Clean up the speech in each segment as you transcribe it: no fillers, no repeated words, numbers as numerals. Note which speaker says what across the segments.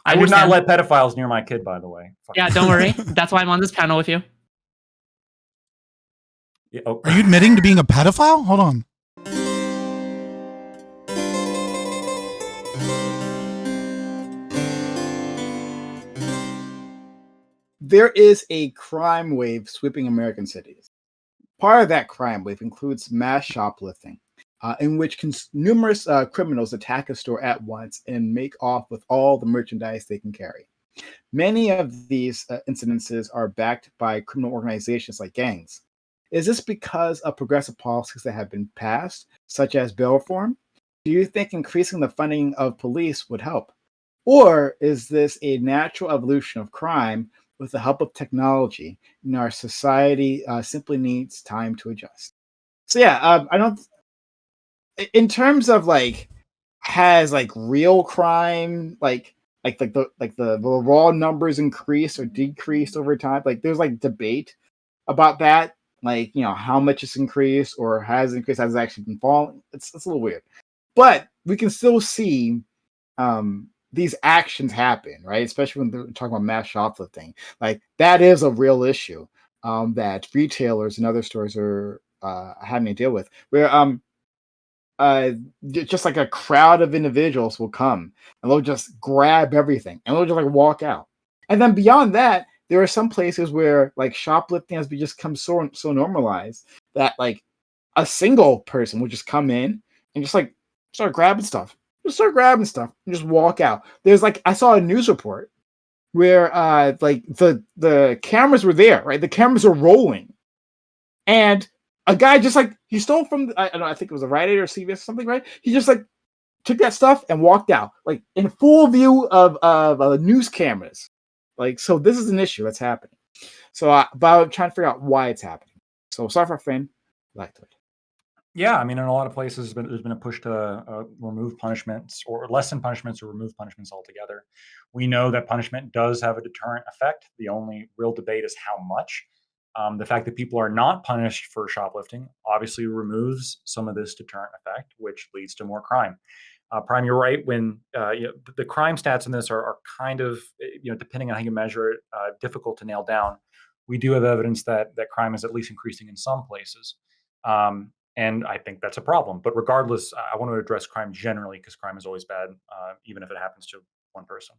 Speaker 1: I would not let pedophiles near my kid, by the way.
Speaker 2: Yeah, don't worry. That's why I'm on this panel with you.
Speaker 3: Yeah, oh. Are you admitting to being a pedophile? Hold on.
Speaker 4: There is a crime wave sweeping American cities. Part of that crime wave includes mass shoplifting, in which numerous criminals attack a store at once and make off with all the merchandise they can carry. Many of these incidences are backed by criminal organizations like gangs. Is this because of progressive policies that have been passed, such as bail reform? Do you think increasing the funding of police would help? Or is this a natural evolution of crime with the help of technology, and our society simply needs time to adjust? So yeah, I don't. In terms of like, has like real crime the raw numbers increased or decreased over time? Like, there's like debate about that. Like, how much it's increased or has increased, has it actually been falling? It's a little weird, but we can still see these actions happen, right? Especially when they're talking about mass shoplifting. Like, that is a real issue that retailers and other stores are having to deal with. Where just like a crowd of individuals will come and they'll just grab everything and they'll just like walk out. And then beyond that, there are some places where like shoplifting has just become so normalized that like a single person will just come in and just like start grabbing stuff and just walk out. There's like, I saw a news report where like the cameras were there, right? The cameras are rolling, and a guy just like, he stole from I don't know, I think it was a Rite Aid or CVS or something, right? He just like took that stuff and walked out, like in full view of news cameras. Like, so this is an issue that's happening. So, but I'm trying to figure out why it's happening. So, sorry for a friend.
Speaker 1: Yeah, I mean, in a lot of places, there's been a push to remove punishments or lessen punishments or remove punishments altogether. We know that punishment does have a deterrent effect. The only real debate is how much. The fact that people are not punished for shoplifting obviously removes some of this deterrent effect, which leads to more crime. Prime, you're right. When the crime stats in this are kind of, depending on how you measure it, difficult to nail down. We do have evidence that crime is at least increasing in some places. And I think that's a problem. But regardless, I want to address crime generally, because crime is always bad, even if it happens to one person.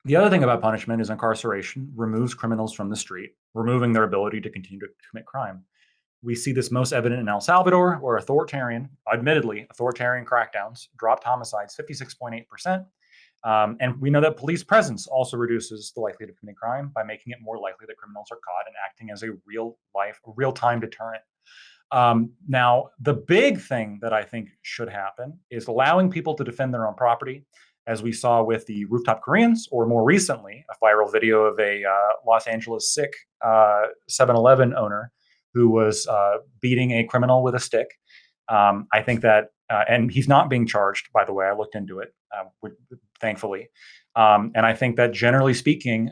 Speaker 1: The other thing about punishment is incarceration removes criminals from the street, removing their ability to continue to commit crime. We see this most evident in El Salvador, where admittedly authoritarian crackdowns dropped homicides 56.8%. And we know that police presence also reduces the likelihood of committing crime by making it more likely that criminals are caught and acting as a real-time deterrent. Now, the big thing that I think should happen is allowing people to defend their own property, as we saw with the rooftop Koreans, or more recently, a viral video of a Los Angeles sick 7-Eleven owner who was beating a criminal with a stick. I think that, and he's not being charged, by the way. I looked into it, thankfully. And I think that, generally speaking,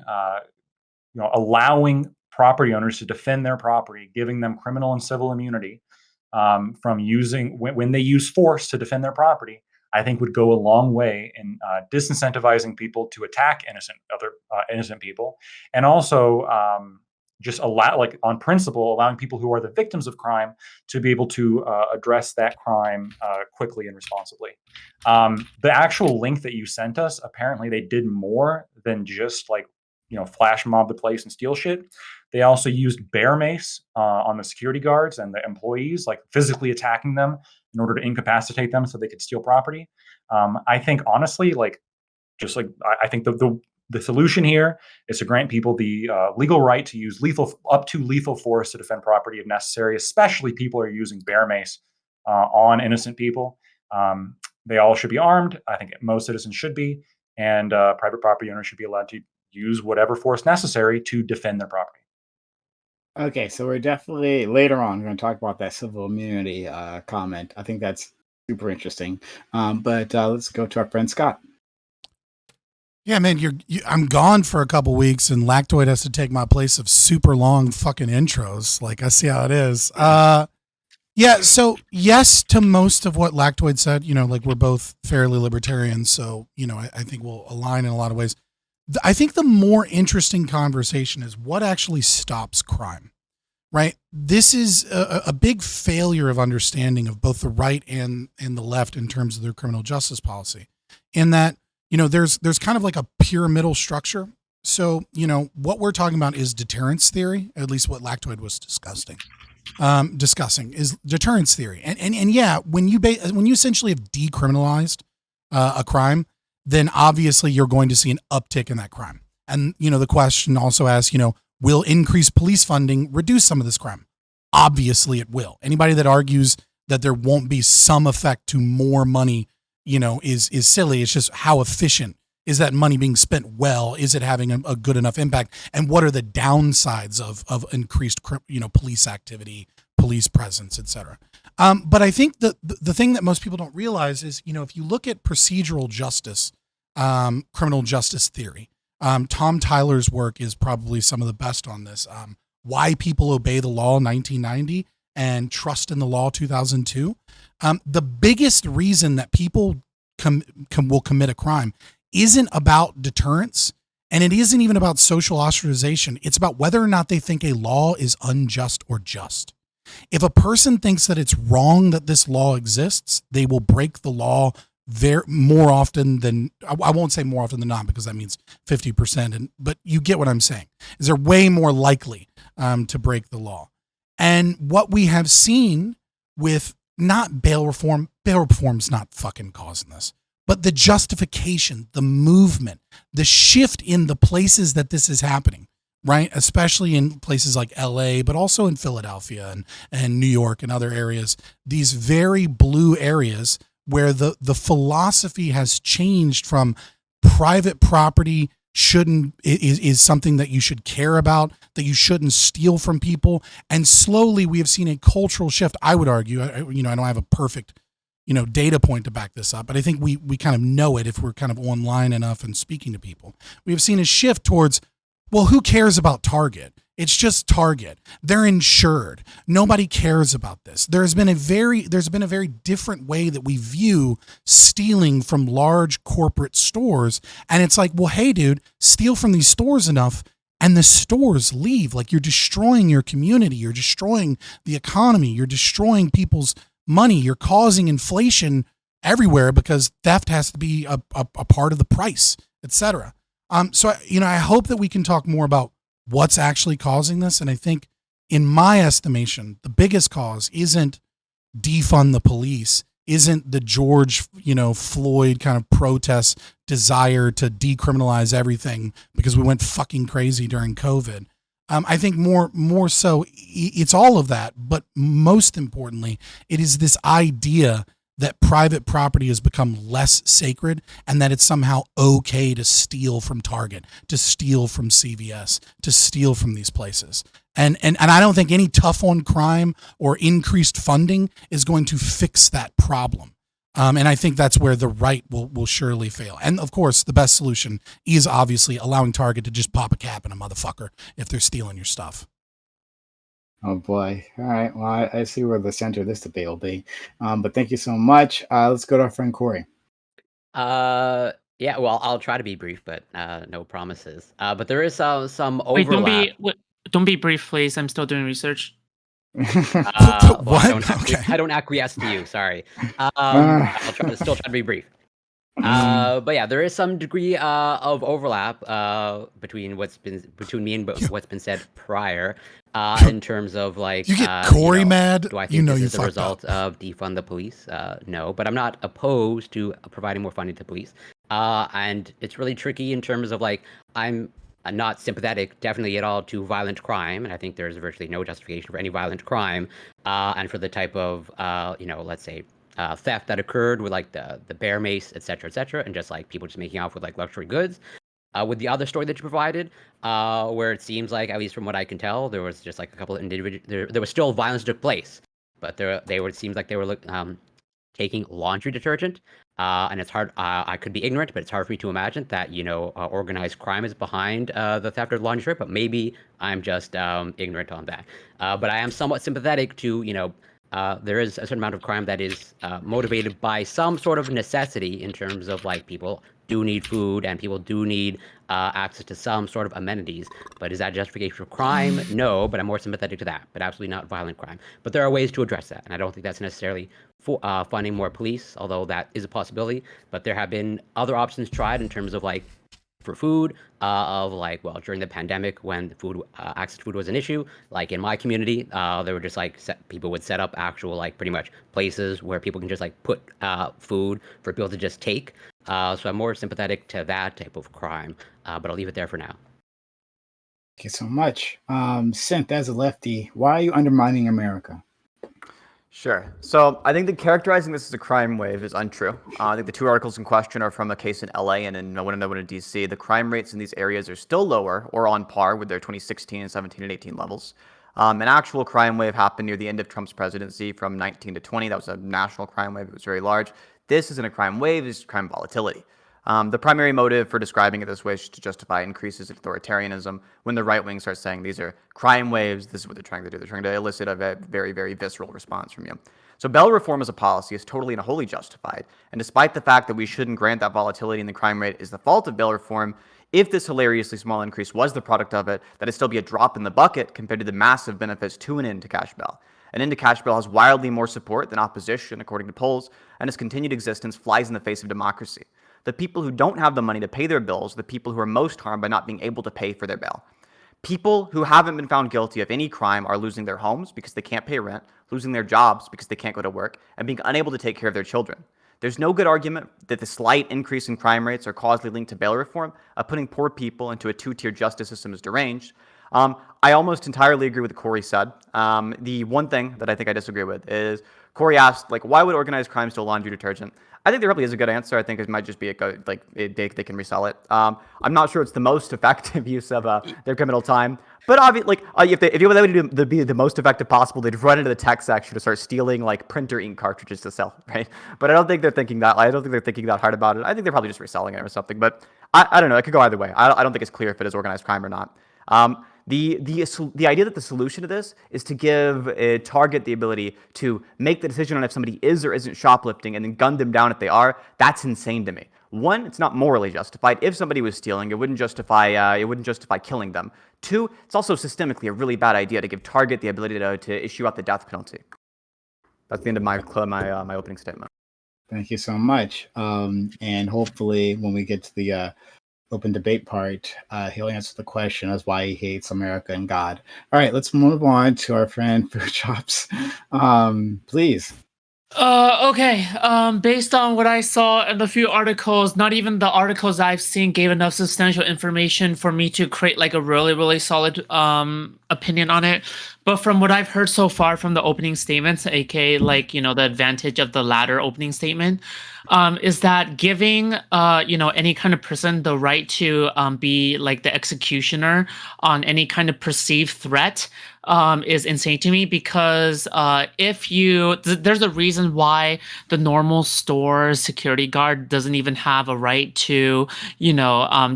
Speaker 1: allowing property owners to defend their property, giving them criminal and civil immunity from using when they use force to defend their property, I think would go a long way in disincentivizing people to attack innocent people, and also just on principle, allowing people who are the victims of crime to be able to address that crime quickly and responsibly. The actual link that you sent us, apparently they did more than just flash mob the place and steal shit. They also used bear mace on the security guards and the employees, like physically attacking them in order to incapacitate them so they could steal property. I think honestly, I think the solution here is to grant people the legal right to use up to lethal force to defend property if necessary, especially people are using bear mace on innocent people. They all should be armed. I think most citizens should be, and private property owners should be allowed to use whatever force necessary to defend their property.
Speaker 4: Okay, so we're definitely later on going to talk about that civil immunity comment. I think that's super interesting. But let's go to our friend Scott.
Speaker 3: Yeah, man, I'm gone for a couple weeks, and Lactoid has to take my place of super long fucking intros. Like, I see how it is. Yeah, so yes to most of what Lactoid said. Like we're both fairly libertarian, so I think we'll align in a lot of ways. I think the more interesting conversation is what actually stops crime, right? This is a big failure of understanding of both the right and the left in terms of their criminal justice policy, in that there's kind of like a pyramidal structure. So what we're talking about is deterrence theory, at least what Lactoid was discussing is deterrence theory. And yeah, when you essentially have decriminalized a crime, then obviously you're going to see an uptick in that crime. And the question also asks, will increased police funding reduce some of this crime? Obviously it will. Anybody that argues that there won't be some effect to more money, is silly. It's just how efficient is that money being spent well? Is it having a good enough impact? And what are the downsides of increased, police activity, police presence, et cetera? But I think the thing that most people don't realize is, if you look at procedural justice, criminal justice theory, Tom Tyler's work is probably some of the best on this. Why People Obey the Law, 1990, and Trust in the Law, 2002. The biggest reason that people will commit a crime isn't about deterrence, and it isn't even about social ostracization. It's about whether or not they think a law is unjust or just. If a person thinks that it's wrong that this law exists, they will break the law more often than, I won't say more often than not, because that means 50%. But you get what I'm saying. Is they're way more likely to break the law. And what we have seen with not bail reform's not fucking causing this, but the justification, the movement, the shift in the places that this is happening, right? Especially in places like LA, but also in Philadelphia and New York and other areas, these very blue areas where the philosophy has changed from private property is something that you should care about, that you shouldn't steal from people. And slowly we have seen a cultural shift. I would argue, I don't have a perfect data point to back this up, but I think we kind of know it if we're kind of online enough and speaking to people. We have seen a shift towards, well, who cares about Target? It's just Target. They're insured. Nobody cares about this. There's been a very different way that we view stealing from large corporate stores. And it's like, well, hey, dude, steal from these stores enough and the stores leave. Like, you're destroying your community. You're destroying the economy. You're destroying people's money. You're causing inflation everywhere because theft has to be a part of the price, etc. So I hope that we can talk more about what's actually causing this. And I think, in my estimation, the biggest cause isn't defund the police, isn't the George Floyd kind of protest desire to decriminalize everything because we went fucking crazy during COVID. I think more so it's all of that, but most importantly, it is this idea that private property has become less sacred and that it's somehow okay to steal from Target, to steal from CVS, to steal from these places. And I don't think any tough on crime or increased funding is going to fix that problem. And I think that's where the right will surely fail. And of course, the best solution is obviously allowing Target to just pop a cap in a motherfucker if they're stealing your stuff.
Speaker 4: Oh boy. All right. Well, I see where the center of this debate will be. But thank you so much. Let's go to our friend Corey.
Speaker 5: Yeah, well, I'll try to be brief, but no promises. But there is some
Speaker 2: Wait,
Speaker 5: overlap.
Speaker 2: don't be brief, please. I'm still doing research.
Speaker 3: What?
Speaker 5: I don't acquiesce to you. Sorry. I'll still try to be brief. But yeah, there is some degree of overlap between me and what's been said prior, in terms of like,
Speaker 3: you get Corey mad.
Speaker 5: Do I think this
Speaker 3: you
Speaker 5: is a result of defund the police? No, but I'm not opposed to providing more funding to police. And it's really tricky in terms of like, I'm not sympathetic, definitely at all, to violent crime, and I think there's virtually no justification for any violent crime, and for the type of let's say theft that occurred with like the bear mace, etc., and just like people just making off with like luxury goods. With the other story that you provided, where it seems like, at least from what I can tell, there was just like a couple of individuals. There was still violence took place, but it seems like they were taking laundry detergent. And it's hard. I could be ignorant, but it's hard for me to imagine that organized crime is behind the theft of laundry. But maybe I'm just ignorant on that. But I am somewhat sympathetic to there is a certain amount of crime that is motivated by some sort of necessity in terms of like people do need food and people do need access to some sort of amenities. But is that justification for crime? No, but I'm more sympathetic to that, but absolutely not violent crime. But there are ways to address that, and I don't think that's necessarily funding more police, although that is a possibility. But there have been other options tried in terms of like for food, of like, well, during the pandemic when food access to food was an issue, like in my community, there were just like people would set up actual like pretty much places where people can just like put food for people to just take. So I'm more sympathetic to that type of crime, but I'll leave it there for now.
Speaker 4: Thank you so much. Synth, as a lefty, why are you undermining America?
Speaker 6: Sure. So I think that characterizing this as a crime wave is untrue. I think the two articles in question are from a case in LA and another one in DC. The crime rates in these areas are still lower or on par with their 2016 and 17 and 18 levels. An actual crime wave happened near the end of Trump's presidency from 19 to 20. That was a national crime wave. It was very large. This isn't a crime wave. It's crime volatility. The primary motive for describing it this way is to justify increases in authoritarianism. When the right wing starts saying these are crime waves, this is what they're trying to do. They're trying to elicit a very, very visceral response from you. So bail reform as a policy is totally and wholly justified. And despite the fact that we shouldn't grant that volatility in the crime rate is the fault of bail reform, if this hilariously small increase was the product of it, that'd still be a drop in the bucket compared to the massive benefits to an end to cash bail. An end to cash bail has wildly more support than opposition, according to polls, and its continued existence flies in the face of democracy. The people who don't have the money to pay their bills are the people who are most harmed by not being able to pay for their bail. People who haven't been found guilty of any crime are losing their homes because they can't pay rent, losing their jobs because they can't go to work, and being unable to take care of their children. There's no good argument that the slight increase in crime rates are causally linked to bail reform. Putting poor people into a two-tier justice system is deranged. I almost entirely agree with what Corey said. The one thing that I think I disagree with is Corey asked, like, why would organized crime steal laundry detergent? I think there probably is a good answer. I think it might just be they can resell it. I'm not sure it's the most effective use of their criminal time. But obviously, if you would to be the most effective possible, they'd run into the tech section to start stealing like printer ink cartridges to sell, right? But I don't think they're thinking that. I don't think they're thinking that hard about it. I think they're probably just reselling it or something. But I don't know. It could go either way. I don't think it's clear if it is organized crime or not. The idea that the solution to this is to give a target the ability to make the decision on if somebody is or isn't shoplifting and then gun them down if they are, that's insane to me. One, it's not morally justified. If somebody was stealing, it wouldn't justify killing them. Two, it's also systemically a really bad idea to give target the ability to issue out the death penalty. That's the end of my opening statement.
Speaker 4: Thank you so much. And hopefully when we get to the open debate part, he'll answer the question as why he hates America and God. All right, let's move on to our friend Food Chops. Please.
Speaker 2: Okay. Based on what I saw in the few articles, not even the articles I've seen gave enough substantial information for me to create like a really, really solid opinion on it. But from what I've heard so far from the opening statements, aka like, the advantage of the latter opening statement, is that giving any kind of person the right to be like the executioner on any kind of perceived threat is insane to me, because there's a reason why the normal store security guard doesn't even have a right to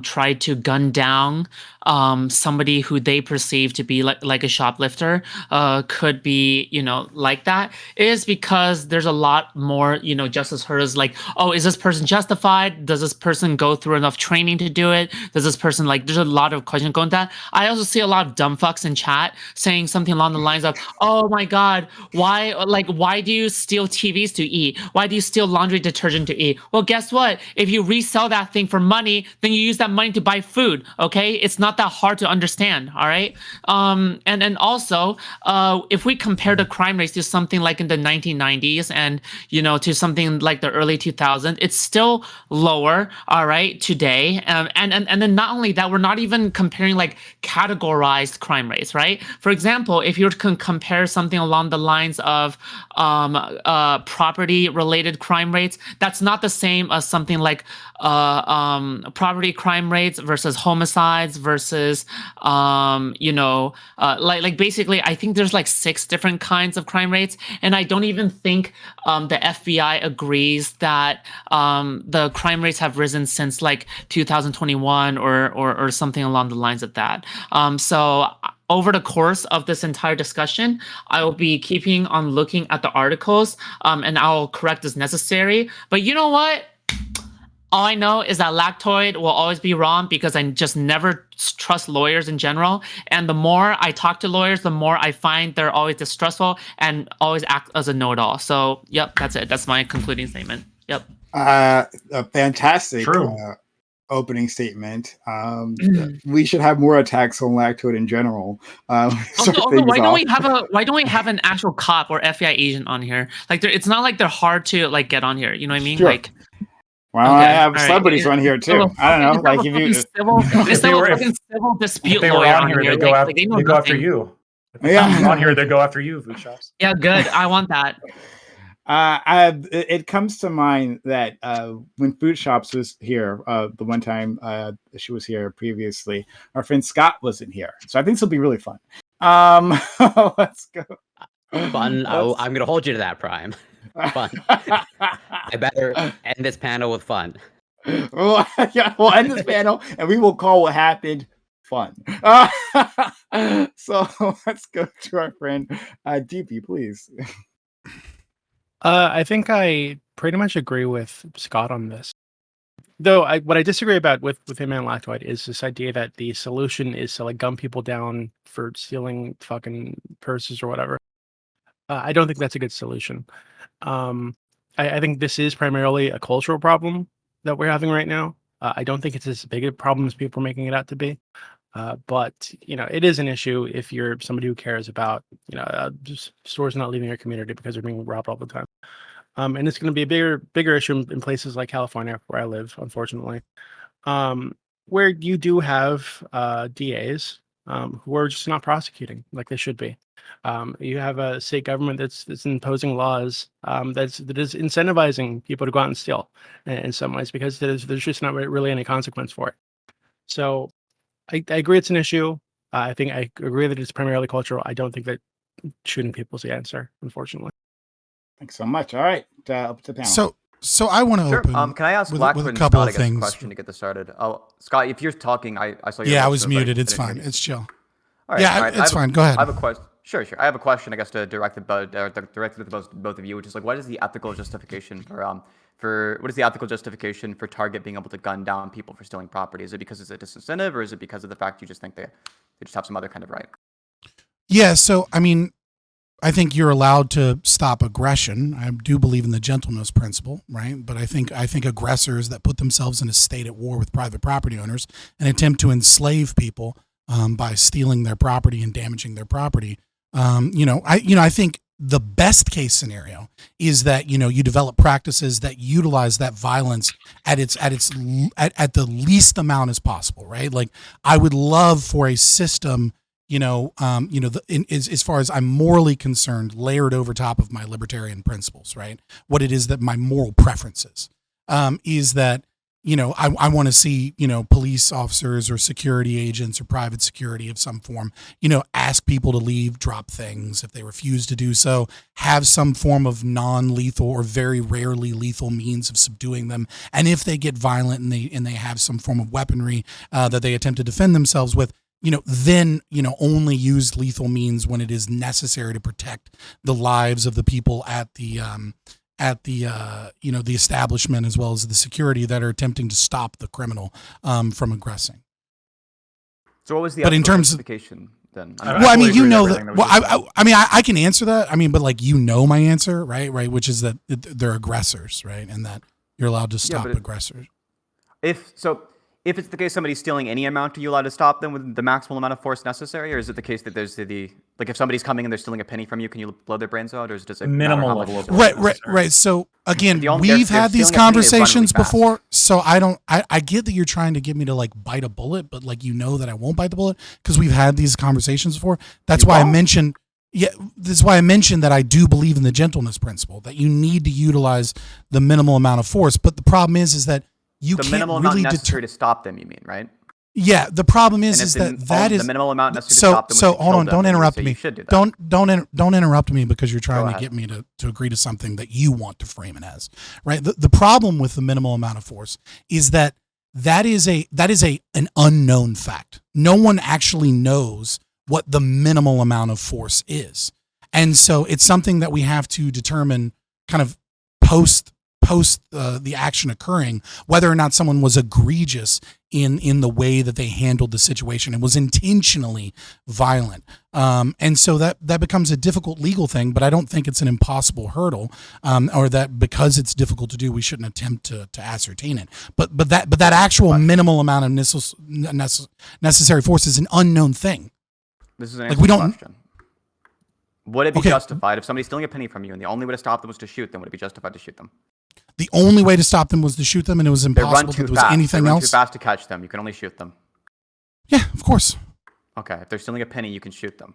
Speaker 2: try to gun down somebody who they perceive to be like a shoplifter, could be like that, is because there's a lot more justice hurdles, like, oh, is this person justified? Does this person go through enough training to do it? Does this person there's a lot of questions going that. I also see a lot of dumb fucks in chat saying something along the lines of, oh my god, why do you steal TVs to eat? Why do you steal laundry detergent to eat? Well, guess what? If you resell that thing for money, then you use that money to buy food. Okay, it's not that hard to understand. All right. And also, if we compare the crime rates to something like in the 1990s and to something like the early 2000s, it's still lower. All right, today. And then not only that, we're not even comparing like categorized crime rates, right? For example, if you can compare something along the lines of property-related crime rates, that's not the same as something like property crime rates versus homicides versus basically, I think there's like 6 different kinds of crime rates, and I don't even think the FBI agrees that the crime rates have risen since like 2021 or something along the lines of that. So over the course of this entire discussion, I will be keeping on looking at the articles, and I'll correct as necessary. But you know what? All I know is that lactoid will always be wrong because I just never trust lawyers in general. And the more I talk to lawyers, the more I find they're always distrustful and always act as a know-it-all. So, yep, that's it. That's my concluding statement. Yep.
Speaker 4: A fantastic
Speaker 1: True.
Speaker 4: opening statement. We should have more attacks on lactoid in general.
Speaker 2: Also, why don't we have an actual cop or FBI agent on here? Like, it's not like they're hard to like get on here. You know what I mean?
Speaker 4: Sure.
Speaker 2: Like,
Speaker 4: well,
Speaker 2: okay,
Speaker 4: I have
Speaker 2: all right.
Speaker 4: celebrities on here too. I don't know. Like if you,
Speaker 2: civil dispute
Speaker 1: If they were
Speaker 2: lawyer
Speaker 1: on here,
Speaker 2: here,
Speaker 1: they go after
Speaker 2: they know
Speaker 1: they go after
Speaker 2: nothing.
Speaker 1: you.
Speaker 4: yeah.
Speaker 1: On here, they go after you, food shops.
Speaker 2: Yeah, good. I want that.
Speaker 4: It comes to mind that when Food Shops was here, the one time she was here previously, our friend Scott wasn't here. So I think this will be really fun. Let's go.
Speaker 5: Fun. I'm going to hold you to that, Prime. Fun. I better end this panel with fun.
Speaker 4: Well, yeah, we'll end this panel and we will call what happened fun. So let's go to our friend DP, please.
Speaker 7: I think I pretty much agree with Scott on this. Though what I disagree about with him and lactoid is this idea that the solution is to like gun people down for stealing fucking purses or whatever. I don't think that's a good solution. I think this is primarily a cultural problem that we're having right now. I don't think it's as big a problem as people are making it out to be. But it is an issue if you're somebody who cares about just stores not leaving your community because they're being robbed all the time. And it's going to be a bigger issue in places like California, where I live, unfortunately, where you do have DAs who are just not prosecuting like they should be. You have a state government that's imposing laws that is incentivizing people to go out and steal in some ways because there's just not really any consequence for it. So I agree it's an issue. I think I agree that it's primarily cultural. I don't think that shooting people is the answer, unfortunately.
Speaker 4: Thanks so much. All right, up to the panel.
Speaker 3: So I want to
Speaker 6: Sure.
Speaker 3: open.
Speaker 6: Can I ask
Speaker 3: with
Speaker 6: Blackwood
Speaker 3: a
Speaker 6: and
Speaker 3: couple
Speaker 6: Scott,
Speaker 3: of
Speaker 6: I guess, a
Speaker 3: things.
Speaker 6: question to get this started? Oh, Scott, if you're talking, I saw your.
Speaker 3: Yeah, I
Speaker 6: voice,
Speaker 3: was
Speaker 6: so
Speaker 3: muted.
Speaker 6: I
Speaker 3: It's
Speaker 6: didn't hear
Speaker 3: fine.
Speaker 6: you.
Speaker 3: It's chill.
Speaker 6: All right,
Speaker 3: Yeah,
Speaker 6: all right.
Speaker 3: it's fine. Go ahead.
Speaker 6: I have a question. Sure. I have a question, I guess, to direct it directed to both of you, which is like, what is the ethical justification for what is the ethical justification for Target being able to gun down people for stealing property? Is it because it's a disincentive, or is it because of the fact you just think they just have some other kind of right?
Speaker 3: Yeah. So I mean, I think you're allowed to stop aggression. I do believe in the gentleness principle, right? But I think aggressors that put themselves in a state at war with private property owners and attempt to enslave people by stealing their property and damaging their property. I think the best case scenario is that you develop practices that utilize that violence at the least amount as possible, right? Like I would love for a system. As far as I'm morally concerned, layered over top of my libertarian principles, right? What it is that my moral preferences is that, I want to see, police officers or security agents or private security of some form, ask people to leave, drop things. If they refuse to do so, have some form of non-lethal or very rarely lethal means of subduing them. And if they get violent and they have some form of weaponry that they attempt to defend themselves with, then, only use lethal means when it is necessary to protect the lives of the people at the establishment as well as the security that are attempting to stop the criminal from aggressing.
Speaker 6: So what was the
Speaker 3: but in terms
Speaker 6: justification then?
Speaker 3: Well, I mean, I can answer that. I mean, but like, my answer, right? Which is that they're aggressors, right? And that you're allowed to stop aggressors.
Speaker 6: If it's the case somebody's stealing any amount, are you allowed to stop them with the maximal amount of force necessary? Or is it the case that there's like if somebody's coming and they're stealing a penny from you, can you blow their brains out? Or is it just a
Speaker 1: minimal level of
Speaker 3: right. So again, we've had these conversations before. So I get that you're trying to get me to like bite a bullet, but like, that I won't bite the bullet because we've had these conversations before. That's why I mentioned. Yeah, this is why I mentioned that I do believe in the gentleness principle, that you need to utilize the minimal amount of force. But the problem is that you can't
Speaker 6: minimal
Speaker 3: really
Speaker 6: amount necessary to stop them, you mean, right?
Speaker 3: Yeah, the problem is that is
Speaker 6: the minimal amount necessary to stop them.
Speaker 3: So hold on, don't interrupt me. Don't interrupt me because you're trying
Speaker 6: to
Speaker 3: get me to agree to something that you want to frame it as, right? The problem with the minimal amount of force is that is an unknown fact. No one actually knows what the minimal amount of force is. And so it's something that we have to determine kind of post the action occurring, whether or not someone was egregious in the way that they handled the situation and was intentionally violent. And so that becomes a difficult legal thing, but I don't think it's an impossible hurdle, or that because it's difficult to do, we shouldn't attempt to ascertain it. But that actual minimal amount of necessary force is an unknown thing.
Speaker 6: This is an
Speaker 3: Like, we don't-
Speaker 6: question. Would it be
Speaker 3: Okay.
Speaker 6: justified if somebody's stealing a penny from you and the only way to stop them was to shoot them? Would it be justified to shoot them?
Speaker 3: The only way to stop them was to shoot them, and it was
Speaker 6: They run
Speaker 3: impossible
Speaker 6: too
Speaker 3: that there was
Speaker 6: fast.
Speaker 3: anything
Speaker 6: they run
Speaker 3: else.
Speaker 6: too fast to catch them. You can only shoot them.
Speaker 3: Yeah, of course.
Speaker 6: Okay, if they're stealing a penny, you can shoot them.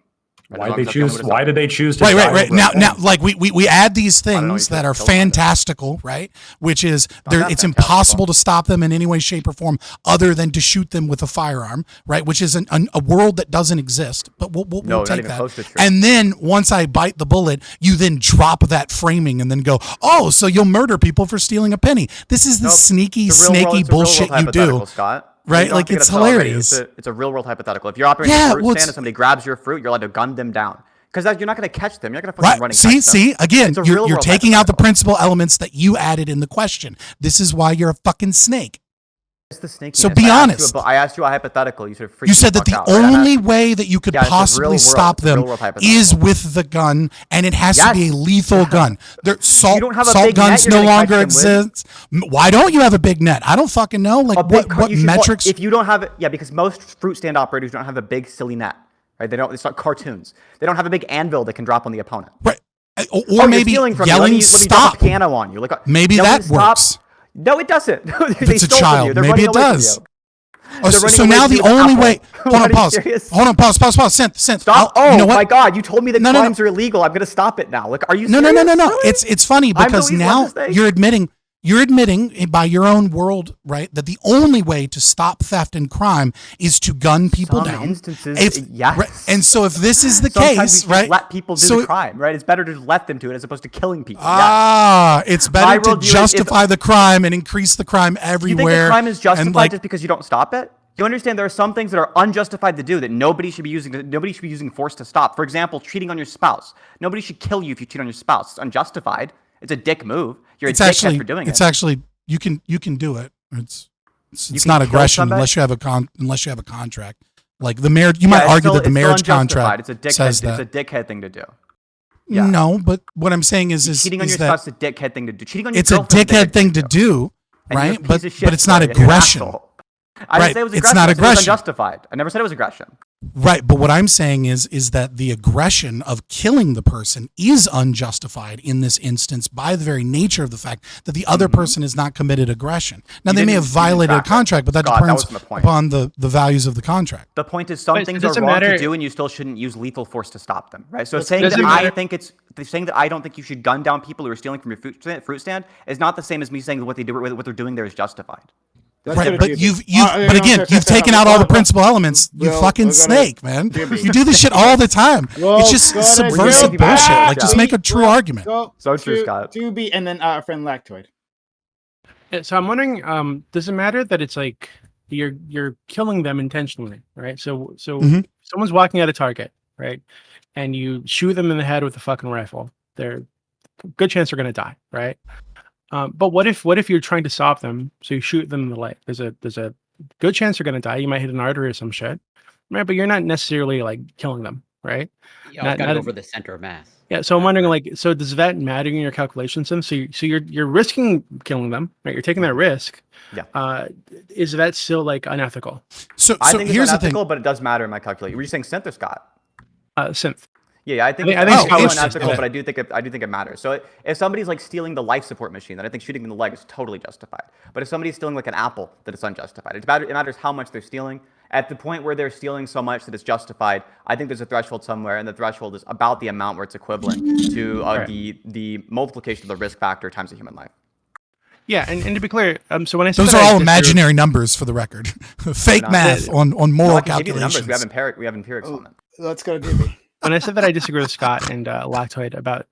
Speaker 6: Right, as
Speaker 1: Why
Speaker 6: long
Speaker 1: did
Speaker 6: as that's the only way to stop
Speaker 1: Why
Speaker 6: them.
Speaker 1: did they choose to?
Speaker 3: Right.
Speaker 1: drive over a
Speaker 3: Now,
Speaker 1: fence?
Speaker 3: like we add these
Speaker 6: don't know, you
Speaker 3: things
Speaker 6: could
Speaker 3: that are
Speaker 6: kill somebody.
Speaker 3: fantastical, right? Which is
Speaker 6: not
Speaker 3: it's
Speaker 6: fantastical.
Speaker 3: impossible to stop them in any way, shape, or form other than to shoot them with a firearm, right? Which is a world that doesn't exist, but we'll
Speaker 6: No, not
Speaker 3: take
Speaker 6: even
Speaker 3: that.
Speaker 6: close to true.
Speaker 3: And then once I bite the bullet, you then drop that framing and then go, oh, so you'll murder people for stealing a penny. This is the
Speaker 6: Nope.
Speaker 3: sneaky,
Speaker 6: It's a real world-
Speaker 3: snaky
Speaker 6: it's a real world
Speaker 3: bullshit you
Speaker 6: hypothetical,
Speaker 3: do.
Speaker 6: Scott.
Speaker 3: Right?
Speaker 6: You don't
Speaker 3: Like,
Speaker 6: have to
Speaker 3: it's
Speaker 6: get upset already.
Speaker 3: hilarious.
Speaker 6: It's a real world hypothetical. If you're operating
Speaker 3: Yeah,
Speaker 6: a fruit
Speaker 3: well,
Speaker 6: stand
Speaker 3: it's-
Speaker 6: and somebody grabs your fruit, you're allowed to gun them down. Because you're not going to catch them. You're not going to fucking
Speaker 3: Right.
Speaker 6: run and
Speaker 3: See,
Speaker 6: catch them.
Speaker 3: again,
Speaker 6: It's a
Speaker 3: you're
Speaker 6: real-world
Speaker 3: taking out the
Speaker 6: hypothetical.
Speaker 3: principal elements that you added in the question. This is why you're a fucking snake.
Speaker 6: It's the snakiness.
Speaker 3: So be
Speaker 6: I asked
Speaker 3: honest.
Speaker 6: I asked you a hypothetical. You sort of freaked
Speaker 3: You
Speaker 6: the
Speaker 3: said that
Speaker 6: fuck
Speaker 3: the
Speaker 6: out, right?
Speaker 3: only way that you could
Speaker 6: Yeah, it's a real
Speaker 3: possibly
Speaker 6: world-
Speaker 3: stop
Speaker 6: it's a
Speaker 3: them
Speaker 6: real-world hypothetical.
Speaker 3: is with the gun, and it has to be a
Speaker 6: Yes.
Speaker 3: lethal gun. Salt
Speaker 6: don't have a
Speaker 3: salt
Speaker 6: big net
Speaker 3: guns
Speaker 6: you're
Speaker 3: no
Speaker 6: gonna catch
Speaker 3: longer
Speaker 6: them with.
Speaker 3: exist. Why don't you have a big net? I don't fucking know. Like
Speaker 6: A big
Speaker 3: what
Speaker 6: you should-
Speaker 3: metrics?
Speaker 6: If you don't have it, yeah, because most fruit stand operators don't have a big silly net, right? They don't. It's not cartoons. They don't have a big anvil that can drop on the opponent.
Speaker 3: Right. Or
Speaker 6: Oh, you're
Speaker 3: maybe
Speaker 6: stealing from me.
Speaker 3: yelling
Speaker 6: Let me drop
Speaker 3: stop.
Speaker 6: a piano on you. Like
Speaker 3: Maybe
Speaker 6: yelling
Speaker 3: that
Speaker 6: stop.
Speaker 3: works.
Speaker 6: No, it doesn't.
Speaker 3: If it's a child, maybe it does. Oh,
Speaker 6: They're
Speaker 3: so
Speaker 6: running away
Speaker 3: now
Speaker 6: from
Speaker 3: the
Speaker 6: you with an
Speaker 3: only
Speaker 6: apple.
Speaker 3: way. Hold
Speaker 6: Are
Speaker 3: on,
Speaker 6: you
Speaker 3: pause.
Speaker 6: serious?
Speaker 3: Hold on, pause. Synth.
Speaker 6: Stop!
Speaker 3: You know what?
Speaker 6: My God! You told me that
Speaker 3: No, no, no.
Speaker 6: crimes are illegal. I'm gonna stop it now. Like, are you?
Speaker 3: No.
Speaker 6: Serious? Really?
Speaker 3: It's funny
Speaker 6: I'm the
Speaker 3: because
Speaker 6: least
Speaker 3: now
Speaker 6: left this thing.
Speaker 3: you're admitting by your own world, right, that the only way to stop theft and crime is to gun people
Speaker 6: Some
Speaker 3: down.
Speaker 6: instances, yes.
Speaker 3: Right, and so if this is the
Speaker 6: Sometimes we
Speaker 3: case,
Speaker 6: should
Speaker 3: right,
Speaker 6: let people do
Speaker 3: so
Speaker 6: the crime, right? It's better to just let them do it as opposed to killing people.
Speaker 3: it's
Speaker 6: My
Speaker 3: better to
Speaker 6: worldview is-
Speaker 3: justify the crime and increase the crime
Speaker 6: You think
Speaker 3: everywhere.
Speaker 6: the crime is justified
Speaker 3: and, like,
Speaker 6: just because you don't stop it? You understand there are some things that are unjustified to do that nobody should be using force to stop. For example, cheating on your spouse. Nobody should kill you if you cheat on your spouse. It's unjustified. It's a dick move. You're a dickhead for doing
Speaker 3: it's
Speaker 6: it.
Speaker 3: actually you can do it. It's
Speaker 6: You can
Speaker 3: not
Speaker 6: kill
Speaker 3: aggression
Speaker 6: somebody?
Speaker 3: unless you have a contract. Like the marriage, you might
Speaker 6: it's
Speaker 3: argue
Speaker 6: still-
Speaker 3: that the
Speaker 6: it's still
Speaker 3: marriage
Speaker 6: unjustified.
Speaker 3: contract
Speaker 6: It's a dickhead.
Speaker 3: says that.
Speaker 6: It's a dickhead thing to do. Yeah.
Speaker 3: No, but what I'm saying is
Speaker 6: Cheating on your
Speaker 3: that
Speaker 6: spouse is a dickhead thing to do. Cheating on your
Speaker 3: it's a
Speaker 6: girlfriend is
Speaker 3: dickhead thing to do,
Speaker 6: And you're a
Speaker 3: right?
Speaker 6: piece
Speaker 3: But
Speaker 6: of shit
Speaker 3: it's not
Speaker 6: for it. You're an
Speaker 3: aggression.
Speaker 6: asshole. I
Speaker 3: Right,
Speaker 6: didn't say it was
Speaker 3: it's
Speaker 6: aggression.
Speaker 3: not
Speaker 6: I said it was
Speaker 3: aggression.
Speaker 6: unjustified. I never said it was aggression.
Speaker 3: Right, but what I'm saying is that the aggression of killing the person is unjustified in this instance by the very nature of the fact that the other person has not committed aggression. Now,
Speaker 6: You
Speaker 3: they may
Speaker 6: didn't-
Speaker 3: have
Speaker 6: you didn't
Speaker 3: violated a
Speaker 6: track it.
Speaker 3: contract, but that
Speaker 6: God, that
Speaker 3: depends
Speaker 6: wasn't the point.
Speaker 3: upon the values of the contract.
Speaker 6: The point is some
Speaker 7: But
Speaker 6: things
Speaker 7: does
Speaker 6: are
Speaker 7: it
Speaker 6: wrong
Speaker 7: matter-
Speaker 6: to do, and you still shouldn't use lethal force to stop them, right? So
Speaker 4: Does-
Speaker 6: saying
Speaker 7: does
Speaker 6: that
Speaker 7: it
Speaker 6: I
Speaker 7: matter-
Speaker 6: think saying that I don't think you should gun down people who are stealing from your fruit stand is not the same as me saying that what they're doing there is justified.
Speaker 4: Let's
Speaker 3: Right,
Speaker 4: go to
Speaker 3: but
Speaker 4: Jibby.
Speaker 3: but again, you've taken out all the principal elements. You fucking snake, man.
Speaker 4: Jibby.
Speaker 3: You do this shit all the time.
Speaker 4: Well,
Speaker 3: It's just
Speaker 4: go ahead,
Speaker 3: subversive
Speaker 6: Jibby.
Speaker 3: bullshit.
Speaker 6: Yeah.
Speaker 3: Like, just make a true argument.
Speaker 4: Go
Speaker 6: So true,
Speaker 4: to
Speaker 6: Scott.
Speaker 4: Doobie and then our friend Lactoid.
Speaker 7: Yeah, so I'm wondering, does it matter that it's like you're killing them intentionally, right? So
Speaker 3: Mhm.
Speaker 7: someone's walking at a target, right, and you shoot them in the head with a fucking rifle. They're good chance they're gonna die, right? But what if you're trying to stop them? So you shoot them in the leg. There's a good chance they're gonna die. You might hit an artery or some shit, right? But you're not necessarily like killing them, right?
Speaker 5: Yeah,
Speaker 7: Not-
Speaker 5: it's got
Speaker 7: not
Speaker 5: to
Speaker 7: a-
Speaker 5: go for the center of mass.
Speaker 7: Yeah, so I'm wondering, like, so does that matter in your calculations? Then, so you're risking killing them, right? You're taking that risk.
Speaker 6: Yeah.
Speaker 7: Is that still like unethical?
Speaker 3: So
Speaker 6: I think
Speaker 3: here's
Speaker 6: it's
Speaker 3: the thing.
Speaker 6: unethical, but it does matter in my calculation. Were you saying synth or Scott?
Speaker 7: Synth.
Speaker 6: Yeah, I think
Speaker 7: I
Speaker 6: it's
Speaker 7: think
Speaker 3: Scott was
Speaker 6: unethical,
Speaker 3: saying
Speaker 6: but I do think it matters. So if somebody's like stealing the life support machine, then I think shooting them in the leg is totally justified. But if somebody's stealing like an apple, then it's unjustified. It matters how much they're stealing. At the point where they're stealing so much that it's justified, I think there's a threshold somewhere, and the threshold is about the amount where it's equivalent to
Speaker 7: Right.
Speaker 6: the multiplication of the risk factor times a human life.
Speaker 7: Yeah, and to be clear, so when I said
Speaker 3: Those
Speaker 7: that
Speaker 3: are
Speaker 7: I
Speaker 3: all
Speaker 7: disagree-
Speaker 3: imaginary numbers for the record. Fake
Speaker 6: not.
Speaker 3: math on
Speaker 6: No,
Speaker 3: moral
Speaker 6: I can give you the numbers.
Speaker 3: calculations.
Speaker 6: We have empirics on it.
Speaker 4: Let's go to Doobie.
Speaker 7: When I said that I disagree with Scott and Lactoid about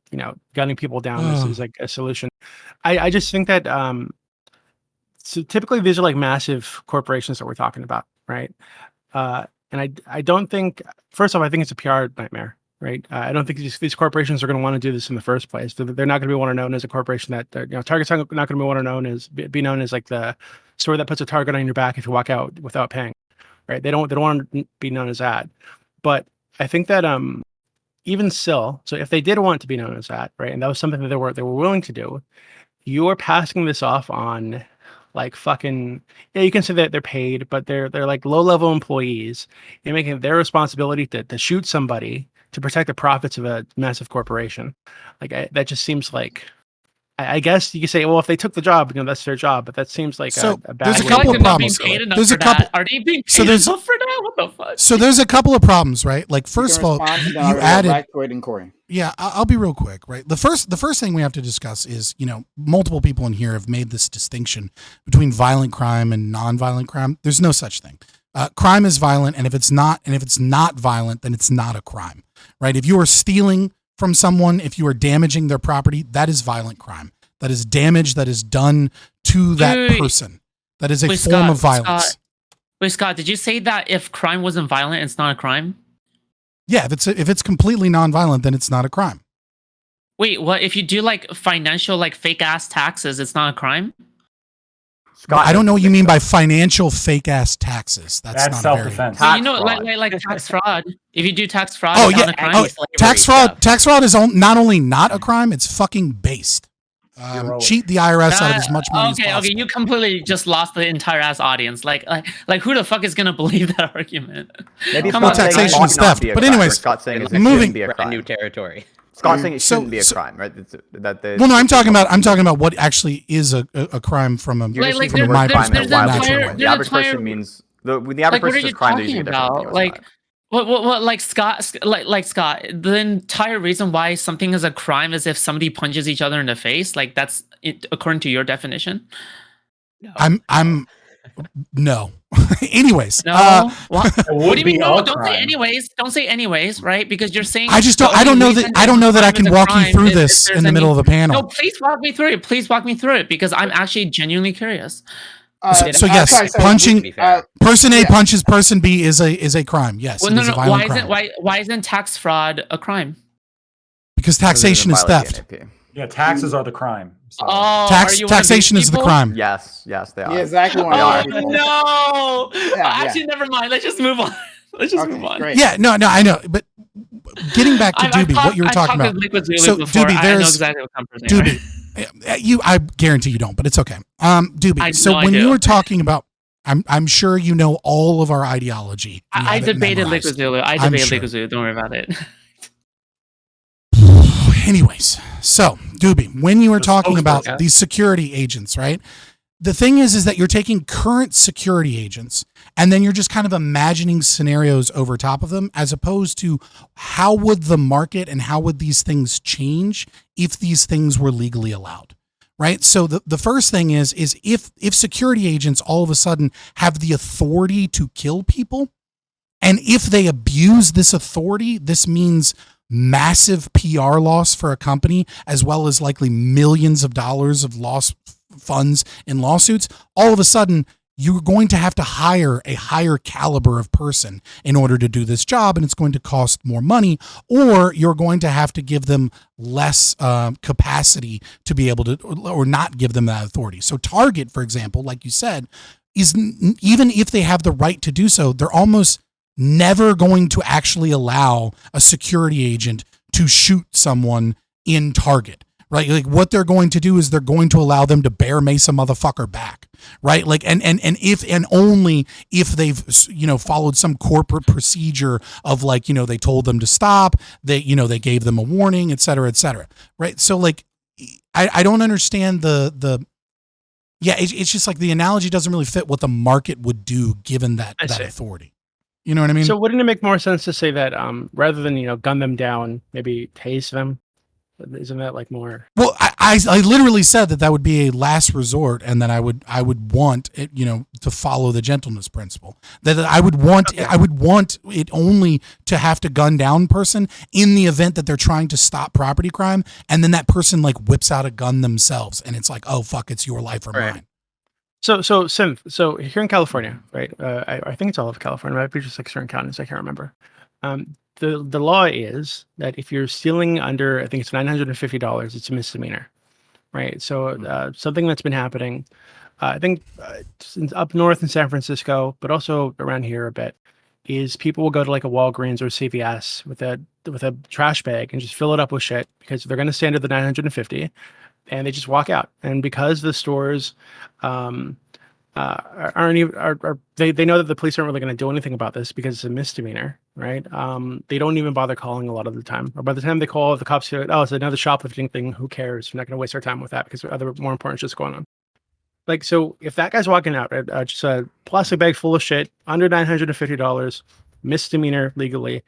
Speaker 7: gunning people down is like a solution, I just think that so typically these are like massive corporations that we're talking about, right? And I don't think, first off, I think it's a PR nightmare, right? I don't think these corporations are going to want to do this in the first place. They're not going to be want to known as a corporation that, Target's not going to be want to known as, be known as like the store that puts a target on your back if you walk out without paying, right? They don't want to be known as that. But I think that even still, so if they did want to be known as that, right, and that was something that they were willing to do, you are passing this off on like fucking, yeah, you can say that they're paid, but they're like low-level employees. You're making it their responsibility to shoot somebody to protect the profits of a massive corporation. Like that just seems like, I guess you could say, well, if they took the job, that's their job, but that seems like
Speaker 3: So,
Speaker 7: a bad
Speaker 3: there's a
Speaker 7: way
Speaker 3: couple
Speaker 7: to
Speaker 3: of
Speaker 7: do it.
Speaker 3: problems. There's a couple.
Speaker 2: Are they being
Speaker 3: So
Speaker 2: paid
Speaker 3: there's-
Speaker 2: enough for that? What the fuck?
Speaker 3: So there's a couple of problems, right? Like first of all, you added.
Speaker 4: Lactoid and Corey.
Speaker 3: Yeah, I'll be real quick, right? The first thing we have to discuss is, multiple people in here have made this distinction between violent crime and non-violent crime. There's no such thing. Crime is violent, and if it's not violent, then it's not a crime, right? If you are stealing from someone, if you are damaging their property, that is violent crime. That is damage that is done to that person. That is a form of violence.
Speaker 2: Scott, did you say that if crime wasn't violent, it's not a crime?
Speaker 3: Yeah, if it's completely non-violent, then it's not a crime.
Speaker 2: Wait, what? If you do like financial, like fake ass taxes, it's not a crime?
Speaker 6: Scott,
Speaker 3: I don't know what you mean by financial fake ass taxes. That's
Speaker 1: That's
Speaker 3: not
Speaker 1: self-defense.
Speaker 2: Well,
Speaker 6: Tax fraud.
Speaker 2: like tax fraud. If you do tax fraud,
Speaker 3: Oh
Speaker 2: it's
Speaker 3: yeah,
Speaker 2: not a crime.
Speaker 3: oh, tax
Speaker 5: stuff.
Speaker 3: fraud. Tax fraud is not only not a crime; it's fucking based.
Speaker 1: Heroic.
Speaker 3: Cheat the IRS out of as much money as
Speaker 2: Okay,
Speaker 3: possible.
Speaker 2: you completely just lost the entire ass audience. Like who the fuck is gonna believe that argument?
Speaker 6: Maybe
Speaker 2: Come
Speaker 6: Scott's
Speaker 2: on,
Speaker 6: saying it
Speaker 3: taxation
Speaker 6: ought
Speaker 3: is
Speaker 6: not
Speaker 3: theft.
Speaker 6: be a
Speaker 3: But
Speaker 6: crime,
Speaker 3: anyways,
Speaker 6: or Scott's saying it
Speaker 3: moving-
Speaker 6: shouldn't be a
Speaker 5: Brand new
Speaker 6: crime.
Speaker 5: territory.
Speaker 6: Scott's saying it
Speaker 3: So-
Speaker 6: shouldn't be a
Speaker 3: so-
Speaker 6: crime, right?
Speaker 3: Well, no, I'm talking about what actually is a crime from a
Speaker 6: You're just
Speaker 2: Like,
Speaker 6: using the
Speaker 3: from
Speaker 6: word
Speaker 3: my
Speaker 6: crime in a
Speaker 2: there's
Speaker 6: wild
Speaker 2: an
Speaker 3: natural
Speaker 2: entire-
Speaker 3: way.
Speaker 6: The average
Speaker 2: there's an
Speaker 6: person
Speaker 2: entire-
Speaker 6: means when the average
Speaker 2: Like, what
Speaker 6: person
Speaker 2: are you
Speaker 6: says crime, they're
Speaker 2: talking
Speaker 6: using a different
Speaker 2: about?
Speaker 6: thing.
Speaker 2: Like, what, like Scott, like Scott, the entire reason why something is a crime is if somebody punches each other in the face. Like that's it, according to your definition.
Speaker 3: I'm no. Anyways,
Speaker 2: No, what
Speaker 1: It would
Speaker 2: do you mean?
Speaker 1: be
Speaker 2: No,
Speaker 1: a
Speaker 2: don't say
Speaker 1: crime.
Speaker 2: anyways. Don't say anyways, right? Because you're saying
Speaker 3: I just don't.
Speaker 2: the
Speaker 3: I don't
Speaker 2: only
Speaker 3: know
Speaker 2: reason
Speaker 3: that. I don't know that I
Speaker 2: crime
Speaker 3: can
Speaker 2: is a
Speaker 3: walk you
Speaker 2: crime
Speaker 3: through
Speaker 2: is if
Speaker 3: this
Speaker 2: there's
Speaker 3: in the middle of the panel.
Speaker 2: No, please walk me through it. Please walk me through it because I'm actually genuinely curious.
Speaker 3: So yes,
Speaker 4: sorry,
Speaker 3: punching
Speaker 5: To be fair.
Speaker 3: person A
Speaker 4: yeah.
Speaker 3: punches person B is a crime. Yes,
Speaker 2: Well,
Speaker 3: it
Speaker 2: no,
Speaker 3: is a
Speaker 2: no.
Speaker 3: violent crime
Speaker 2: Why isn't tax fraud a crime?
Speaker 3: because taxation is theft.
Speaker 1: Yeah, taxes are the crime. So.
Speaker 2: Oh,
Speaker 3: Tax
Speaker 2: are you one of these
Speaker 3: taxation is the
Speaker 2: people?
Speaker 3: crime.
Speaker 6: Yes, they are.
Speaker 4: Yeah, exactly. One
Speaker 6: They
Speaker 4: of
Speaker 6: are.
Speaker 4: those
Speaker 2: Oh
Speaker 4: people.
Speaker 2: no!
Speaker 4: Yeah,
Speaker 2: Actually, never mind. Let's just move on. Let's just
Speaker 4: Okay,
Speaker 2: move on.
Speaker 4: great.
Speaker 3: Yeah, no, I know, but getting back to Doobie, what you were talking about. So,
Speaker 2: Doobie,
Speaker 3: Doobie,
Speaker 2: I know
Speaker 3: there's-
Speaker 2: exactly what comes from there.
Speaker 3: Doobie, I guarantee you don't, but it's okay. Doobie,
Speaker 2: I
Speaker 3: so
Speaker 2: know I
Speaker 3: when you
Speaker 2: do.
Speaker 3: were talking about, I'm sure you know all of our ideology. You
Speaker 2: I
Speaker 3: have it
Speaker 2: debated
Speaker 3: memorized.
Speaker 2: Liquid Zulu. I
Speaker 3: I'm
Speaker 2: debated
Speaker 3: sure.
Speaker 2: Liquid Zulu. Don't worry about it.
Speaker 3: Anyways, so Doobie, when you were
Speaker 1: The
Speaker 3: talking about
Speaker 1: spokesperson.
Speaker 3: these security agents, right? The thing is that you're taking current security agents and then you're just kind of imagining scenarios over top of them, as opposed to how would the market and how would these things change if these things were legally allowed, right? So the first thing is if security agents all of a sudden have the authority to kill people, and if they abuse this authority, this means massive PR loss for a company, as well as likely millions of dollars of lost funds in lawsuits. All of a sudden, you're going to have to hire a higher caliber of person in order to do this job, and it's going to cost more money, or you're going to have to give them less capacity to be able to, or not give them that authority. So Target, for example, like you said, is even if they have the right to do so, they're almost never going to actually allow a security agent to shoot someone in Target, right? Like what they're going to do is they're going to allow them to bear mace a motherfucker back, right? Like, and if, and only if they've, followed some corporate procedure of like, they told them to stop, they gave them a warning, et cetera, right? So like, I don't understand it's just like the analogy doesn't really fit what the market would do given that
Speaker 7: I see.
Speaker 3: authority. You know what I mean?
Speaker 7: So wouldn't it make more sense to say that rather than gun them down, maybe tase them? Isn't that like more?
Speaker 3: Well, I literally said that would be a last resort, and that I would want it, to follow the gentleness principle. That I would want it only to have to gun down person in the event that they're trying to stop property crime, and then that person like whips out a gun themselves, and it's like, oh fuck, it's your life or
Speaker 7: Right.
Speaker 3: mine.
Speaker 7: So Synth. So here in California, right? I think it's all of California. Might be just like certain counties. I can't remember. The law is that if you're stealing under, I think it's $950, it's a misdemeanor, right? So something that's been happening, I think up north in San Francisco, but also around here a bit, is people will go to like a Walgreens or CVS with a trash bag and just fill it up with shit because they're going to stay under the 950, and they just walk out. And because the stores um, aren't even they know that the police aren't really going to do anything about this because it's a misdemeanor, right? They don't even bother calling a lot of the time, or by the time they call, the cops say, "Oh, it's another shoplifting thing. Who cares? We're not going to waste our time with that because there are other more important shit's going on." Like, so if that guy's walking out just a plastic bag full of shit under $950, misdemeanor legally, do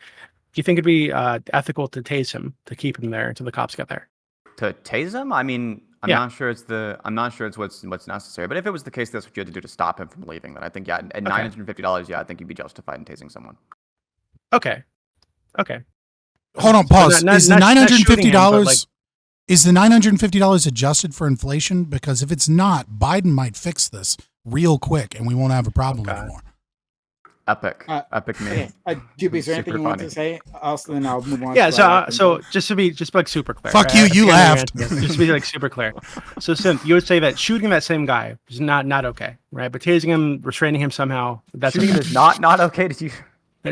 Speaker 7: you think it'd be ethical to tase him to keep him there until the cops get there?
Speaker 6: To tase him? I mean, I'm
Speaker 7: Yeah.
Speaker 6: not sure it's what's necessary. But if it was the case, that's what you had to do to stop him from leaving. Then I think at $950, yeah, I think you'd be justified in tasing someone.
Speaker 7: Okay.
Speaker 3: Hold on,
Speaker 7: So
Speaker 3: pause.
Speaker 7: not-
Speaker 3: Is the
Speaker 7: not shooting him, but,
Speaker 3: $950
Speaker 7: like-
Speaker 3: is the $950 adjusted for inflation? Because if it's not, Biden might fix this real quick, and we won't have a problem
Speaker 7: God.
Speaker 3: anymore.
Speaker 6: Epic
Speaker 4: Okay.
Speaker 6: meme.
Speaker 4: Juby, is there anything
Speaker 6: Super
Speaker 4: you want
Speaker 6: funny.
Speaker 4: to say? Also, then I'll move on.
Speaker 7: Yeah,
Speaker 4: to what I
Speaker 7: so
Speaker 4: think.
Speaker 7: just to be like super clear.
Speaker 3: Fuck you,
Speaker 7: I
Speaker 3: you
Speaker 7: think I know your
Speaker 3: laughed.
Speaker 7: answer. Just to be like super clear. So Synth, you would say that shooting that same guy is not okay, right? But tasing him, restraining him somehow, that's
Speaker 6: Shooting
Speaker 7: okay.
Speaker 6: him is not okay. Did you?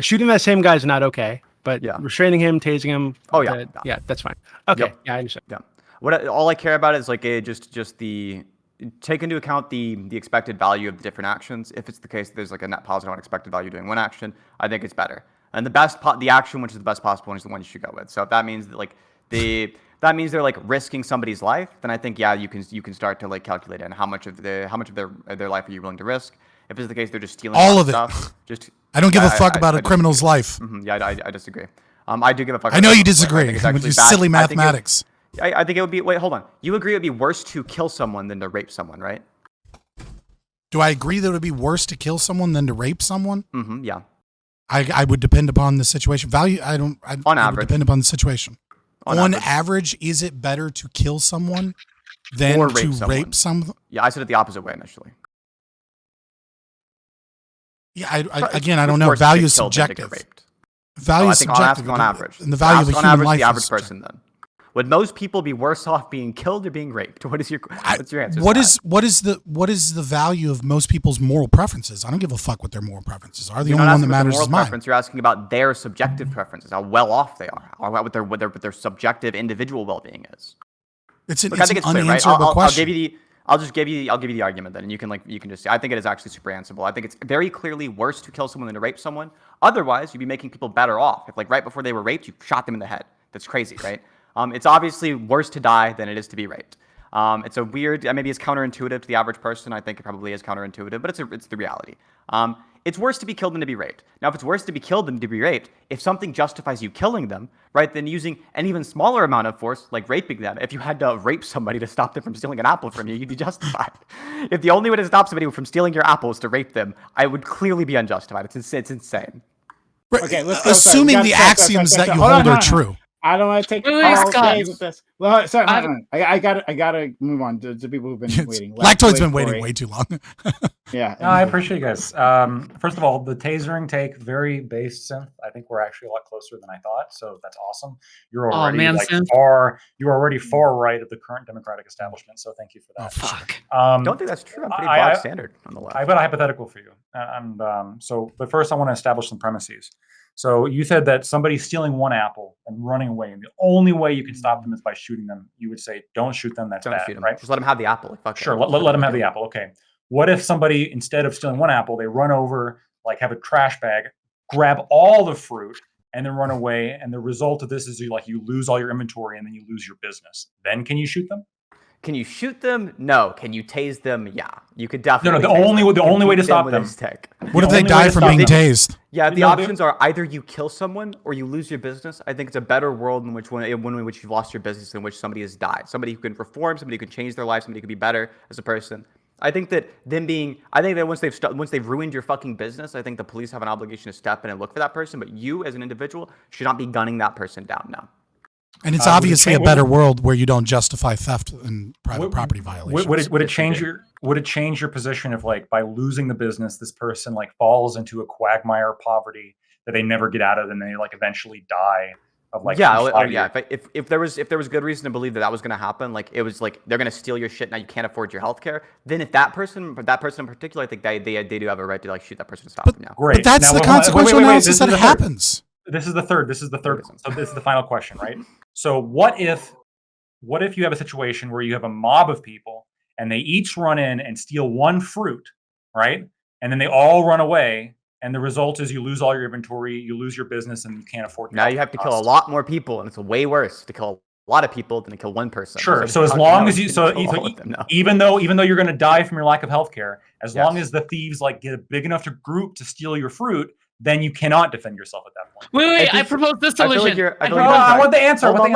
Speaker 7: Shooting that same guy is not okay, but
Speaker 6: Yeah.
Speaker 7: restraining him, tasing him,
Speaker 6: Oh, yeah.
Speaker 7: yeah, that's fine. Okay,
Speaker 6: Yep.
Speaker 7: yeah, I understand.
Speaker 6: Yeah. All I care about is like just the take into account the expected value of the different actions. If it's the case that there's like a net positive unexpected value doing one action, I think it's better. And the action which is the best possible one is the one you should go with. So if that means that that means they're like risking somebody's life, then I think you can start to like calculate in how much of their life are you willing to risk. If it's the case they're just stealing
Speaker 3: All of it.
Speaker 6: stuff, just
Speaker 3: I don't give a fuck about
Speaker 6: I
Speaker 3: a criminal's life.
Speaker 6: Yeah, I disagree. I do give a fuck.
Speaker 3: I know
Speaker 6: about
Speaker 3: you
Speaker 6: criminal's life. I
Speaker 3: disagree
Speaker 6: think it's
Speaker 3: with
Speaker 6: actually
Speaker 3: your
Speaker 6: bad.
Speaker 3: silly
Speaker 6: I think
Speaker 3: mathematics.
Speaker 6: I think it would be. Wait, hold on. You agree it would be worse to kill someone than to rape someone, right?
Speaker 3: Do I agree that it would be worse to kill someone than to rape someone?
Speaker 6: Mm-hmm. Yeah.
Speaker 3: I would depend upon the situation. Value,
Speaker 6: On
Speaker 3: it would
Speaker 6: average.
Speaker 3: depend upon the situation. On
Speaker 6: average.
Speaker 3: average, is it better to kill someone than
Speaker 6: Or
Speaker 3: to
Speaker 6: rape someone.
Speaker 3: rape someone?
Speaker 6: Yeah, I said it the opposite way initially.
Speaker 3: Yeah, I
Speaker 6: It's
Speaker 3: don't know.
Speaker 6: worse to
Speaker 3: Value
Speaker 6: get
Speaker 3: is
Speaker 6: killed than to get
Speaker 3: subjective.
Speaker 6: raped.
Speaker 3: Value
Speaker 6: I
Speaker 3: is
Speaker 6: think
Speaker 3: subjective.
Speaker 6: on average.
Speaker 3: And the value of a
Speaker 6: Ask on
Speaker 3: human
Speaker 6: average
Speaker 3: life
Speaker 6: the
Speaker 3: is
Speaker 6: average
Speaker 3: subjective.
Speaker 6: person then. Would most people be worse off being killed or being raped? What's your answer?
Speaker 3: What is the value of most people's moral preferences? I don't give a fuck what their moral preferences are. The
Speaker 6: You're
Speaker 3: only
Speaker 6: not
Speaker 3: one that
Speaker 6: asking about
Speaker 3: matters
Speaker 6: the
Speaker 3: is
Speaker 6: moral
Speaker 3: mine.
Speaker 6: preference. You're asking about their subjective preferences, how well off they are, or what their subjective individual well-being is.
Speaker 3: It's an,
Speaker 6: Look, I
Speaker 3: it's
Speaker 6: think
Speaker 3: an
Speaker 6: it's clear, right?
Speaker 3: unanswerable question.
Speaker 6: I'll give you the argument then, and you can just see. I think it is actually super answerable. I think it's very clearly worse to kill someone than to rape someone. Otherwise, you'd be making people better off. If like right before they were raped, you shot them in the head. That's crazy, right? It's obviously worse to die than it is to be raped. It's a weird, maybe it's counterintuitive to the average person. I think it probably is counterintuitive, but it's the reality. It's worse to be killed than to be raped. Now, if it's worse to be killed than to be raped, if something justifies you killing them, right, then using an even smaller amount of force, like raping them, if you had to rape somebody to stop them from stealing an apple from you, you'd be justified. If the only way to stop somebody from stealing your apple is to rape them, I would clearly be unjustified. It's insane.
Speaker 3: Right,
Speaker 4: Okay, let's go.
Speaker 3: assuming
Speaker 4: Sorry,
Speaker 3: the
Speaker 4: sorry,
Speaker 3: axioms
Speaker 4: sorry,
Speaker 3: that you
Speaker 4: hold on,
Speaker 3: hold are
Speaker 4: hold on.
Speaker 3: true.
Speaker 4: I don't want to take
Speaker 2: Wait,
Speaker 4: all
Speaker 2: Scott.
Speaker 4: day with this. Well, sorry,
Speaker 2: I've-
Speaker 4: hold on. I gotta move on to people who've been waiting.
Speaker 3: Lactoid's been
Speaker 4: Corey.
Speaker 3: waiting way too long.
Speaker 4: Yeah.
Speaker 1: No, I appreciate you guys. First of all, the tasering take, very based synth. I think we're actually a lot closer than I thought, so that's awesome. You're
Speaker 2: Oh,
Speaker 1: already
Speaker 2: man, synth.
Speaker 1: you're already far right of the current Democratic establishment, so thank you for that.
Speaker 2: Fuck.
Speaker 6: I don't think that's true. I'm pretty bog standard on the left.
Speaker 1: I've got a hypothetical for you, but first I want to establish some premises. So you said that somebody's stealing one apple and running away, and the only way you can stop them is by shooting them. You would say, "Don't shoot them. That's
Speaker 6: Don't
Speaker 1: bad,
Speaker 6: shoot them.
Speaker 1: right?"
Speaker 6: Just let them have the apple. Like, fuck it.
Speaker 1: Sure, let them have the apple. Okay. What if somebody, instead of stealing one apple, they run over, like have a trash bag, grab all the fruit, and then run away? And the result of this is you lose all your inventory and then you lose your business. Then can you shoot them?
Speaker 6: Can you shoot them? No. Can you tase them? Yeah. You could definitely.
Speaker 1: The
Speaker 6: tase
Speaker 1: only
Speaker 6: them.
Speaker 1: the
Speaker 6: You can
Speaker 1: only way to
Speaker 6: beat
Speaker 1: stop
Speaker 6: with a
Speaker 1: them.
Speaker 6: stick.
Speaker 3: What if
Speaker 1: The
Speaker 3: they
Speaker 1: only way
Speaker 3: die
Speaker 1: to
Speaker 3: from
Speaker 1: stop
Speaker 3: being
Speaker 1: them-
Speaker 3: tased?
Speaker 6: Yeah, the
Speaker 1: No,
Speaker 6: options are either you kill someone or you lose your business. I think it's a better world in which one in which you've lost your business, in which somebody has died. Somebody who can reform, somebody who can change their life, somebody who can be better as a person. I think that once they've ruined your fucking business, I think the police have an obligation to step in and look for that person. But you, as an individual, should not be gunning that person down now.
Speaker 3: And it's
Speaker 1: Would it
Speaker 3: obviously a
Speaker 1: change-
Speaker 3: better world where you don't justify theft and private
Speaker 1: Would-
Speaker 3: property violations.
Speaker 1: Would it change your position if, like, by losing the business, this person like falls into a quagmire of poverty that they never get out of, and they like eventually die of like
Speaker 6: yeah,
Speaker 1: 5
Speaker 6: yeah.
Speaker 1: years?
Speaker 6: If there was good reason to believe that was going to happen, like it was like they're going to steal your shit, now you can't afford your healthcare. Then if that person in particular, I think they do have a right to like shoot that person and stop them now.
Speaker 1: Great.
Speaker 3: But that's
Speaker 1: Now,
Speaker 3: the
Speaker 1: hold on,
Speaker 3: consequential
Speaker 1: wait.
Speaker 3: analysis
Speaker 1: This is
Speaker 3: that
Speaker 1: the third.
Speaker 3: happens.
Speaker 1: This is the third. One. So this is the final question, right? So what if you have a situation where you have a mob of people and they each run in and steal one fruit, right? And then they all run away, and the result is you lose all your inventory, you lose your business, and you can't afford.
Speaker 6: Now you have to kill a lot more people, and it's way worse to kill a lot of people than to kill one person.
Speaker 1: Sure. So as long as you, even though you're going to die from your lack of healthcare, as long as the thieves like get a big enough group to steal your fruit, then you cannot defend yourself at that point.
Speaker 2: Wait, I propose this solution.
Speaker 1: I want the answer.
Speaker 6: Let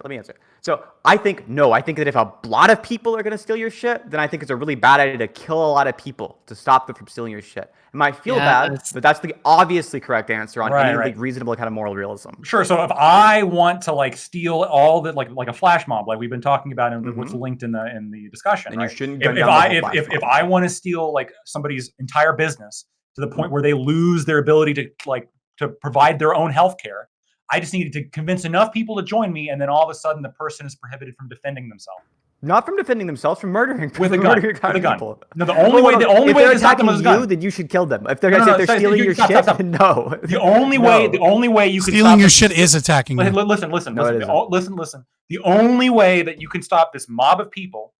Speaker 6: me answer. So I think that if a lot of people are going to steal your shit, then I think it's a really bad idea to kill a lot of people to stop them from stealing your shit. It might feel bad, but that's the obviously correct answer on any like reasonable kind of moral realism.
Speaker 1: Sure. So if I want to like steal all that, like a flash mob, like we've been talking about and what's linked in the discussion,
Speaker 6: then
Speaker 1: right?
Speaker 6: You shouldn't
Speaker 1: if I want to steal like somebody's entire business to the point where they lose their ability to provide their own health care, I just needed to convince enough people to join me, and then all of a sudden the person is prohibited from defending themselves.
Speaker 6: Not from defending themselves, from murdering
Speaker 1: with a gun.
Speaker 6: People.
Speaker 1: No, the only way to stop them is a gun.
Speaker 6: Then you should kill them. If they're stealing your shit, no.
Speaker 1: The only way you can
Speaker 3: stealing your shit is attacking you.
Speaker 1: Listen. The only way that you can stop this mob of people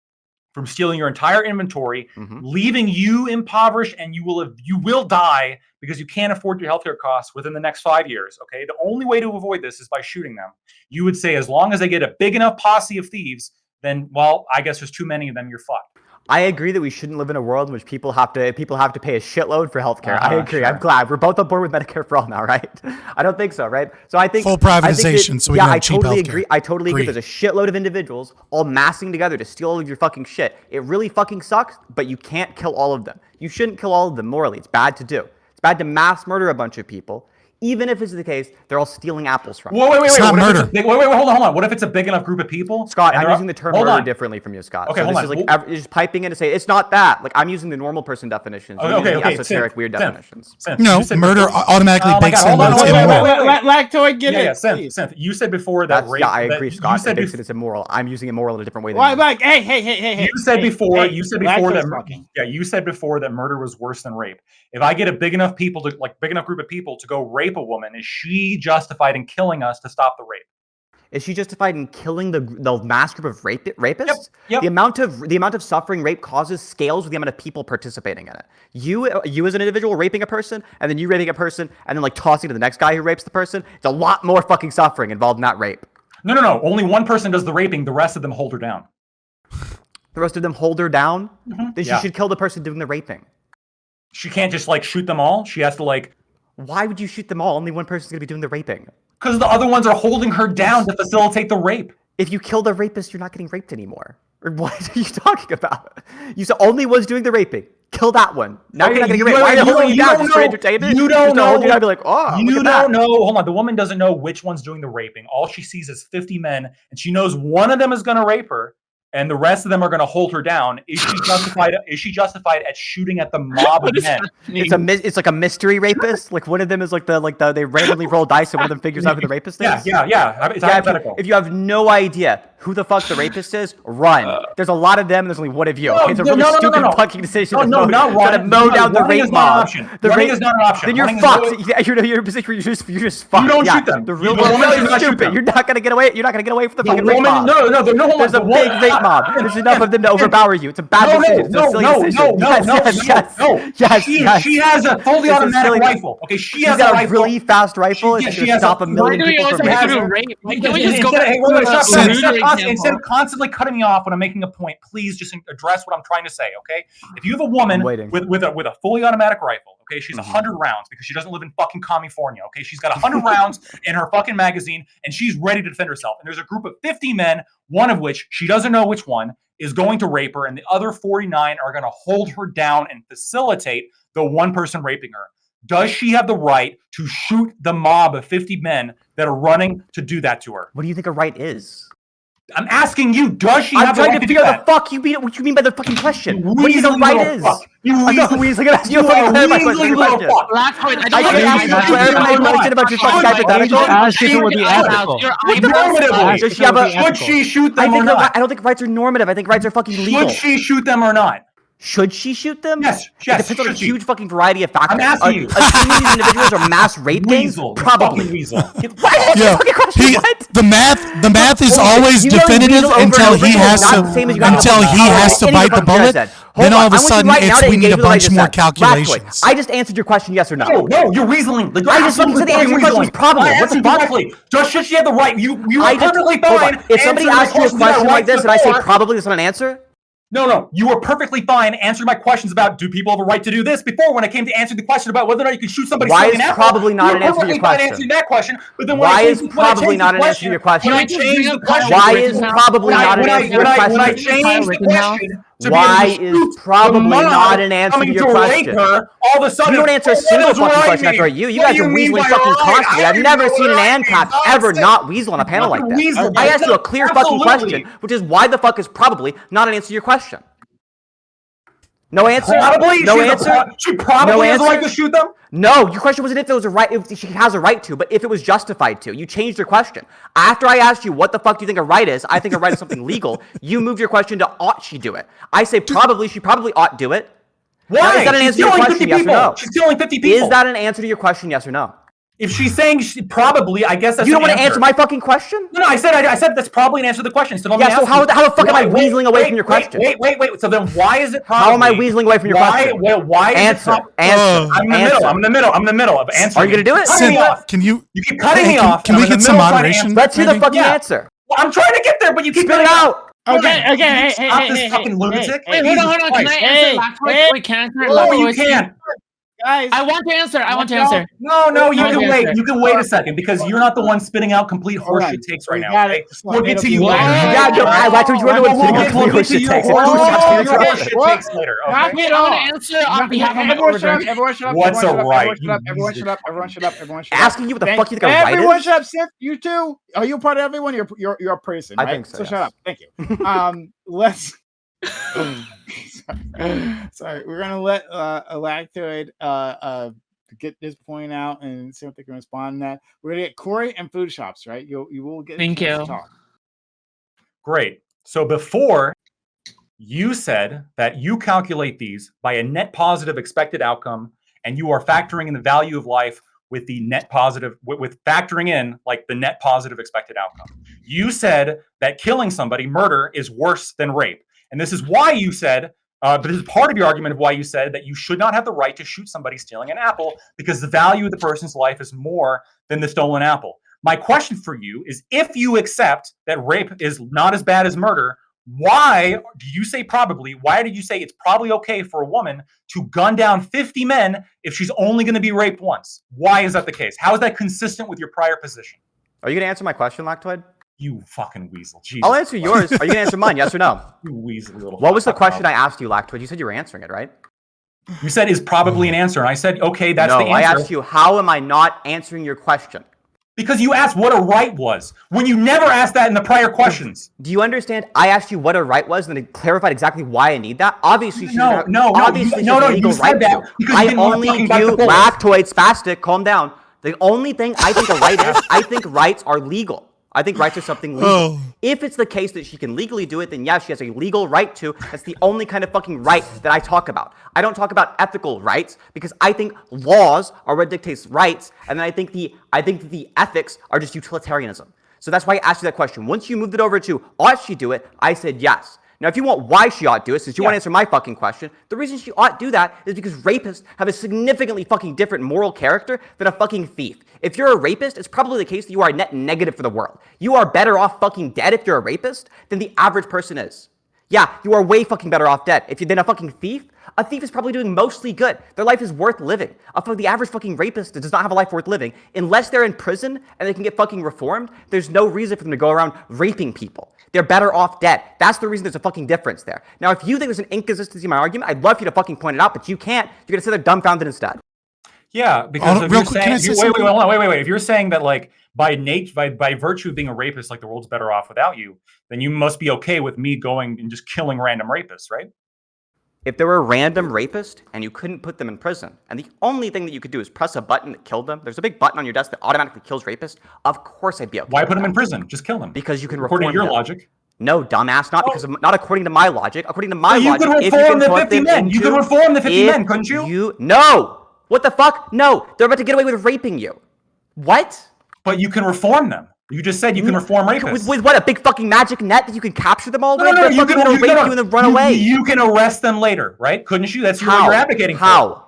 Speaker 1: from stealing your entire inventory, leaving you impoverished, and you will die because you can't afford your healthcare costs within the next 5 years. Okay, the only way to avoid this is by shooting them. You would say as long as they get a big enough posse of thieves, then I guess there's too many of them. You're fucked.
Speaker 6: I agree that we shouldn't live in a world in which people have to pay a shitload for healthcare. I agree.
Speaker 1: Sure.
Speaker 6: I'm glad we're both on board with Medicare for all now, right? I don't think so, right? So I think
Speaker 3: full privatization. So we can have cheap healthcare.
Speaker 6: I totally agree. There's a shitload of individuals all massing together to steal all of your fucking shit. It really fucking sucks, but you can't kill all of them. You shouldn't kill all of them morally. It's bad to do. It's bad to mass murder a bunch of people. Even if it's the case, they're all stealing apples from you.
Speaker 3: Wait, murder.
Speaker 1: Hold on. What if it's a big enough group of people?
Speaker 6: Scott, I'm using the term murder differently from you, Scott.
Speaker 1: Okay,
Speaker 6: so this is like you're just piping in to say it's not that. Like I'm using the normal person definitions. Esoteric, weird definitions.
Speaker 3: No, murder automatically bakes in when it's immoral.
Speaker 4: Let Lactoid get it.
Speaker 1: Synth. You said before that rape.
Speaker 6: Yeah, I agree, Scott. I think it's immoral. I'm using immoral in a different way.
Speaker 4: Hey.
Speaker 1: You said before that murder was worse than rape. If I get a big enough group of people to go rape a woman, is she justified in killing us to stop the rape?
Speaker 6: Is she justified in killing the mass group of rapists?
Speaker 1: Yep.
Speaker 6: The amount of suffering rape causes scales with the amount of people participating in it. You as an individual raping a person, and then you raping a person, and then like tossing to the next guy who rapes the person. It's a lot more fucking suffering involved in that rape.
Speaker 1: No. Only one person does the raping. The rest of them hold her down.
Speaker 6: The rest of them hold her down? Then she should kill the person doing the raping.
Speaker 1: She can't just like shoot them all. She has to like.
Speaker 6: Why would you shoot them all? Only one person's gonna be doing the raping.
Speaker 1: Because the other ones are holding her down to facilitate the rape.
Speaker 6: If you kill the rapist, you're not getting raped anymore. Or what are you talking about? You said only one's doing the raping. Kill that one. Now you're not getting raped. Why are you holding you down just for entertainment?
Speaker 1: You don't know.
Speaker 6: Hold you down and be like, oh,
Speaker 1: you don't know. Hold on. The woman doesn't know which one's doing the raping. All she sees is 50 men, and she knows one of them is going to rape her, and the rest of them are going to hold her down. Is she justified at shooting at the mob of men?
Speaker 6: It's like a mystery rapist. Like one of them is like they randomly roll dice and one of them figures out who the rapist is.
Speaker 1: Yeah. It's hypothetical.
Speaker 6: If you have no idea who the fuck the rapist is, run. There's a lot of them, and there's only one of you. Okay, it's a really stupid fucking decision.
Speaker 1: Not run.
Speaker 6: To mow down the rape mob.
Speaker 1: Running is not an option.
Speaker 6: Then you're fucked. You're just fucked.
Speaker 1: You don't shoot them.
Speaker 6: The real woman is stupid. You're not gonna get away. You're not gonna get away from the fucking rape mob.
Speaker 1: No.
Speaker 6: There's a big rape mob. There's enough of them to overpower you. It's a bad decision. Yes.
Speaker 1: She has a fully automatic rifle. Okay, she has a
Speaker 6: really fast rifle. And she can stop a million people from
Speaker 2: rape. Can we just go back
Speaker 1: instead of constantly cutting me off when I'm making a point, please just address what I'm trying to say, okay? If you have a woman with a fully automatic rifle, okay, she's 100 rounds because she doesn't live in fucking California, okay? She's got 100 rounds in her fucking magazine, and she's ready to defend herself. And there's a group of 50 men, one of which, she doesn't know which one, is going to rape her, and the other 49 are going to hold her down and facilitate the one person raping her. does she have the right to shoot the mob of 50 men that are running to do that to her?
Speaker 6: What do you think a right is?
Speaker 1: I'm asking you, does she
Speaker 6: I'm
Speaker 1: have the
Speaker 6: trying
Speaker 1: right
Speaker 6: to
Speaker 1: to do
Speaker 6: figure out
Speaker 1: that?
Speaker 6: the fuck what you mean by the fucking question.
Speaker 1: You
Speaker 6: What do you think a
Speaker 1: weaselly
Speaker 6: right
Speaker 1: little
Speaker 6: is?
Speaker 1: fuck. You
Speaker 6: I'm not
Speaker 1: weaselly-
Speaker 6: weaseling. I'm asking you
Speaker 1: You
Speaker 6: a fucking
Speaker 1: are
Speaker 6: clarify
Speaker 1: weaselly
Speaker 6: question.
Speaker 1: little
Speaker 6: Question.
Speaker 1: fuck.
Speaker 2: Blackpoint, I
Speaker 6: I
Speaker 2: don't
Speaker 6: can't ask you to clarify my question about your fucking hypothetical.
Speaker 8: Ask if it would be ethical.
Speaker 1: Affirmatively.
Speaker 6: Does she have a?
Speaker 1: Should she shoot
Speaker 6: I
Speaker 1: them or
Speaker 6: think
Speaker 1: not?
Speaker 6: I don't think rights are normative. I think rights are fucking legal.
Speaker 1: Should she shoot them or not?
Speaker 6: Should she shoot them?
Speaker 1: Yes,
Speaker 6: It
Speaker 1: yes,
Speaker 6: depends on a
Speaker 1: should she?
Speaker 6: huge fucking variety of factors.
Speaker 1: I'm asking you.
Speaker 6: Assuming these individuals are mass rape gangs,
Speaker 1: Weasel.
Speaker 6: probably.
Speaker 1: Fucking weasel.
Speaker 6: What? That's a fucking question. What?
Speaker 3: the math is
Speaker 6: Hold on,
Speaker 3: always
Speaker 6: you yelling
Speaker 3: definitive
Speaker 6: weasel over and
Speaker 3: until
Speaker 6: over
Speaker 3: he
Speaker 6: again
Speaker 3: has
Speaker 6: is not
Speaker 3: to
Speaker 6: the same as you guys
Speaker 3: until
Speaker 6: talking
Speaker 3: he
Speaker 6: about.
Speaker 3: has to
Speaker 6: Any
Speaker 3: bite the
Speaker 6: fucking thing I
Speaker 3: bullet.
Speaker 6: said.
Speaker 3: Then
Speaker 6: Hold
Speaker 3: all
Speaker 6: on,
Speaker 3: of a
Speaker 6: I want you
Speaker 3: sudden
Speaker 6: right now
Speaker 3: it's
Speaker 6: to
Speaker 3: we need
Speaker 6: engage
Speaker 3: a
Speaker 6: with what I
Speaker 3: bunch
Speaker 6: just
Speaker 3: more
Speaker 6: said.
Speaker 3: calculations.
Speaker 6: I just answered your question, yes or no.
Speaker 1: No, you're weaseling. Like, you're
Speaker 6: I just fucking said the answer to your question was probably.
Speaker 1: I
Speaker 6: What the
Speaker 1: answered
Speaker 6: fuck?
Speaker 1: directly. Should she have the right? You
Speaker 6: I
Speaker 1: were
Speaker 6: just-
Speaker 1: perfectly
Speaker 6: hold
Speaker 1: fine.
Speaker 6: on. If somebody
Speaker 1: answering my
Speaker 6: asked you a
Speaker 1: questions about
Speaker 6: question like this and I say
Speaker 1: before-
Speaker 6: probably is not an answer,
Speaker 1: No, you were perfectly fine answering my questions about do people have a right to do this before when I came to answer the question about whether or not you can shoot somebody.
Speaker 6: Why
Speaker 1: stealing
Speaker 6: is
Speaker 1: an apple,
Speaker 6: probably not
Speaker 1: you were
Speaker 6: an answer to your
Speaker 1: perfectly fine
Speaker 6: question?
Speaker 1: answering that question, but then when
Speaker 6: Why
Speaker 1: I
Speaker 6: is
Speaker 1: changed- when I
Speaker 6: probably
Speaker 1: changed
Speaker 6: not
Speaker 1: the
Speaker 6: an answer to your question?
Speaker 1: When I changed the question,
Speaker 6: Why is probably not an answer to your
Speaker 1: when I
Speaker 6: question?
Speaker 1: changed the question to be
Speaker 6: Why
Speaker 1: able to
Speaker 6: is
Speaker 1: shoot
Speaker 6: probably
Speaker 1: the mob
Speaker 6: not an answer to
Speaker 1: coming
Speaker 6: your
Speaker 1: rape
Speaker 6: question?
Speaker 1: her, all of a sudden,
Speaker 6: You don't answer a
Speaker 1: what
Speaker 6: single
Speaker 1: does
Speaker 6: fucking
Speaker 1: right
Speaker 6: question after
Speaker 1: mean?
Speaker 6: you. You
Speaker 1: What
Speaker 6: guys
Speaker 1: do
Speaker 6: are
Speaker 1: mean
Speaker 6: weaseling
Speaker 1: by
Speaker 6: fucking
Speaker 1: right?
Speaker 6: constantly.
Speaker 1: I
Speaker 6: I've
Speaker 1: don't
Speaker 6: never
Speaker 1: even know
Speaker 6: seen an
Speaker 1: what right
Speaker 6: ANCAP
Speaker 1: means.
Speaker 6: ever
Speaker 1: Nonsense.
Speaker 6: not weasel on a panel like
Speaker 1: Fucking
Speaker 6: this.
Speaker 1: weasel.
Speaker 6: I asked you a clear fucking
Speaker 1: Absolutely.
Speaker 6: question, which is why the fuck is probably not an answer to your question. No answer?
Speaker 1: Probably.
Speaker 6: No answer?
Speaker 1: She probably
Speaker 6: No
Speaker 1: has the right
Speaker 6: answer?
Speaker 1: to shoot them.
Speaker 6: No, your question wasn't if there was a right, if she has a right to, but if it was justified to. You changed your question. After I asked you what the fuck do you think a right is, I think a right is something legal. You moved your question to ought she do it. I say probably, she probably ought do it.
Speaker 1: Why?
Speaker 6: Now, is that an
Speaker 1: She's
Speaker 6: answer to your
Speaker 1: killing
Speaker 6: question,
Speaker 1: 50
Speaker 6: yes or
Speaker 1: people.
Speaker 6: no?
Speaker 1: She's killing 50 people.
Speaker 6: Is that an answer to your question, yes or no?
Speaker 1: If she's saying probably, I guess that's
Speaker 6: You don't
Speaker 1: an
Speaker 6: want to answer my fucking question?
Speaker 1: No, I said that's probably an answer to the question. So let me
Speaker 6: Yeah, so
Speaker 1: ask
Speaker 6: how
Speaker 1: you,
Speaker 6: the fuck am I
Speaker 1: wait,
Speaker 6: weaseling away from your question?
Speaker 1: Wait. So then why is it probably?
Speaker 6: How am I weaseling away from your question?
Speaker 1: Why is
Speaker 6: Answer.
Speaker 1: it
Speaker 6: Answer.
Speaker 1: I'm in the middle. I'm in the middle of answering.
Speaker 6: Are you gonna do it?
Speaker 1: Cutting me off.
Speaker 3: Can you?
Speaker 1: You keep cutting me
Speaker 3: Can-
Speaker 1: off.
Speaker 3: can
Speaker 1: and
Speaker 3: we
Speaker 1: I'm in
Speaker 3: get
Speaker 1: the
Speaker 3: some
Speaker 1: middle of trying to
Speaker 3: moderation?
Speaker 1: answer.
Speaker 6: Let's hear the
Speaker 3: Maybe?
Speaker 6: fucking
Speaker 1: Yeah.
Speaker 6: answer.
Speaker 1: Well, I'm trying to get there, but you keep
Speaker 6: Spit
Speaker 1: cutting
Speaker 6: it
Speaker 1: me
Speaker 6: out.
Speaker 1: off.
Speaker 2: Okay, okay,
Speaker 1: Stop this fucking lunatic.
Speaker 2: Wait, hold on. Can I answer last voice? Wait, can I answer
Speaker 1: No,
Speaker 2: last
Speaker 1: you
Speaker 2: voice?
Speaker 1: can't.
Speaker 8: Guys,
Speaker 2: I want to answer.
Speaker 1: No, you
Speaker 2: Wait,
Speaker 1: can
Speaker 2: wait,
Speaker 1: wait.
Speaker 2: wait.
Speaker 1: You can wait a second because you're not the one spitting out complete
Speaker 4: Hold
Speaker 1: horseshit
Speaker 4: on.
Speaker 1: takes right
Speaker 4: We
Speaker 1: now.
Speaker 4: got
Speaker 1: Okay?
Speaker 4: it.
Speaker 1: We'll get to you
Speaker 2: What?
Speaker 1: later.
Speaker 6: Yeah, no, I told you we're the ones sitting on
Speaker 1: We'll
Speaker 6: the
Speaker 1: get to
Speaker 6: shit
Speaker 1: your
Speaker 6: takes.
Speaker 1: horseshit takes later.
Speaker 8: Knock
Speaker 1: Okay?
Speaker 8: it
Speaker 2: I
Speaker 8: off.
Speaker 2: want to answer on behalf of my
Speaker 4: Everyone shut up.
Speaker 2: order.
Speaker 4: Everyone shut up.
Speaker 1: What's
Speaker 4: everyone
Speaker 1: a
Speaker 4: shut up,
Speaker 1: right?
Speaker 4: Everyone shut
Speaker 1: You
Speaker 4: up. Everyone shut up. Everyone shut up. Everyone shut up.
Speaker 6: Asking you what the fuck you think a right
Speaker 4: Everyone
Speaker 6: is?
Speaker 4: shut up, Sith. You too. Are you part of everyone? You're a person,
Speaker 6: I
Speaker 4: right?
Speaker 6: think so,
Speaker 4: So
Speaker 6: yes.
Speaker 4: shut up. Thank you. Let's. Sorry, we're gonna let Lactoid get this point out and see if they can respond to that. We're gonna get Corey and food shops, right? You will get. a
Speaker 2: Thank
Speaker 4: chance to
Speaker 2: you.
Speaker 4: talk.
Speaker 1: Great. So before you said that you calculate these by a net positive expected outcome, and you are factoring in the value of life with the net positive, with factoring in like the net positive expected outcome. You said that killing somebody, murder, is worse than rape. And this is why you said, but this is part of your argument of why you said that you should not have the right to shoot somebody stealing an apple because the value of the person's life is more than the stolen apple. My question for you is, if you accept that rape is not as bad as murder, why do you say probably? Why did you say it's probably okay for a woman to gun down 50 men if she's only going to be raped once? Why is that the case? How is that consistent with your prior position?
Speaker 6: Are you gonna answer my question, Lactoid?
Speaker 1: You fucking weasel. Jesus
Speaker 6: I'll answer yours. Are you gonna answer mine? Yes or no?
Speaker 1: You weasel little.
Speaker 6: What was the
Speaker 1: fuck
Speaker 6: question
Speaker 1: up.
Speaker 6: I asked you, Lactoid? You said you were answering it, right?
Speaker 1: You said is probably an answer, and I said okay, that's
Speaker 6: no,
Speaker 1: the
Speaker 6: I
Speaker 1: answer.
Speaker 6: asked you, how am I not answering your question?
Speaker 1: Because you asked what a right was when you never asked that in the prior questions.
Speaker 6: Do you understand? I asked you what a right was, and then it clarified exactly why I need that. Obviously, she
Speaker 1: No,
Speaker 6: doesn't
Speaker 1: no,
Speaker 6: have,
Speaker 1: no,
Speaker 6: obviously,
Speaker 1: you-
Speaker 6: she
Speaker 1: no,
Speaker 6: has a
Speaker 1: no,
Speaker 6: legal
Speaker 1: you said
Speaker 6: right
Speaker 1: that
Speaker 6: to.
Speaker 1: because you
Speaker 6: I
Speaker 1: didn't want
Speaker 6: only
Speaker 1: fucking back
Speaker 6: do
Speaker 1: the bullets.
Speaker 6: lactoid spastic. Calm down. The only thing I think a right is, I think rights are legal. I think rights are something legal.
Speaker 3: Oh.
Speaker 6: If it's the case that she can legally do it, then yes, she has a legal right to. That's the only kind of fucking right that I talk about. I don't talk about ethical rights because I think laws are what dictates rights, and then I think that the ethics are just utilitarianism. So that's why I asked you that question. Once you moved it over to ought she do it, I said yes. Now, if you want why she ought do it, since you want to answer my fucking question, the reason she ought do that is because rapists have a significantly fucking different moral character than a fucking thief. If you're a rapist, it's probably the case that you are a net negative for the world. You are better off fucking dead if you're a rapist than the average person is. Yeah, you are way fucking better off dead. If you're than a fucking thief, a thief is probably doing mostly good. Their life is worth living. The average fucking rapist does not have a life worth living. Unless they're in prison and they can get fucking reformed, there's no reason for them to go around raping people. They're better off dead. That's the reason there's a fucking difference there. Now, if you think there's an inconsistency in my argument, I'd love for you to fucking point it out, but you can't. You're gonna sit there dumbfounded instead.
Speaker 1: Yeah, because if
Speaker 3: real
Speaker 1: you're
Speaker 3: quick, can I
Speaker 1: saying
Speaker 3: say
Speaker 1: wait,
Speaker 3: something?
Speaker 1: hold on, wait. If you're saying that like by virtue of being a rapist, like the world's better off without you, then you must be okay with me going and just killing random rapists, right?
Speaker 6: If there were a random rapist and you couldn't put them in prison, and the only thing that you could do is press a button that killed them, there's a big button on your desk that automatically kills rapists, of course I'd be okay.
Speaker 1: Why
Speaker 6: with
Speaker 1: put them
Speaker 6: that.
Speaker 1: in prison? Just kill them.
Speaker 6: Because you can
Speaker 1: According
Speaker 6: reform
Speaker 1: to your
Speaker 6: them.
Speaker 1: logic.
Speaker 6: No, dumbass, not according to my logic. According to my
Speaker 1: You
Speaker 6: logic,
Speaker 1: could
Speaker 6: if you
Speaker 1: reform
Speaker 6: can
Speaker 1: the
Speaker 6: put
Speaker 1: 50
Speaker 6: them
Speaker 1: men.
Speaker 6: into,
Speaker 1: You could reform the 50 men, couldn't you?
Speaker 6: No. What the fuck? No. They're about to get away with raping you. What?
Speaker 1: But you can reform them. You just said you can reform rapists.
Speaker 6: With what, a big fucking magic net that you can capture them all with?
Speaker 1: No,
Speaker 6: They're fucking gonna rape you and then run away.
Speaker 1: You can arrest them later, right? Couldn't you? That's what
Speaker 6: How?
Speaker 1: you're advocating for.
Speaker 6: How?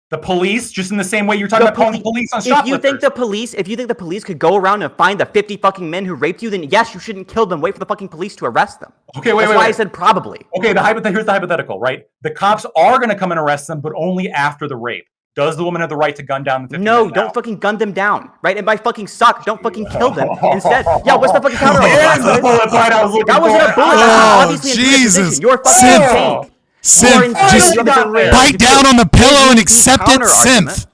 Speaker 1: The police, just in the same way you're talking about calling the police on shoplifters.
Speaker 6: If you think the police could go around and find the 50 fucking men who raped you, then yes, you shouldn't kill them. Wait for the fucking police to arrest them.
Speaker 1: Okay, wait.
Speaker 6: That's why I said probably.
Speaker 1: Okay, here's the hypothetical, right? The cops are going to come and arrest them, but only after the rape. Does the woman have the right to gun down the 50
Speaker 6: No,
Speaker 1: men
Speaker 6: don't
Speaker 1: now?
Speaker 6: fucking gun them down, right? And by fucking suck, don't fucking kill them. Instead, yeah, what's the fucking counter?
Speaker 1: There's the bullet point I was looking
Speaker 6: That wasn't a
Speaker 1: for.
Speaker 6: bullet.
Speaker 3: Oh,
Speaker 6: Obviously,
Speaker 3: Jesus.
Speaker 6: You're fucking
Speaker 3: Synth.
Speaker 6: insane.
Speaker 3: Synth, just
Speaker 1: there.
Speaker 3: bite down on the pillow and accept it, Synth.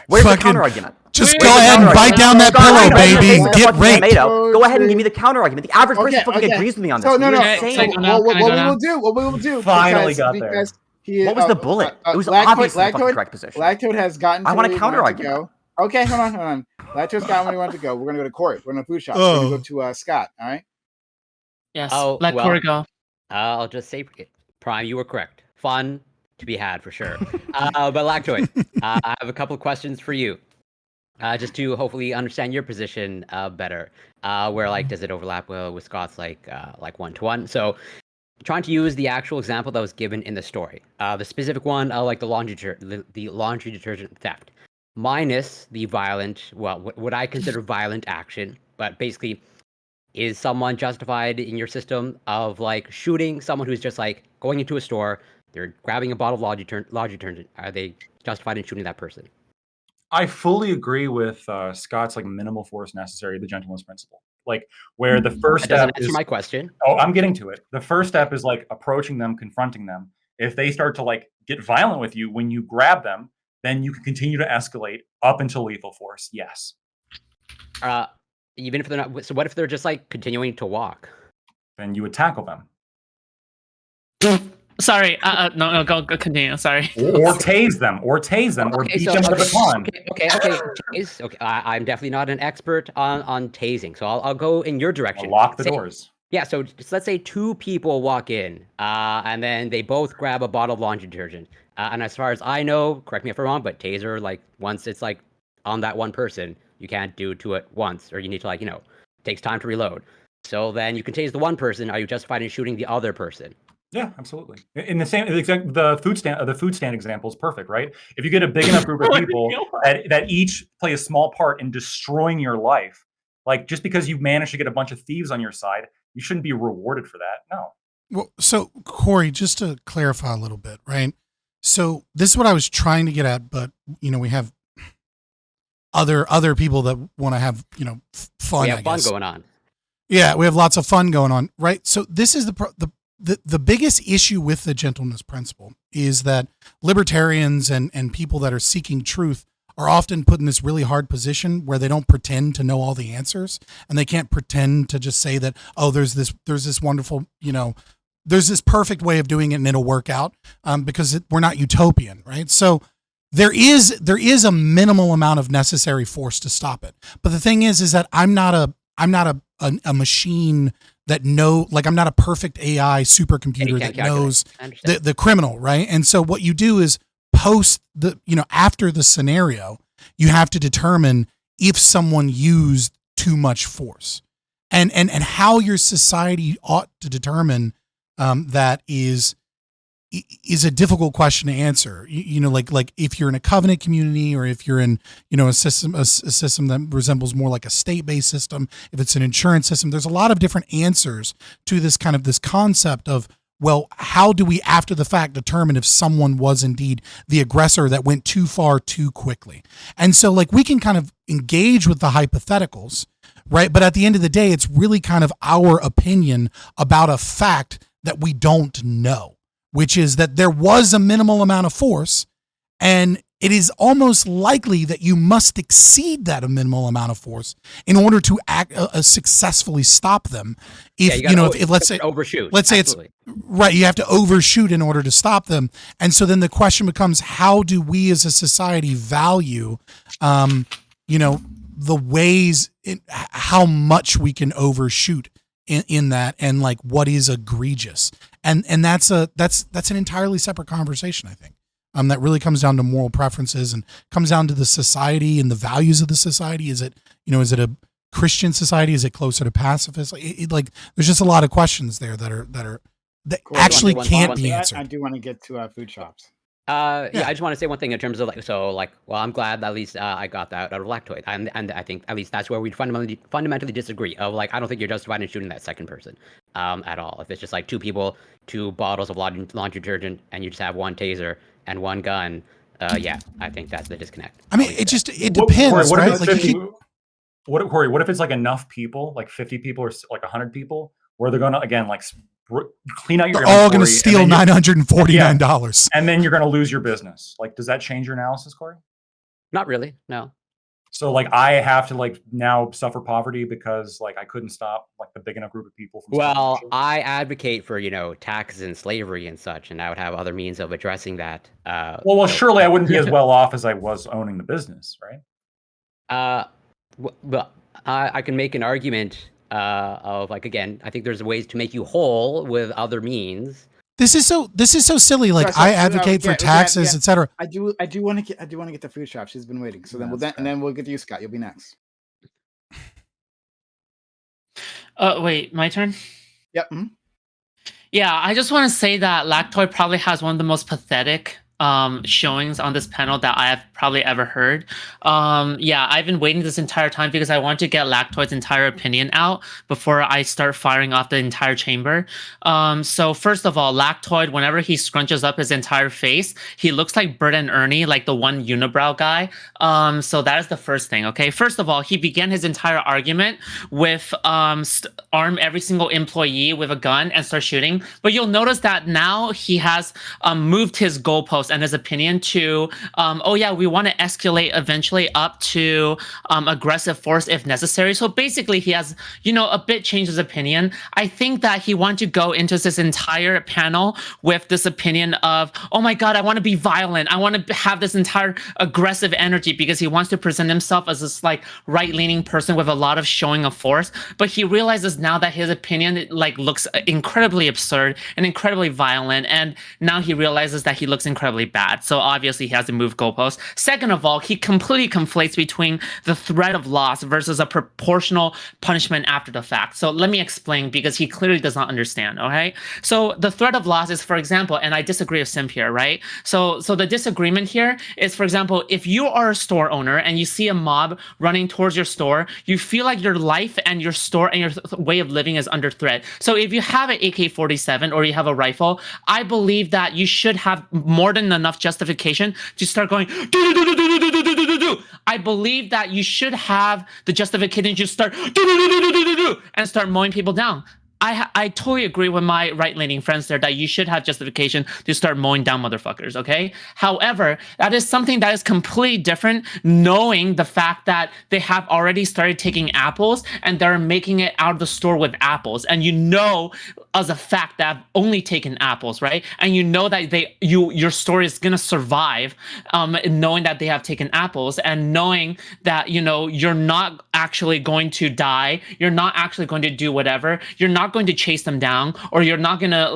Speaker 6: Where's the
Speaker 3: Fucking-
Speaker 6: counter argument?
Speaker 3: Just
Speaker 2: Wait,
Speaker 3: go
Speaker 2: wait,
Speaker 3: ahead and
Speaker 2: wait,
Speaker 3: bite down that pillow, baby. Get raped.
Speaker 6: Go ahead and give me the counter argument. The average person fucking agrees with me on this.
Speaker 4: So no.
Speaker 6: You're
Speaker 2: Okay,
Speaker 6: insane.
Speaker 2: so-
Speaker 4: What we will do?
Speaker 1: Finally got there.
Speaker 4: because he,
Speaker 6: What was the bullet? It was
Speaker 4: Lactoid-
Speaker 6: obviously the fucking
Speaker 4: Lactoid-
Speaker 6: correct position.
Speaker 4: Lactoid has gotten.
Speaker 6: I
Speaker 4: to
Speaker 6: want a
Speaker 4: where he
Speaker 6: counter
Speaker 4: wanted to
Speaker 6: argument.
Speaker 4: go. Okay, hold on. Lactoid's got where he wanted to go. We're gonna go to court. We're gonna food shop. We're gonna go to Scott. All right.
Speaker 2: Yes.
Speaker 5: Oh,
Speaker 2: Let
Speaker 5: well.
Speaker 2: Corey go.
Speaker 5: I'll just say, Prime, you were correct. Fun to be had for sure. But Lactoid, I have a couple of questions for you, just to hopefully understand your position better. Where like does it overlap with Scott's like 1-to-1? So, trying to use the actual example that was given in the story, the specific one, like the laundry detergent theft, minus the violent, what I consider violent action, but basically. Is someone justified in your system of like shooting someone who's just like going into a store, they're grabbing a bottle of laundry detergent? Are they justified in shooting that person?
Speaker 1: I fully agree with Scott's like minimal force necessary, the gentleman's principle. Like where the first
Speaker 5: That doesn't
Speaker 1: step
Speaker 5: answer
Speaker 1: is
Speaker 5: my question.
Speaker 1: Oh, I'm getting to it. The first step is like approaching them, confronting them. If they start to like get violent with you when you grab them, then you can continue to escalate up until lethal force. Yes.
Speaker 5: Even if they're not. So what if they're just like continuing to walk?
Speaker 1: Then you would tackle them.
Speaker 2: Sorry. No, go continue. Sorry.
Speaker 1: Or tase them, or beat them with a baton.
Speaker 5: Okay. I'm definitely not an expert on tasing, so I'll go in your direction.
Speaker 1: Lock the doors.
Speaker 5: Yeah, so just let's say two people walk in, and then they both grab a bottle of laundry detergent. And as far as I know, correct me if I'm wrong, but taser, like once it's like on that one person, you can't do to it once, or you need to it takes time to reload. So then you can tase the one person. Are you justified in shooting the other person?
Speaker 1: Yeah, absolutely. In the same, the food stand example is perfect, right? If you get a big enough group of people that each play a small part in destroying your life, like just because you managed to get a bunch of thieves on your side, you shouldn't be rewarded for that. No.
Speaker 3: Well, so Corey, just to clarify a little bit, right? So this is what I was trying to get at, but we have other people that want to have fun.
Speaker 5: We have fun going on.
Speaker 3: Yeah, we have lots of fun going on, right? So this is the biggest issue with the gentleness principle is that libertarians and people that are seeking truth are often put in this really hard position where they don't pretend to know all the answers, and they can't pretend to just say that, oh, there's this wonderful, there's this perfect way of doing it and it'll work out, because we're not utopian, right? So there is a minimal amount of necessary force to stop it. But the thing is that I'm not a machine that I'm not a perfect AI supercomputer that knows the criminal, right? And so what you do is post after the scenario, you have to determine if someone used too much force, and how your society ought to determine that is a difficult question to answer. Like if you're in a covenant community, or if you're in a system that resembles more like a state-based system, if it's an insurance system, there's a lot of different answers to this concept of, well, how do we after the fact determine if someone was indeed the aggressor that went too far too quickly? And so like we can kind of engage with the hypotheticals, right? But at the end of the day, it's really kind of our opinion about a fact that we don't know, which is that there was a minimal amount of force, and it is almost likely that you must exceed that minimal amount of force in order to successfully stop them. If if let's say
Speaker 5: overshoot,
Speaker 3: let's say
Speaker 5: absolutely.
Speaker 3: it's right, you have to overshoot in order to stop them. And so then the question becomes, how do we as a society value, the ways how much we can overshoot in that, and like what is egregious, and that's an entirely separate conversation, I think. That really comes down to moral preferences and comes down to the society and the values of the society. Is it a Christian society? Is it closer to pacifist? Like there's just a lot of questions there that actually can't be answered.
Speaker 4: I do want to get to food shops.
Speaker 5: I just want to say one thing in terms of I'm glad that at least I got that out of Lactoid, and I think at least that's where we fundamentally disagree. Of I don't think you're justified in shooting that second person, at all. If it's just two people, 2 bottles of laundry detergent, and you just have 1 taser and 1 gun, I think that's the disconnect.
Speaker 3: I mean, it depends, right?
Speaker 1: Corey, what if it's enough people, 50 people or 100 people, where they're going to again clean out your
Speaker 3: inventory, all going to steal $949,
Speaker 1: and then you're going to lose your business. Does that change your analysis, Corey?
Speaker 5: Not really, no.
Speaker 1: So I have to now suffer poverty because I couldn't stop the big enough group of people from.
Speaker 5: Well, I advocate for taxes and slavery and such, and I would have other means of addressing that.
Speaker 1: Surely I wouldn't be as well off as I was owning the business, right?
Speaker 5: Well, I can make an argument of again, I think there's ways to make you whole with other means.
Speaker 3: This is so silly. I advocate for taxes, etc.
Speaker 4: I do want to get the food shop. She's been waiting. So then we'll get to you, Scott. You'll be next.
Speaker 2: Wait, my turn?
Speaker 4: Yep. Mm-hmm.
Speaker 2: Yeah, I just want to say that Lactoid probably has one of the most pathetic showings on this panel that I have probably ever heard. I've been waiting this entire time because I want to get Lactoid's entire opinion out before I start firing off the entire chamber. So first of all, Lactoid, whenever he scrunches up his entire face, he looks like Bert and Ernie, like the one unibrow guy. So that is the first thing, okay? First of all, he began his entire argument with arm every single employee with a gun and start shooting. But you'll notice that now he has moved his goalpost and his opinion to, we want to escalate eventually up to aggressive force if necessary. So basically he has, a bit changed his opinion. I think that he wanted to go into this entire panel with this opinion of, oh my God, I want to be violent. I want to have this entire aggressive energy because he wants to present himself as this right-leaning person with a lot of showing of force. But he realizes now that his opinion looks incredibly absurd and incredibly violent. And now he realizes that he looks incredibly bad. So obviously he has to move goalposts. Second of all, he completely conflates between the threat of loss versus a proportional punishment after the fact. So let me explain, because he clearly does not understand, okay? So the threat of loss is, for example, and I disagree with Simp here, right? So the disagreement here is, for example, if you are a store owner and you see a mob running towards your store, you feel like your life and your store and your way of living is under threat. So if you have an AK-47 or you have a rifle, I believe that you should have more than enough justification to start going I believe that you should have the justification to start and start mowing people down. I totally agree with my right-leaning friends there that you should have justification to start mowing down motherfuckers, okay? However, that is something that is completely different, knowing the fact that they have already started taking apples and they're making it out of the store with apples. And as a fact that I've only taken apples, right? And that your store is gonna survive, knowing that they have taken apples and knowing that you're not actually going to die, you're not actually going to do whatever, you're not going to chase them down, or you're not gonna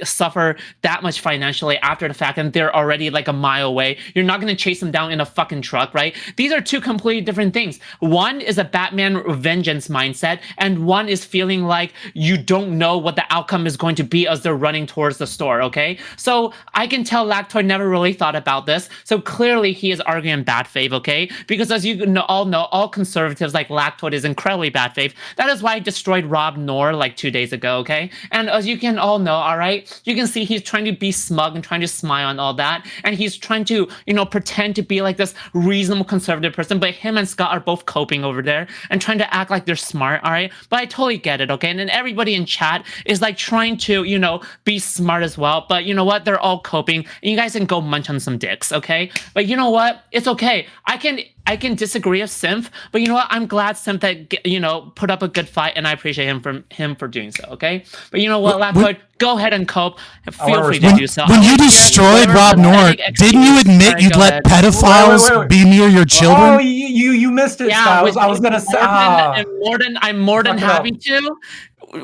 Speaker 2: suffer that much financially after the fact, and they're already a mile away. You're not gonna chase them down in a fucking truck, right? These are two completely different things. One is a Batman vengeance mindset, and one is feeling like you don't know what the outcome is going to be as they're running towards the store, okay? So I can tell Lactoid never really thought about this, so clearly he is arguing in bad faith, okay? Because as you all know, all conservatives like Lactoid is incredibly bad faith. That is why I destroyed Rob Knorr 2 days days ago, okay? And as you can all know, all right, you can see he's trying to be smug and trying to smile and all that, and he's trying to, pretend to be like this reasonable conservative person, but him and Scott are both coping over there and trying to act like they're smart, all right? But I totally get it, okay? And then everybody in chat is like trying to, be smart as well, but you know what? They're all coping, and you guys can go munch on some dicks, okay? But you know what? It's okay. I can disagree with Synth, but you know what? I'm glad Synth that put up a good fight, and I appreciate him for doing so. Okay, but you know what, Lapwood, go ahead and cope. Feel free to do so.
Speaker 3: When you destroyed Rob Nort, didn't you admit you'd let pedophiles be near your children?
Speaker 1: Oh, you missed it.
Speaker 2: Yeah,
Speaker 1: I was gonna say.
Speaker 2: I'm more than happy to.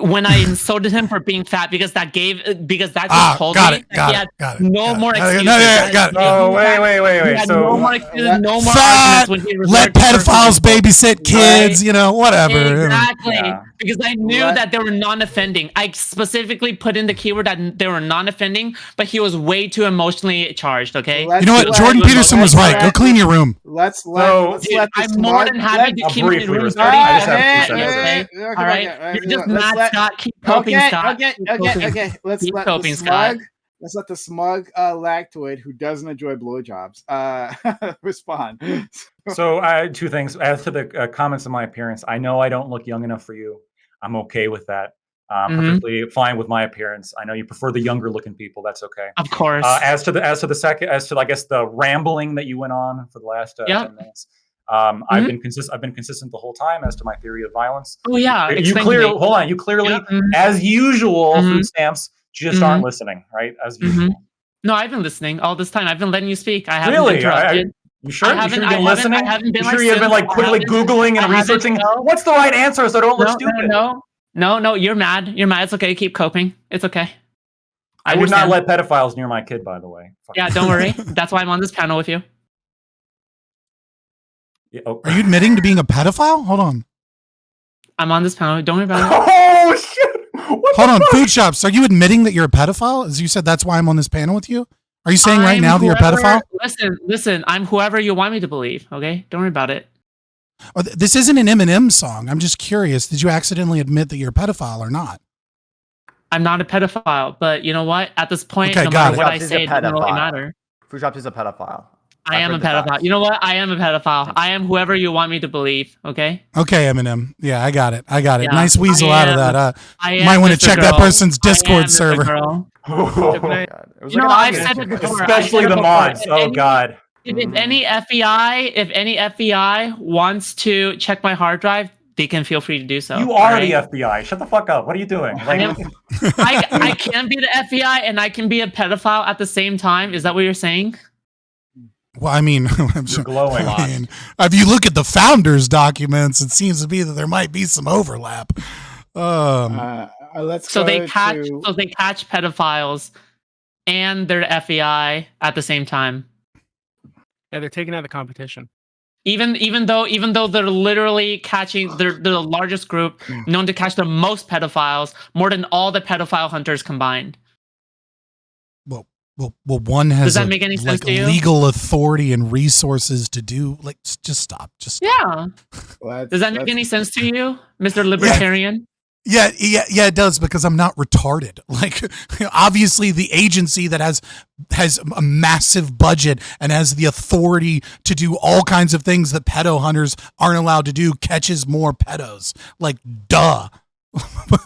Speaker 2: When I insulted him for being fat because that just told me that he had no more excuses.
Speaker 1: No, wait.
Speaker 2: So no more excuses, no more
Speaker 3: fat,
Speaker 2: arguments when he
Speaker 3: let pedophiles babysit kids, whatever.
Speaker 2: Exactly. Because I knew that they were non-offending. I specifically put in the keyword that they were non-offending, but he was way too emotionally charged, okay?
Speaker 3: You know what? Jordan Peterson was right. Go clean your room.
Speaker 4: Let's let
Speaker 2: I'm more than happy to keep my room dirty. All right? You're just mad, Scott. Keep coping, Scott.
Speaker 4: Okay. Let's let the smug lactoid who doesn't enjoy blowjobs respond.
Speaker 1: So two things. As to the comments on my appearance, I know I don't look young enough for you. I'm okay with that. Perfectly fine with my appearance. I know you prefer the younger looking people. That's okay.
Speaker 2: Of course.
Speaker 1: As to I guess the rambling that you went on for the last 10 minutes. I've been consistent the whole time as to my theory of violence.
Speaker 2: Oh yeah.
Speaker 1: You clearly, as usual, food stamps just aren't listening, right? As usual.
Speaker 2: No, I've been listening all this time. I've been letting you speak. I haven't
Speaker 1: really
Speaker 2: interrupted.
Speaker 1: You sure?
Speaker 2: You
Speaker 1: sure you've been listening?
Speaker 2: I haven't been
Speaker 1: you sure you've been like quickly Googling and researching? What's the right answer so I don't look stupid?
Speaker 2: No, you're mad. You're mad. It's okay. Keep coping. It's okay.
Speaker 1: I would not let pedophiles near my kid, by the way.
Speaker 2: Yeah, don't worry. That's why I'm on this panel with you.
Speaker 3: Yeah, Are you admitting to being a pedophile? Hold on.
Speaker 2: I'm on this panel. Don't worry about it.
Speaker 1: Oh, shit.
Speaker 3: Hold on. Food Shops. Are you admitting that you're a pedophile? As you said, that's why I'm on this panel with you? Are you saying right now that you're a pedophile?
Speaker 2: Listen. I'm whoever you want me to believe. Okay? Don't worry about it.
Speaker 3: Oh, this isn't an Eminem song. I'm just curious. Did you accidentally admit that you're a pedophile or not?
Speaker 2: I'm not a pedophile, but you know what? At this point, no matter what I say, it doesn't really matter.
Speaker 6: Food Shops is a pedophile.
Speaker 2: I am a pedophile. You know what? I am a pedophile. I am whoever you want me to believe. Okay.
Speaker 3: Okay, Eminem. Yeah, I got it. Yeah, nice weasel out of that.
Speaker 2: I
Speaker 3: might want to check that person's Discord server.
Speaker 2: I've said it before.
Speaker 1: Especially the mods. Oh God.
Speaker 2: If any FBI wants to check my hard drive, they can feel free to do so.
Speaker 1: You are the FBI. Shut the fuck up. What are you doing?
Speaker 2: I can be the FBI and I can be a pedophile at the same time. Is that what you're saying?
Speaker 3: Well, I mean,
Speaker 1: you're glowing.
Speaker 3: If you look at the founders' documents, it seems to be that there might be some overlap.
Speaker 2: So they catch pedophiles and they're the FBI at the same time.
Speaker 7: Yeah, they're taking out the competition.
Speaker 2: Even though they're literally catching, they're the largest group known to catch the most pedophiles, more than all the pedophile hunters combined.
Speaker 3: Well, one has
Speaker 2: Does that make any sense to you?
Speaker 3: Legal authority and resources to do. Just stop.
Speaker 2: Yeah. Does that make any sense to you, Mr. Libertarian?
Speaker 3: Yeah, it does, because I'm not retarded. Obviously, the agency that has a massive budget and has the authority to do all kinds of things that pedo hunters aren't allowed to do catches more pedos. Duh.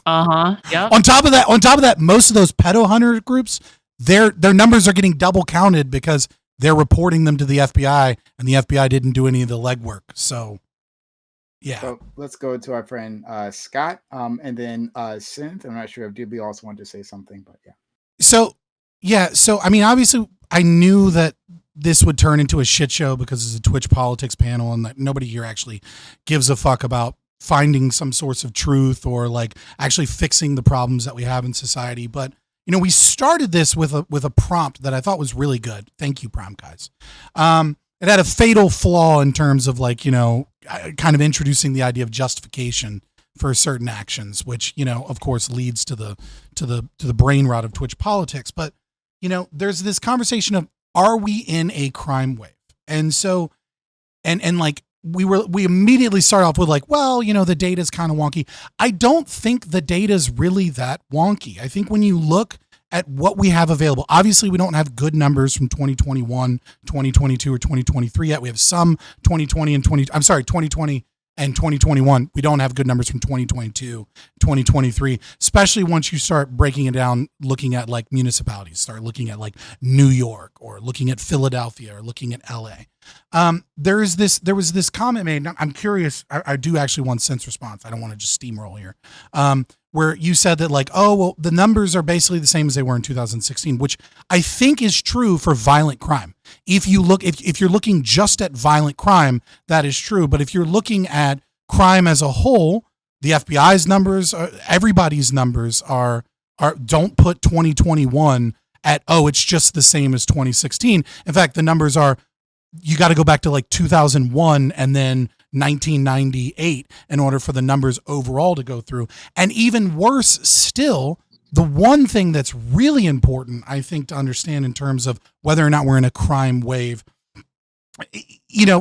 Speaker 2: Yeah.
Speaker 3: On top of that, most of those pedo hunter groups, their numbers are getting double counted because they're reporting them to the FBI, and the FBI didn't do any of the legwork. So. Yeah.
Speaker 4: So let's go to our friend Scott, and then Synth. I'm not sure if DB also wanted to say something, but yeah.
Speaker 3: So I mean, obviously, I knew that this would turn into a shit show because it's a Twitch politics panel, and that nobody here actually gives a fuck about finding some source of truth or actually fixing the problems that we have in society. But we started this with a prompt that I thought was really good. Thank you, Prime Guys. It had a fatal flaw in terms of kind of introducing the idea of justification for certain actions, which, of course leads to the brain rot of Twitch politics. But, there's this conversation of, are we in a crime wave? And so, and we immediately start off with like, well, the data is kind of wonky. I don't think the data is really that wonky. I think when you look at what we have available, obviously we don't have good numbers from 2021, 2022, or 2023 yet. We have some 2020 and 2020 and 2021. We don't have good numbers from 2022, 2023, especially once you start breaking it down, looking at like municipalities, start looking at like New York or looking at Philadelphia or looking at LA. There was this comment made. I'm curious. I do actually want sense response. I don't want to just steamroll here. Where you said that like, oh, well, the numbers are basically the same as they were in 2016, which I think is true for violent crime. If you're looking just at violent crime, that is true. But if you're looking at crime as a whole, the FBI's numbers, everybody's numbers are don't put 2021 at, oh, it's just the same as 2016. In fact, the numbers are, you got to go back to like 2001 and then 1998 in order for the numbers overall to go through. And even worse still, the one thing that's really important, I think, to understand in terms of whether or not we're in a crime wave,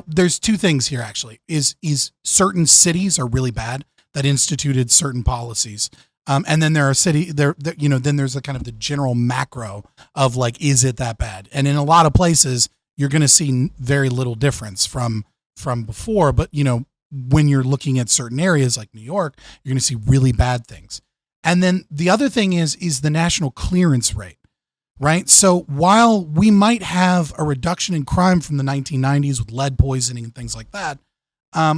Speaker 3: there's two things here actually, is certain cities are really bad that instituted certain policies. And then there are then there's the kind of the general macro of like, is it that bad? And in a lot of places, you're going to see very little difference from before. But, when you're looking at certain areas like New York, you're going to see really bad things. And then the other thing is the national clearance rate, right? So while we might have a reduction in crime from the 1990s with lead poisoning and things like that,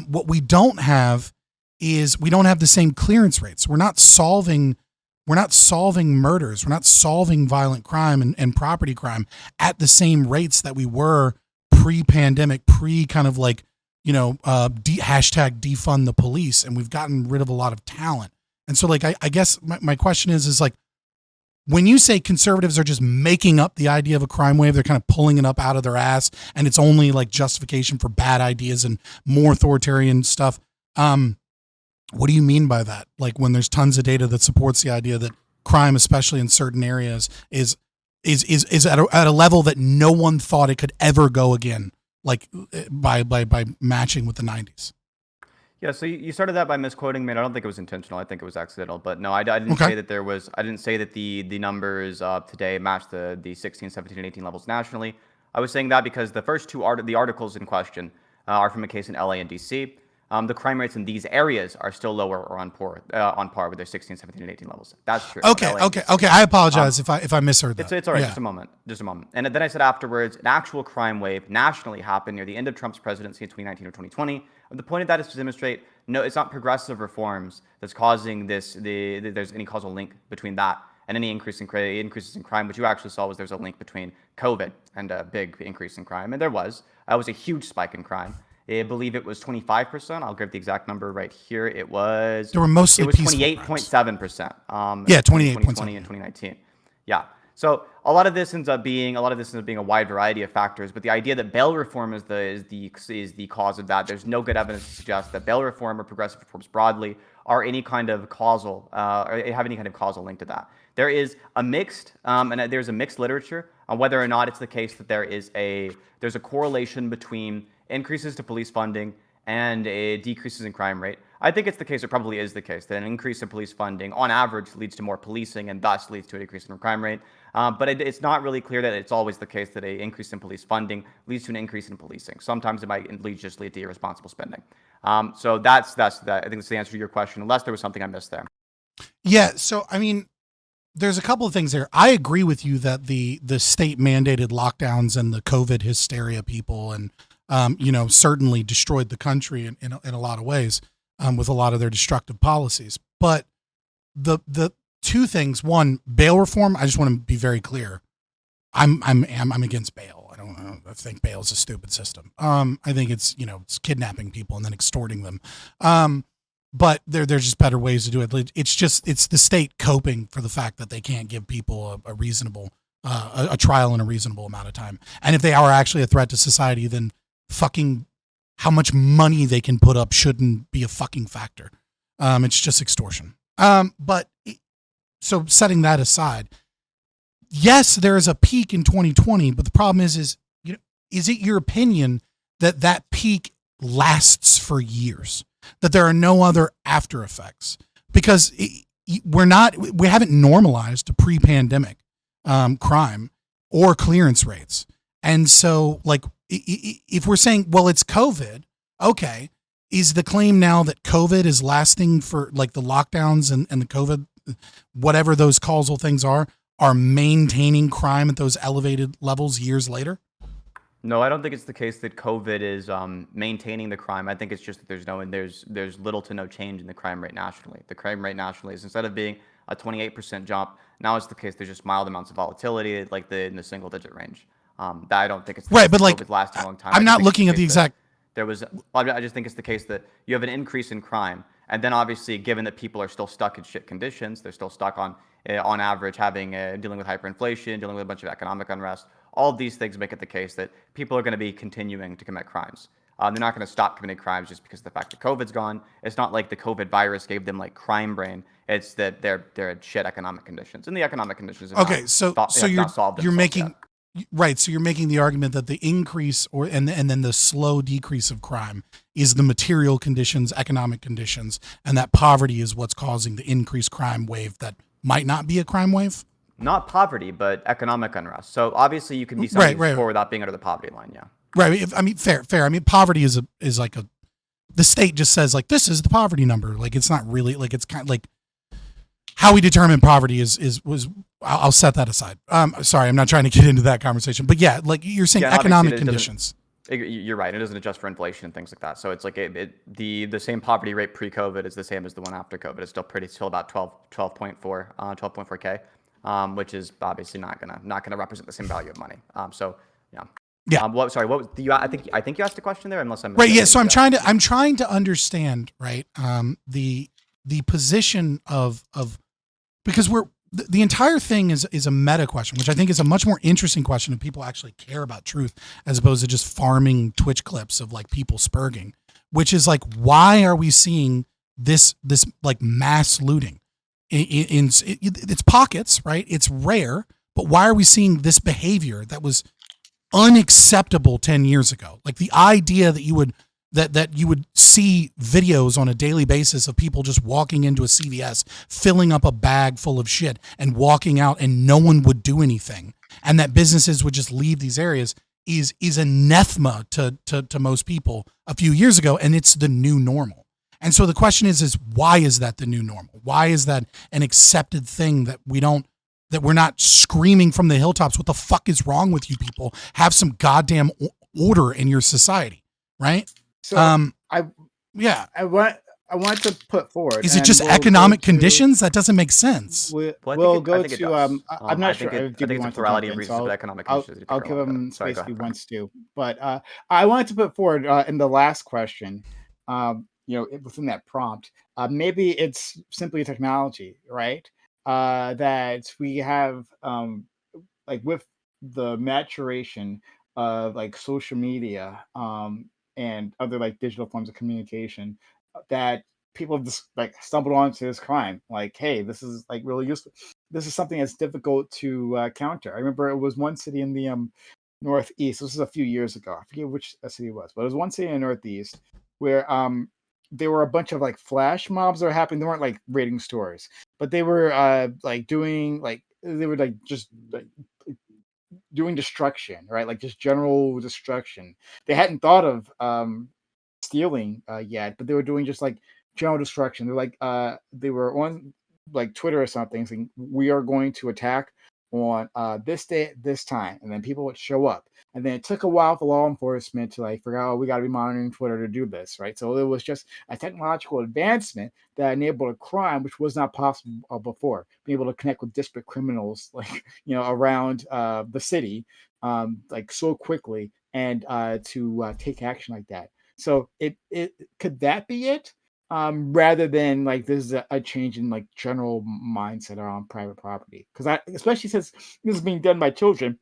Speaker 3: what we don't have is we don't have the same clearance rates. We're not solving murders. We're not solving violent crime and property crime at the same rates that we were pre-pandemic, kind of like, hashtag defund the police. And we've gotten rid of a lot of talent. And so like, I guess my question is like, when you say conservatives are just making up the idea of a crime wave, they're kind of pulling it up out of their ass and it's only like justification for bad ideas and more authoritarian stuff. What do you mean by that? Like when there's tons of data that supports the idea that crime, especially in certain areas, is at a level that no one thought it could ever go again, like by matching with the 90s.
Speaker 6: Yeah, so you started that by misquoting me. And I don't think it was intentional. I think it was accidental. But no, I didn't say that there was. I didn't say that the numbers today match the 16, 17, and 18 levels nationally. I was saying that because the first two the articles in question are from a case in LA and DC. The crime rates in these areas are still lower or on par with their 16, 17, and 18 levels. That's true.
Speaker 3: Okay. I apologize if I misheard that.
Speaker 6: It's all right.
Speaker 3: Yeah.
Speaker 6: Just a moment. And then I said afterwards, an actual crime wave nationally happened near the end of Trump's presidency in 2019 or 2020. And the point of that is to demonstrate, no, it's not progressive reforms that's causing this. There's any causal link between that and any increases in crime. What you actually saw was there's a link between COVID and a big increase in crime, and there was. It was a huge spike in crime. I believe it was 25%. I'll give the exact number right here. It was 28.7%.
Speaker 3: Yeah, 28.7.
Speaker 6: 2020 and 2019. Yeah. So a lot of this ends up being a wide variety of factors, but the idea that bail reform is the cause of that. There's no good evidence to suggest that bail reform or progressive reforms broadly are any kind of causal or have any kind of causal link to that. There is a mixed there's a mixed literature on whether or not it's the case that there's a correlation between increases to police funding and decreases in crime rate. I think it's the case, it probably is the case, that an increase in police funding on average leads to more policing and thus leads to a decrease in crime rate. But it's not really clear that it's always the case that an increase in police funding leads to an increase in policing. Sometimes it might just lead to irresponsible spending. So that's that. I think that's the answer to your question, unless there was something I missed there.
Speaker 3: Yeah, so I mean, there's a couple of things there. I agree with you that the state mandated lockdowns and the COVID hysteria people and certainly destroyed the country in a lot of ways with a lot of their destructive policies. But the two things: one, bail reform. I just want to be very clear. I'm against bail. I think bail is a stupid system. I think it's kidnapping people and then extorting them. But there's just better ways to do it. It's the state coping for the fact that they can't give people a reasonable a trial in a reasonable amount of time. And if they are actually a threat to society, then fucking how much money they can put up shouldn't be a fucking factor. It's just extortion. So setting that aside, yes, there is a peak in 2020, but the problem is it your opinion that peak lasts for years, that there are no other after effects, because we haven't normalized a pre-pandemic crime or clearance rates. And so, like, if we're saying, well, it's COVID, okay, is the claim now that COVID is lasting for, like, the lockdowns and the COVID, whatever those causal things are maintaining crime at those elevated levels years later?
Speaker 6: No, I don't think it's the case that COVID is maintaining the crime. I think it's just that there's little to no change in the crime rate nationally. The crime rate nationally is, instead of being a 28% jump, now it's the case there's just mild amounts of volatility, like in the single digit range. That I don't think it's the
Speaker 3: right,
Speaker 6: case
Speaker 3: but
Speaker 6: that
Speaker 3: like
Speaker 6: COVID's lasting a long time.
Speaker 3: I'm not looking at the exact.
Speaker 6: There was. I just think it's the case that you have an increase in crime, and then obviously, given that people are still stuck in shit conditions, they're still stuck on average having dealing with hyperinflation, dealing with a bunch of economic unrest. All of these things make it the case that people are going to be continuing to commit crimes. They're not going to stop committing crimes just because of the fact that COVID's gone. It's not like the COVID virus gave them like crime brain. It's that they're in shit economic conditions, and the economic conditions.
Speaker 3: Okay, so you're making right. So you're making the argument that the increase and then the slow decrease of crime is the material conditions, economic conditions, and that poverty is what's causing the increased crime wave that might not be a crime wave.
Speaker 6: Not poverty, but economic unrest. So obviously, you can be something poor without being under the poverty line. Yeah.
Speaker 3: Right. I mean, fair. I mean, poverty is like the state just says, like, this is the poverty number. Like, it's not really, like, it's kind of like how we determine poverty I'll set that aside. Sorry, I'm not trying to get into that conversation, but yeah, like you're saying, economic conditions.
Speaker 6: You're right. It doesn't adjust for inflation and things like that. So it's like the same poverty rate pre-COVID is the same as the one after COVID. It's still about 12.4K, which is obviously not gonna represent the same value of money. So yeah.
Speaker 3: Yeah.
Speaker 6: What was I think you asked a question there, unless I'm
Speaker 3: right. Yeah. So I'm trying to understand, right. The position of because the entire thing is a meta question, which I think is a much more interesting question if people actually care about truth, as opposed to just farming Twitch clips of like people spurging, which is like, why are we seeing this like mass looting in its pockets, right? It's rare, but why are we seeing this behavior that was unacceptable 10 years ago? Like the idea that you would see videos on a daily basis of people just walking into a CVS, filling up a bag full of shit and walking out, and no one would do anything, and that businesses would just leave these areas is anathema to most people a few years ago, and it's the new normal. And so the question is why is that the new normal? Why is that an accepted thing that we're not screaming from the hilltops, what the fuck is wrong with you people? Have some goddamn order in your society, right?
Speaker 4: So I want to put forward.
Speaker 3: Is it just economic conditions? That doesn't make sense.
Speaker 4: We'll go to. I'm not sure.
Speaker 6: I think it's a plurality of reasons with economic conditions.
Speaker 4: I'll give him space if he wants to. But I wanted to put forward in the last question. Within that prompt, maybe it's simply technology, right? That we have, like with the maturation of like social media, and other like digital forms of communication, that people have just like stumbled onto this crime. Like, hey, this is like really useful. This is something that's difficult to counter. I remember it was one city in the Northeast. This was a few years ago. I forget which city it was, but it was one city in the Northeast where there were a bunch of like flash mobs that were happening. They weren't like raiding stores, but they were doing destruction, right? Like just general destruction. They hadn't thought of stealing yet, but they were doing just like general destruction. They're like they were on like Twitter or something saying, we are going to attack on this day at this time, and then people would show up. And then it took a while for law enforcement to like figure out, we got to be monitoring Twitter to do this, right? So it was just a technological advancement that enabled a crime which was not possible before, being able to connect with disparate criminals like around the city like so quickly, and to take action like that. So it could that be it? Rather than like this is a change in like general mindset around private property, because especially since this is being done by children,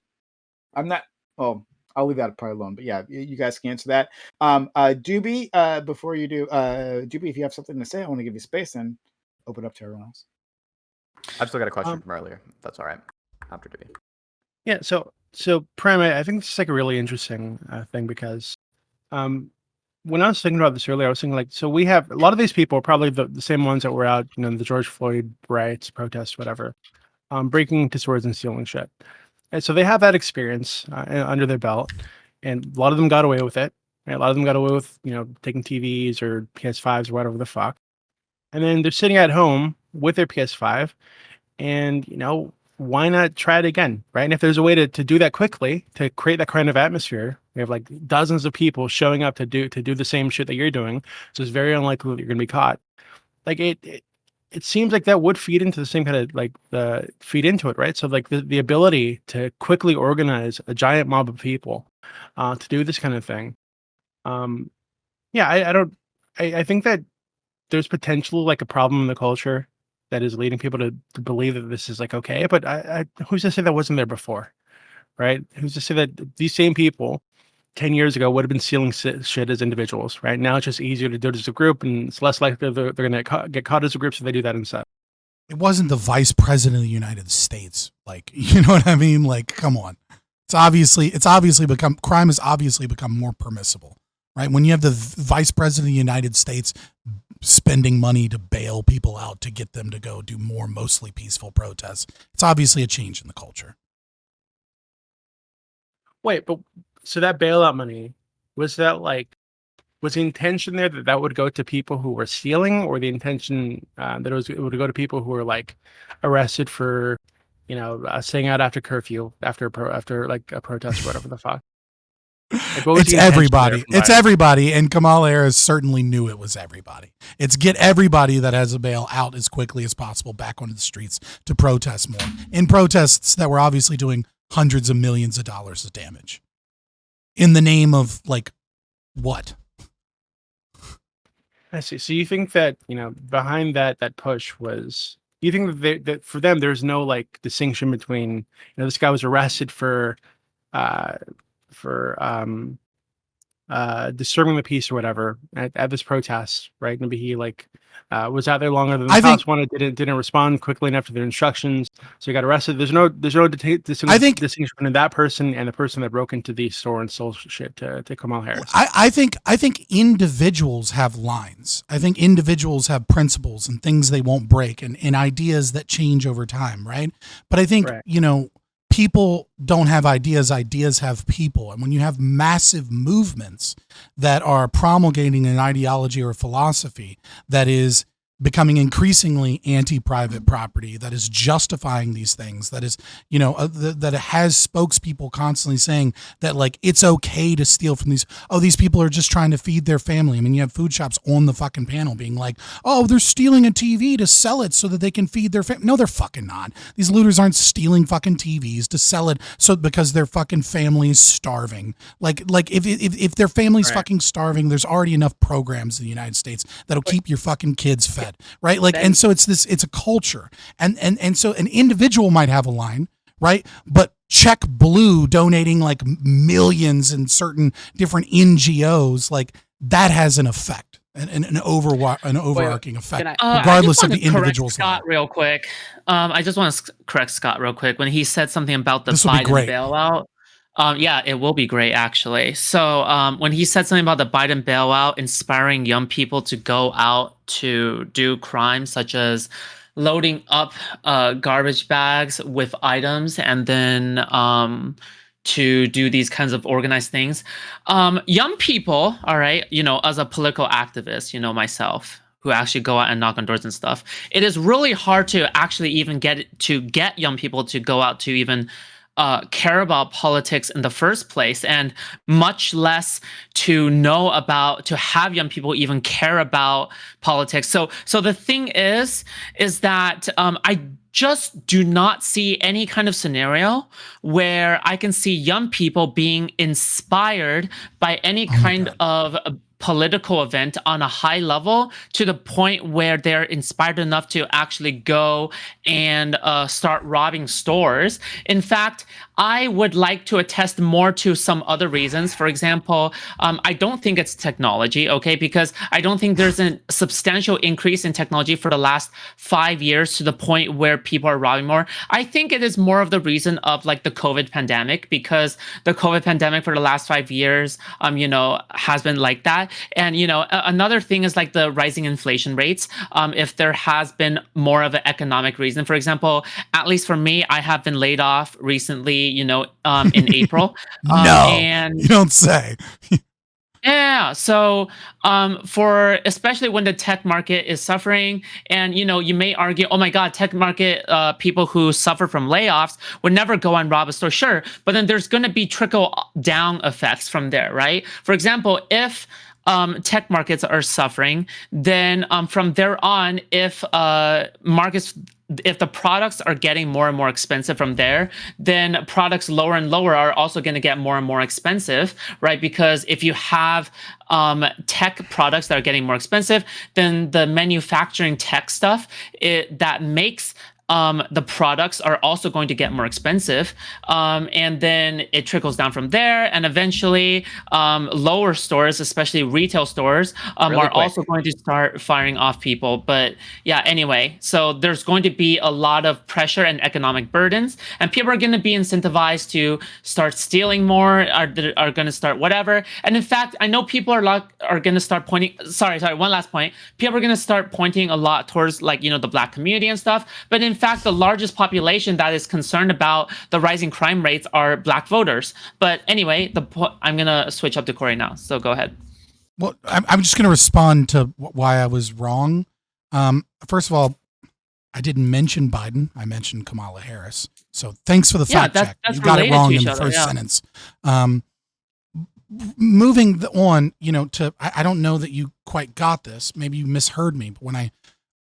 Speaker 4: I'm not. Oh, I'll leave that part alone. But yeah, you guys can answer that. Doobie, before you do, Doobie, if you have something to say, I want to give you space and open up to everyone else.
Speaker 6: I've still got a question from earlier. If that's all right. After Doobie.
Speaker 7: Yeah. So Prem, I think this is like a really interesting thing because when I was thinking about this earlier, I was thinking like, so we have a lot of these people, are probably the same ones that were out, the George Floyd riots, protests, whatever, breaking into stores and stealing shit. And so they have that experience under their belt, and a lot of them got away with it. Right? A lot of them got away with, taking TVs or PS5s or whatever the fuck. And then they're sitting at home with their PS5, and why not try it again, right? And if there's a way to do that quickly, to create that kind of atmosphere, we have like dozens of people showing up to do the same shit that you're doing, so it's very unlikely that you're going to be caught. Like it seems like that would feed into the same kind of like feed into it, right? So like the ability to quickly organize a giant mob of people to do this kind of thing. Yeah, I think that there's potential like a problem in the culture that is leading people to believe that this is like okay, but I who's to say that wasn't there before, right? Who's to say that these same people 10 years ago would have been stealing shit as individuals, right? Now it's just easier to do it as a group, and it's less likely they're going to get caught as a group, so they do that instead.
Speaker 3: It wasn't the vice president of the United States. Like, you know what I mean? Like, come on. Crime has obviously become more permissible, right? When you have the vice president of the United States spending money to bail people out to get them to go do more mostly peaceful protests, it's obviously a change in the culture.
Speaker 7: Wait, but so that bailout money, was the intention there that would go to people who were stealing, or the intention that it would go to people who were like arrested for, staying out after curfew, after a protest or whatever the fuck? Like,
Speaker 3: it's everybody. It's everybody, and Kamala Harris certainly knew it was everybody. It's get everybody that has a bail out as quickly as possible back onto the streets to protest more, in protests that were obviously doing hundreds of millions of dollars of damage. In the name of like what?
Speaker 7: I see. So you think that behind that push was, you think that for them there's no like distinction between this guy was arrested for disturbing the peace or whatever at this protest, right? Maybe he was out there longer than the cops wanted, didn't respond quickly enough to their instructions, so he got arrested. There's no distinction between that person and the person that broke into the store and stole shit to Kamala Harris.
Speaker 3: I think individuals have lines. I think individuals have principles and things they won't break, and ideas that change over time, right? But I think people don't have ideas have people. And when you have massive movements that are promulgating an ideology or a philosophy that is becoming increasingly anti-private property, that is justifying these things, that is, that it has spokespeople constantly saying that like it's okay to steal from these people are just trying to feed their family. I mean, you have food shops on the fucking panel being like, oh, they're stealing a TV to sell it so that they can feed their family. No, they're fucking not. These looters aren't stealing fucking TVs to sell it because their fucking family is starving. Like if their family's fucking starving, there's already enough programs in the United States that'll keep your fucking kids fed. Right. Like, and so it's a culture, and so an individual might have a line, right? But check blue donating like millions in certain different NGOs, like that has an effect, an overarching effect, regardless of the individual's
Speaker 2: Scott, real quick. I just want to correct Scott real quick when he said something about the Biden bailout. Yeah, it will be great, actually. So when he said something about the Biden bailout inspiring young people to go out to do crimes such as loading up garbage bags with items and then to do these kinds of organized things. Young people, all right, as a political activist, myself, who actually go out and knock on doors and stuff, it is really hard to actually even get young people to go out to even care about politics in the first place, and much less to have young people even care about politics. So the thing is that I just do not see any kind of scenario where I can see young people being inspired by any kind of political event on a high level to the point where they're inspired enough to actually go and start robbing stores. In fact, I would like to attest more to some other reasons. For example, I don't think it's technology, okay? Because I don't think there's a substantial increase in technology for the last 5 years to the point where people are robbing more. I think it is more of the reason of like the COVID pandemic, because the COVID pandemic for the last 5 years, has been like that. that. And another thing is like the rising inflation rates. If there has been more of an economic reason, for example, at least for me, I have been laid off recently, in April.
Speaker 3: No,
Speaker 2: And
Speaker 3: you don't say.
Speaker 2: yeah, so for especially when the tech market is suffering, and you may argue, oh my God, tech market people who suffer from layoffs would never go and rob a store. Sure, but then there's going to be trickle down effects from there, right? For example, if tech markets are suffering, then from there on, if the products are getting more and more expensive from there, then products lower and lower are also going to get more and more expensive, right? Because if you have tech products that are getting more expensive, then the manufacturing tech stuff that makes the products are also going to get more expensive, and then it trickles down from there, and eventually lower stores, especially retail stores, are also going to start firing off people. But yeah, anyway, so there's going to be a lot of pressure and economic burdens, and people are going to be incentivized to start stealing more, are going to start whatever. And in fact, I know people are going to start pointing. Sorry, one last point. People are going to start pointing a lot towards the Black community and stuff, but in fact, the largest population that is concerned about the rising crime rates are Black voters. But anyway, I'm gonna switch up to Corey now. So go ahead.
Speaker 3: Well, I'm just going to respond to why I was wrong. First of all, I didn't mention Biden. I mentioned Kamala Harris. So thanks for the fact check. You got it wrong in the first sentence. Moving on, I don't know that you quite got this. Maybe you misheard me. But when I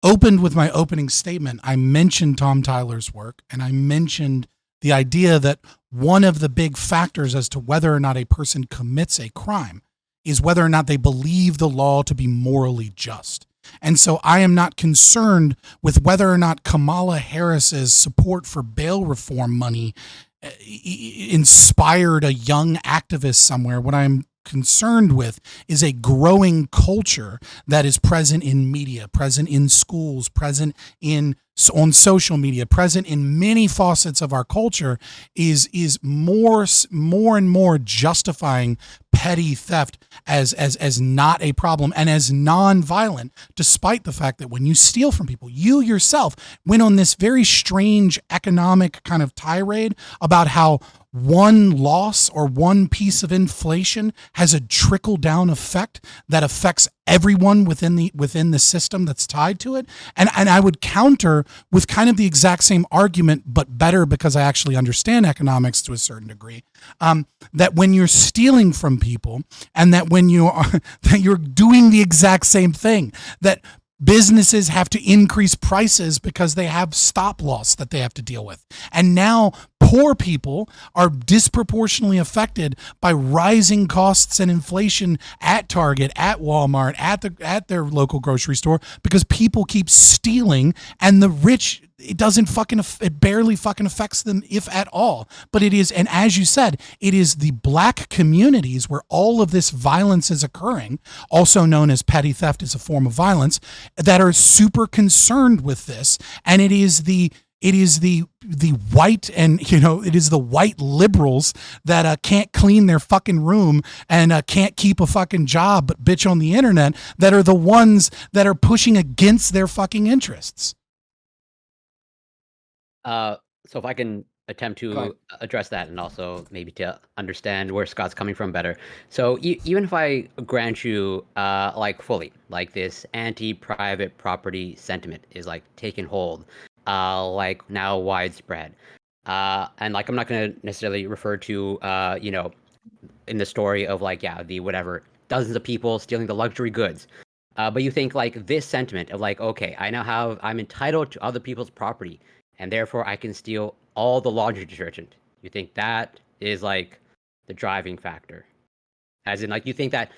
Speaker 3: opened with my opening statement, I mentioned Tom Tyler's work, and I mentioned the idea that one of the big factors as to whether or not a person commits a crime is whether or not they believe the law to be morally just. And so I am not concerned with whether or not Kamala Harris's support for bail reform money inspired a young activist somewhere. What I'm concerned with is a growing culture that is present in media, present in schools, present on social media, present in many facets of our culture, is more and more justifying petty theft as not a problem and as non-violent, despite the fact that when you steal from people, you yourself went on this very strange economic kind of tirade about how one loss or one piece of inflation has a trickle down effect that affects everyone within the system that's tied to it. And I would counter with kind of the exact same argument, but better because I actually understand economics to a certain degree, that when you're stealing from people and that when that you're doing the exact same thing, that businesses have to increase prices because they have stop loss that they have to deal with. And now poor people are disproportionately affected by rising costs and inflation at Target, at Walmart, at their local grocery store, because people keep stealing, and the rich, it barely fucking affects them, if at all. But it is, and as you said, it is the Black communities where all of this violence is occurring, also known as petty theft as a form of violence, that are super concerned with this. And it is the white, and it is the white liberals that can't clean their fucking room and can't keep a fucking job but bitch on the internet, that are the ones that are pushing against their fucking interests.
Speaker 5: So if I can attempt to address that, and also maybe to understand where Scott's coming from better. So even if I grant you fully, this anti-private property sentiment is taking hold, now widespread, and I'm not going to necessarily refer to in the story of the whatever dozens of people stealing the luxury goods, but you think this sentiment of okay, I'm entitled to other people's property, and therefore I can steal all the laundry detergent. You think that is the driving factor? As in, you think that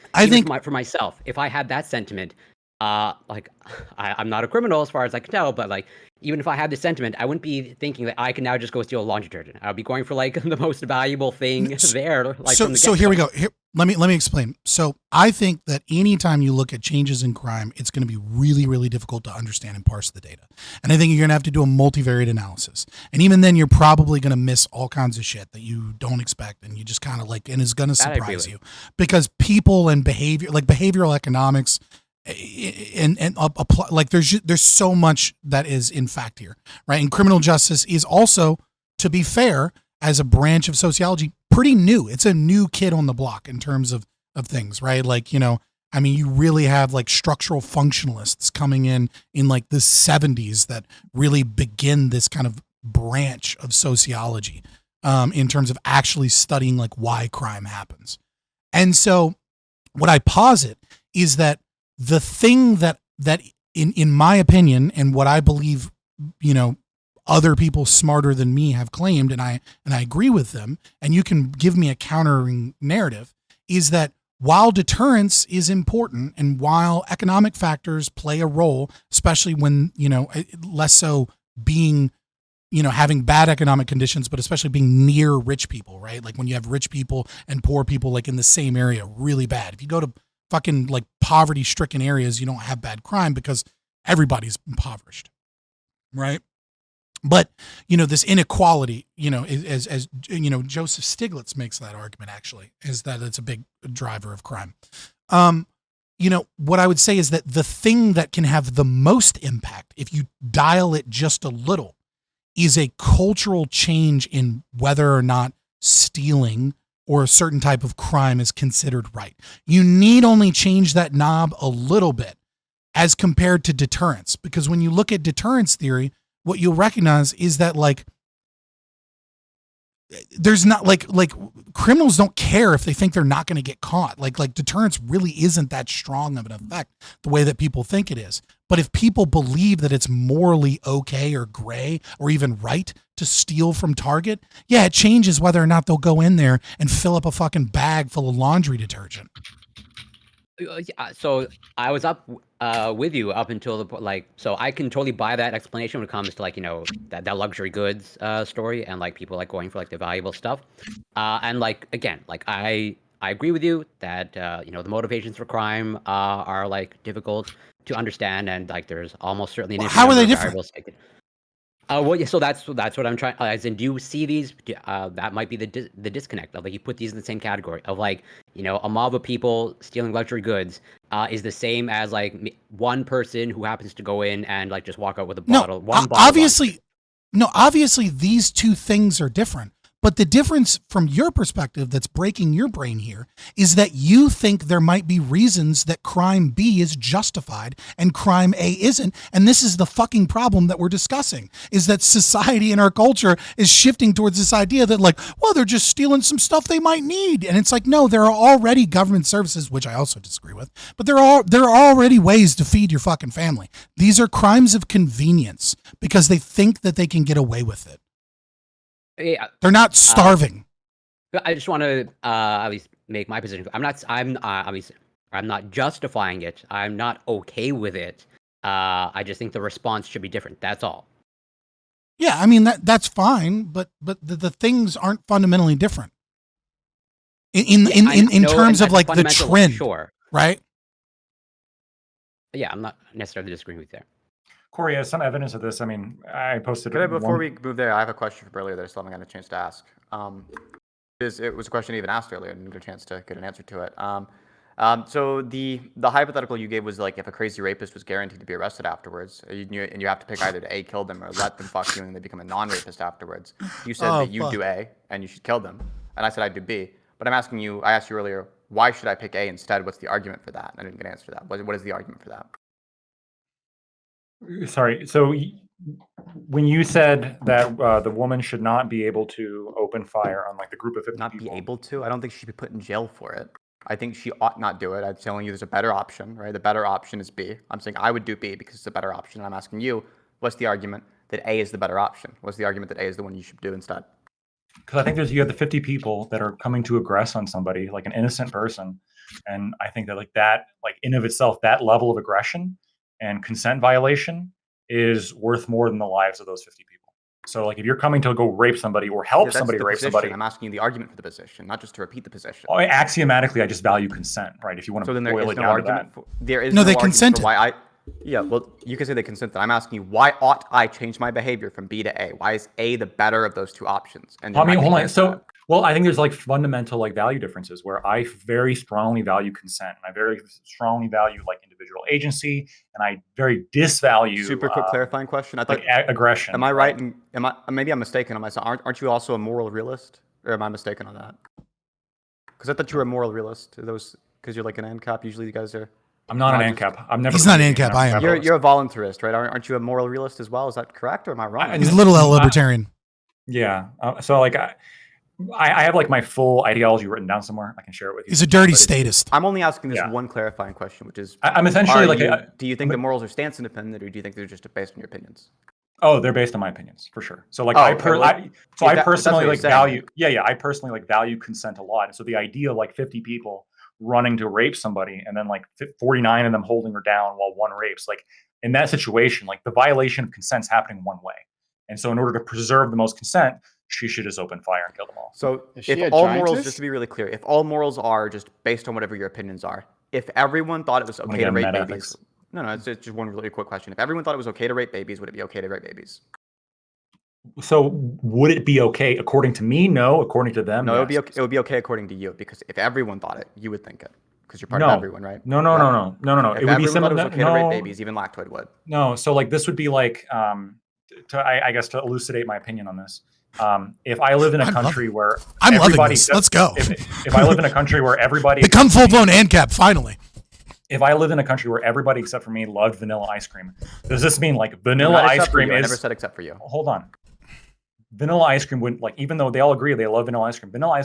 Speaker 5: for myself, if I had that sentiment, I'm not a criminal as far as I can tell, but even if I had this sentiment, I wouldn't be thinking that I can now just go steal a laundry detergent. I would be going for like the most valuable thing there. Like
Speaker 3: so here we go. Here, let me explain. So I think that anytime you look at changes in crime, it's going to be really, really difficult to understand and parse the data. And I think you're going to have to do a multivariate analysis. And even then, you're probably going to miss all kinds of shit that you don't expect, and you just kind of like, and is going to surprise you, because people and behavior, like behavioral economics, and apply, like there's so much that is in fact here, right? And criminal justice is also, to be fair, as a branch of sociology, pretty new. It's a new kid on the block in terms of things, right? Like, you know, I mean, you really have like structural functionalists coming in like the 70s that really begin this kind of branch of sociology in terms of actually studying like why crime happens. And so what I posit is that the thing that in my opinion, and what I believe, you know, other people smarter than me have claimed, and I agree with them, and you can give me a countering narrative, is that while deterrence is important, and while economic factors play a role, especially when, you know, less so being, you know, having bad economic conditions, but especially being near rich people, right? Like when you have rich people and poor people like in the same area, really bad. If you go to fucking like poverty stricken areas, you don't have bad crime because everybody's impoverished, right? But, you know, this inequality, you know, as you know, Joseph Stiglitz makes that argument, actually, is that it's a big driver of crime. You know, what I would say is that the thing that can have the most impact, if you dial it just a little, is a cultural change in whether or not stealing or a certain type of crime is considered right. You need only change that knob a little bit as compared to deterrence. Because when you look at deterrence theory, what you'll recognize is that like, there's not like criminals don't care if they think they're not going to get caught. Like deterrence really isn't that strong of an effect the way that people think it is. But if people believe that it's morally okay or gray or even right to steal from Target, yeah, it changes whether or not they'll go in there and fill up a fucking bag full of laundry detergent.
Speaker 5: Yeah, so I was up with you up until the like, so I can totally buy that explanation when it comes to like, you know, that luxury goods story and like people like going for like the valuable stuff, and like again, like I agree with you that you know, the motivations for crime are like difficult to understand, and like there's almost certainly an
Speaker 3: how are they different?
Speaker 5: Well, yeah, so that's what I'm trying. As in, do you see these? That might be the disconnect of like, you put these in the same category of like, you know, a mob of people stealing luxury goods is the same as like one person who happens to go in and like just walk out with a bottle.
Speaker 3: Obviously these two things are different. But the difference from your perspective that's breaking your brain here is that you think there might be reasons that crime B is justified and crime A isn't. And this is the fucking problem that we're discussing, is that society and our culture is shifting towards this idea that like, well, they're just stealing some stuff they might need. And it's like, no, there are already government services, which I also disagree with, but there are already ways to feed your fucking family. These are crimes of convenience because they think that they can get away with it.
Speaker 5: Yeah,
Speaker 3: they're not starving.
Speaker 5: I just want to at least make my position. I'm not justifying it. I'm not okay with it. I just think the response should be different. That's all.
Speaker 3: Yeah, I mean that's fine, but the things aren't fundamentally different in terms of like the trend,
Speaker 5: sure,
Speaker 3: right?
Speaker 5: Yeah, I'm not necessarily disagreeing with you there.
Speaker 1: Corey has some evidence of this. I mean, I posted.
Speaker 6: Before we move there, I have a question from earlier that I still haven't gotten a chance to ask. It was a question I even asked earlier and didn't get a chance to get an answer to it. So the hypothetical you gave was like, if a crazy rapist was guaranteed to be arrested afterwards, and you have to pick either to A, kill them, or let them fuck you and they become a non-rapist afterwards. You said that you do A and you should kill them, and I said I'd do B. But I asked you earlier, why should I pick A instead? What's the argument for that? And I didn't get an answer to that. What is the argument for that?
Speaker 1: Sorry. So when you said that the woman should not be able to open fire on like the group of 50 people.
Speaker 6: Be able to? I don't think she should be put in jail for it. I think she ought not do it. I'm telling you there's a better option, right? The better option is B. I'm saying I would do B because it's a better option. And I'm asking you, what's the argument that A is the better option? What's the argument that A is the one you should do instead?
Speaker 1: Because I think you have the 50 people that are coming to aggress on somebody, like an innocent person. And I think that like in of itself, that level of aggression and consent violation is worth more than the lives of those 50 people. So, like, if you're coming to go rape somebody or help
Speaker 6: that's
Speaker 1: somebody
Speaker 6: the
Speaker 1: rape
Speaker 6: position.
Speaker 1: somebody,
Speaker 6: I'm asking you the argument for the position, not just to repeat the position.
Speaker 1: axiomatically, I just value consent, right? If you want to
Speaker 6: So then there
Speaker 1: boil
Speaker 6: is
Speaker 1: it
Speaker 6: no
Speaker 1: down to
Speaker 6: argument.
Speaker 1: that.
Speaker 6: There is
Speaker 3: No,
Speaker 6: no
Speaker 3: they
Speaker 6: argument
Speaker 3: consented.
Speaker 6: for why I. Yeah, well, you can say they consented. I'm asking you, why ought I change my behavior from B to A? Why is A the better of those two options? And
Speaker 1: I mean, hold on.
Speaker 6: that.
Speaker 1: So, well, I think there's like fundamental like value differences where I very strongly value consent, and I very strongly value like individual agency, and I very disvalue
Speaker 6: Super quick clarifying question. I thought
Speaker 1: like aggression.
Speaker 6: Am I right? And maybe I'm mistaken on myself. Aren't you also a moral realist, or am I mistaken on that? Because I thought you were a moral realist. Those because you're like an ANCAP. Usually, you guys are.
Speaker 1: I'm not an ANCAP. I'm never.
Speaker 3: He's not an ANCAP. I am.
Speaker 6: You're a voluntarist, right? Aren't you a moral realist as well? Is that correct, or am I wrong?
Speaker 3: He's a little libertarian.
Speaker 1: Yeah. So like I have like my full ideology written down somewhere. I can share it with you.
Speaker 3: He's a dirty statist.
Speaker 6: I'm only asking this one clarifying question, which is:
Speaker 1: I'm essentially like,
Speaker 6: do you think the morals are stance independent, or do you think they're just based on your opinions?
Speaker 1: Oh, they're based on my opinions for sure. So like I personally like value. Yeah. I personally like value consent a lot. And so the idea of like 50 people running to rape somebody and then like 49 of them holding her down while one rapes, like in that situation, like the violation of consent's happening one way. And so in order to preserve the most consent, she should just open fire and kill them all.
Speaker 6: So if all morals, just to be really clear, if all morals are just based on whatever your opinions are, if everyone thought it was okay to rape babies, no, it's just one really quick question. If everyone thought it was okay to rape babies, would it be okay to rape babies?
Speaker 1: So would it be okay according to me? No. According to them,
Speaker 6: no.
Speaker 1: Yes.
Speaker 6: It would be okay according to you, because if everyone thought it, you would think it, because you're part of everyone, right?
Speaker 1: No.
Speaker 6: If
Speaker 1: It would be similar.
Speaker 6: It was okay to rape babies, even lactoid would.
Speaker 1: No. So like this would be like, I guess to elucidate my opinion on this. If I live in a country where
Speaker 3: I'm loving this. Let's go.
Speaker 1: If I live in a country where everybody
Speaker 3: become full blown ANCAP finally.
Speaker 1: If I lived in a country where everybody except for me loved vanilla ice cream, does this mean like vanilla ice cream is?
Speaker 6: I never said except for you.
Speaker 1: Hold on. Vanilla ice cream wouldn't, like, even though they all agree they love vanilla ice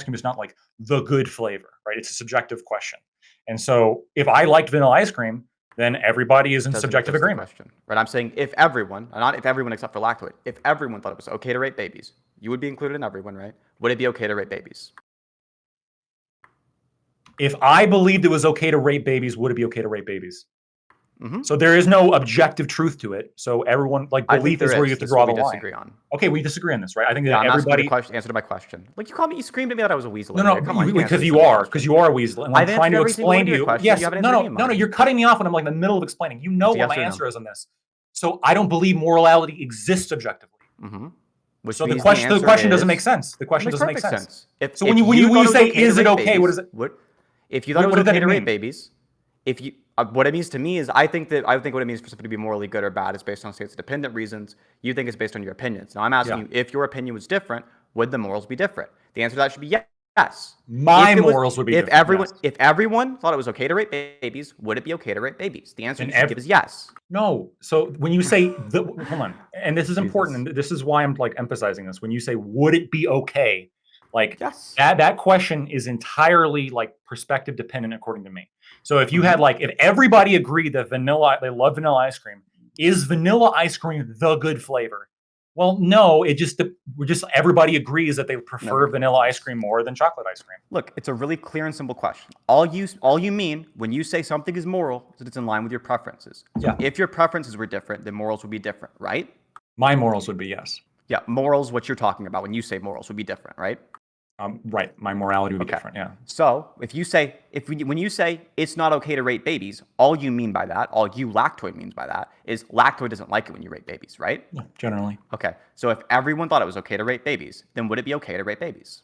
Speaker 1: cream is not like the good flavor, right? It's a subjective question. And so if I liked vanilla ice cream, then everybody is in subjective agreement.
Speaker 6: Question, right? I'm saying if everyone, not if everyone except for lactoid, if everyone thought it was okay to rape babies, you would be included in everyone, right? Would it be okay to rape babies?
Speaker 1: If I believed it was okay to rape babies, would it be okay to rape babies?
Speaker 6: Mm-hmm.
Speaker 1: So there is no objective truth to it. So everyone, like, belief is where you have to draw the line.
Speaker 6: Disagree on.
Speaker 1: Okay, we disagree on this, right? I think that everybody.
Speaker 6: Answer to my question. Like you screamed at me that I was a weasel.
Speaker 1: No, because you are a weasel, and I'm trying to explain to you. Yes, no. You're cutting me off when I'm like in the middle of explaining. You know what my answer is on this. So I don't believe morality exists objectively.
Speaker 6: Mm-hmm.
Speaker 1: So the question doesn't make sense. The question doesn't make sense.
Speaker 6: So
Speaker 1: when you say is it okay, what is it?
Speaker 6: If you thought it was okay to rape babies, if you what it means to me is I think what it means for something to be morally good or bad is based on states-dependent reasons. You think it's based on your opinions. Now I'm asking you, if your opinion was different, would the morals be different? The answer to that should be yes.
Speaker 1: My morals would be different.
Speaker 6: If everyone thought it was okay to rape babies, would it be okay to rape babies? The answer you should give is yes.
Speaker 1: No. So when you say hold on, and this is important, and this is why I'm like emphasizing this. When you say would it be okay, like
Speaker 6: yes.
Speaker 1: that question is entirely like perspective dependent according to me. So if you had like, if everybody agreed that they love vanilla ice cream, is vanilla ice cream the good flavor? Well, no, everybody agrees that they prefer vanilla ice cream more than chocolate ice cream.
Speaker 6: Look, it's a really clear and simple question. All you mean when you say something is moral is that it's in line with your preferences. So if your preferences were different, then morals would be different, right?
Speaker 1: My morals would be yes.
Speaker 6: Yeah, morals, what you're talking about when you say morals would be different, right?
Speaker 1: Right. My morality would be different. Yeah.
Speaker 6: So when you say it's not okay to rape babies, all you mean by that, all you lactoid means by that, is lactoid doesn't like it when you rape babies, right?
Speaker 1: Yeah, generally.
Speaker 6: Okay. So if everyone thought it was okay to rape babies, then would it be okay to rape babies?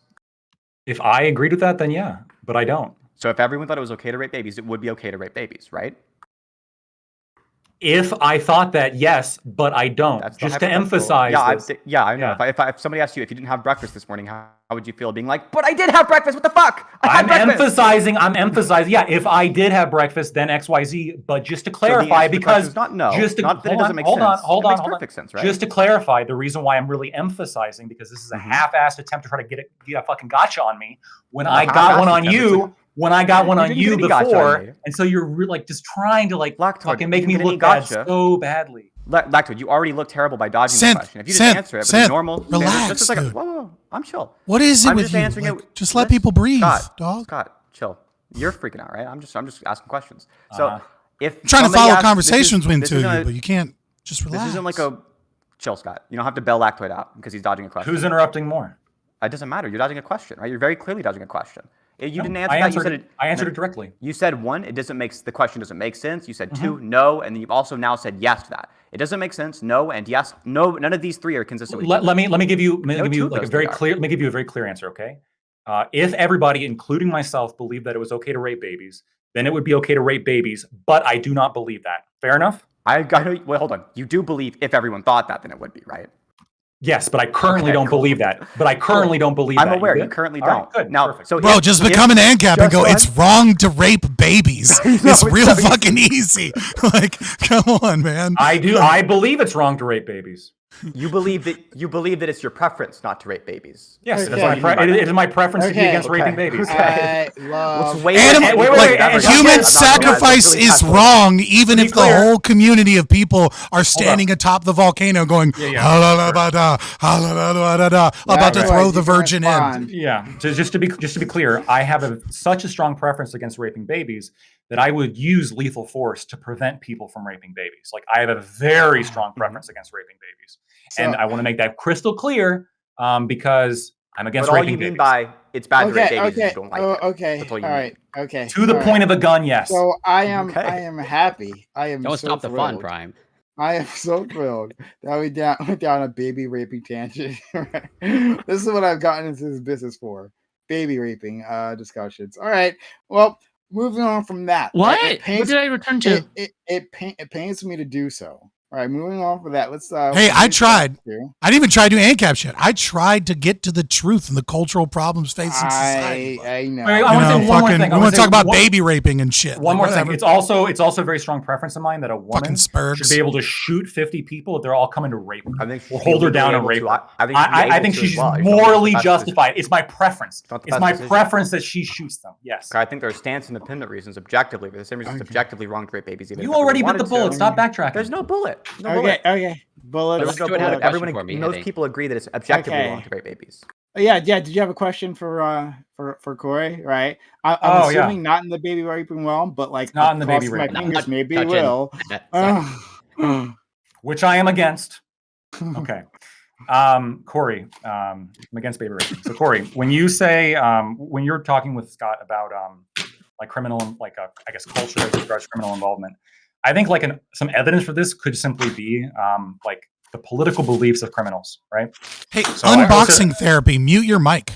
Speaker 1: If I agreed with that, then yeah, but I don't.
Speaker 6: So if everyone thought it was okay to rape babies, it would be okay to rape babies, right?
Speaker 1: If I thought that, yes, but I don't.
Speaker 6: That's
Speaker 1: just to emphasize this.
Speaker 6: I know. Yeah. If somebody asked you if you didn't have breakfast this morning, how would you feel being like, but I did have breakfast, what the fuck? I'm
Speaker 1: emphasizing, yeah, if I did have breakfast, then XYZ, but just to clarify, because
Speaker 6: hold on, perfect sense, right?
Speaker 1: Just to clarify, the reason why I'm really emphasizing, because this is a half-assed attempt to try to get a fucking gotcha on me, when I got one on you before, and so you're like just trying to like fucking make me look bad so badly.
Speaker 6: Lactoid, you already look terrible by dodging the question. If you just answer it, but normal,
Speaker 3: relax,
Speaker 6: just like whoa, I'm chill.
Speaker 3: What is it with you? Like, just let people breathe, dog.
Speaker 6: Scott, chill. You're freaking out, right? I'm just asking questions. So if
Speaker 3: I'm trying to follow conversations into you, but you can't. Just relax.
Speaker 6: This isn't like a chill, Scott. You don't have to bail Lactoid out because he's dodging a question.
Speaker 1: Who's interrupting more?
Speaker 6: It doesn't matter. You're dodging a question, right? You're very clearly dodging a question. You
Speaker 1: No,
Speaker 6: didn't answer
Speaker 1: I
Speaker 6: that.
Speaker 1: answered
Speaker 6: You said
Speaker 1: it. I answered it directly.
Speaker 6: You said one. The question doesn't make sense. You said two, no, and then you've also now said yes to that. It doesn't make sense. No and yes. No. None of these three are consistent with each other.
Speaker 1: Let me give you
Speaker 6: two of
Speaker 1: like a
Speaker 6: those
Speaker 1: very
Speaker 6: three are.
Speaker 1: clear. Let me give you a very clear answer. Okay. If everybody, including myself, believed that it was okay to rape babies, then it would be okay to rape babies. But I do not believe that. Fair enough.
Speaker 6: Well, hold on. You do believe if everyone thought that, then it would be, right?
Speaker 1: Yes, but I currently don't
Speaker 6: cool.
Speaker 1: believe that. But I currently don't believe that.
Speaker 6: I'm aware. You
Speaker 1: good?
Speaker 6: currently
Speaker 1: All right,
Speaker 6: don't.
Speaker 1: good.
Speaker 6: Now,
Speaker 1: Perfect.
Speaker 6: so
Speaker 3: Bro, just become an ANCAP and
Speaker 6: just
Speaker 3: go,
Speaker 6: one-
Speaker 3: it's wrong to rape babies. It's real
Speaker 6: it's-
Speaker 3: fucking easy. Like, come on, man.
Speaker 1: I do. I believe it's wrong to rape babies.
Speaker 6: you believe that it's your preference not to rape babies.
Speaker 1: Yes,
Speaker 4: Okay.
Speaker 1: it is my it is my preference to be
Speaker 4: Okay.
Speaker 1: against raping babies.
Speaker 4: I love.
Speaker 6: Looks way
Speaker 3: Animal,
Speaker 1: wait,
Speaker 3: like,
Speaker 1: and
Speaker 3: human
Speaker 1: I'm not-
Speaker 3: sacrifice
Speaker 6: I'm not-
Speaker 3: is wrong, even
Speaker 1: To be
Speaker 3: if the
Speaker 1: clear-
Speaker 3: whole community of people are standing atop the volcano going,
Speaker 1: Yeah.
Speaker 3: "Halalabada, halalabada," about to
Speaker 4: Right,
Speaker 3: throw
Speaker 4: you
Speaker 3: the
Speaker 4: can
Speaker 3: virgin in.
Speaker 4: respond.
Speaker 1: Yeah. So just to be clear, I have such a strong preference against raping babies that I would use lethal force to prevent people from raping babies. Like I have a very strong preference against raping babies, and
Speaker 4: So-
Speaker 1: I want to make that crystal clear because I'm against
Speaker 6: But all
Speaker 1: raping
Speaker 6: you
Speaker 1: babies.
Speaker 6: mean by it's bad to rape
Speaker 4: Okay,
Speaker 6: babies is
Speaker 4: okay,
Speaker 6: you don't like it.
Speaker 4: okay,
Speaker 6: That's
Speaker 4: all
Speaker 6: all you mean.
Speaker 4: right, okay.
Speaker 1: To the
Speaker 4: all
Speaker 1: point
Speaker 4: right.
Speaker 1: of the gun, yes.
Speaker 4: So I am
Speaker 6: Okay.
Speaker 4: happy. I am
Speaker 5: Don't
Speaker 4: so
Speaker 5: stop the fun,
Speaker 4: thrilled.
Speaker 5: Prime.
Speaker 4: I am so thrilled that we went down a baby raping tangent. This is what I've gotten into this business for. Baby raping discussions. All right. Well, moving on from that.
Speaker 2: What?
Speaker 4: It
Speaker 2: What
Speaker 4: pains,
Speaker 2: did I return to?
Speaker 4: it pains me to do so. All right, moving on from that. Let's
Speaker 3: Hey, I tried.
Speaker 4: here.
Speaker 3: I didn't even try to do ANCAP shit. I tried to get to the truth and the cultural problems facing society.
Speaker 4: I know.
Speaker 1: Wait, I
Speaker 3: You
Speaker 1: wanna
Speaker 3: know,
Speaker 1: say one more
Speaker 3: fucking,
Speaker 1: thing. I
Speaker 3: we
Speaker 1: wanna
Speaker 3: want to
Speaker 1: say
Speaker 3: talk about
Speaker 1: one-
Speaker 3: baby raping and shit.
Speaker 1: One
Speaker 3: Like,
Speaker 1: more thing.
Speaker 3: whatever.
Speaker 1: It's also a very strong preference of mine that a woman
Speaker 3: Fucking Spurgs.
Speaker 1: should be able to shoot 50 people if they're all coming to rape her.
Speaker 6: I think
Speaker 1: Or
Speaker 6: she'd
Speaker 1: hold her
Speaker 6: be
Speaker 1: down and
Speaker 6: able
Speaker 1: rape
Speaker 6: to.
Speaker 1: her.
Speaker 6: I think she'd be
Speaker 1: I
Speaker 6: able
Speaker 1: think
Speaker 6: to
Speaker 1: she's
Speaker 6: as well. I just don't think
Speaker 1: morally
Speaker 6: it's the best
Speaker 1: justified. It's my preference.
Speaker 6: not the
Speaker 1: It's
Speaker 6: best
Speaker 1: my
Speaker 6: decision.
Speaker 1: preference that she shoots them. Yes.
Speaker 6: I think there are stance independent reasons objectively, but the same reasons objectively wrong to rape babies. Even
Speaker 1: You
Speaker 6: if everyone
Speaker 1: already bit the
Speaker 6: wanted
Speaker 1: bullet.
Speaker 6: to.
Speaker 1: Stop backtracking.
Speaker 6: There's no bullet. No
Speaker 4: Okay,
Speaker 6: bullet.
Speaker 4: okay. Bullet.
Speaker 6: There's
Speaker 5: Let's
Speaker 6: no
Speaker 5: do it. Have a
Speaker 6: bullet.
Speaker 5: question
Speaker 6: Everyone,
Speaker 5: for me, I
Speaker 6: most
Speaker 5: think.
Speaker 6: people agree that it's objectively
Speaker 4: Okay.
Speaker 6: wrong to rape babies.
Speaker 4: Yeah. Did you have a question for Corey? Right. I'm
Speaker 1: Oh, yeah.
Speaker 4: assuming not in the baby raping realm, but like
Speaker 1: Not in the baby
Speaker 4: crossing my
Speaker 1: raping.
Speaker 4: fingers,
Speaker 5: Not
Speaker 4: maybe
Speaker 5: touching
Speaker 4: will.
Speaker 5: that.
Speaker 1: Which I am against. Okay. Corey, I'm against baby raping. So Corey, when you say when you're talking with Scott about like criminal, like I guess culture as regards to criminal involvement, I think like some evidence for this could simply be like the political beliefs of criminals, right?
Speaker 3: Hey,
Speaker 1: So I
Speaker 3: unboxing therapy. Mute your mic.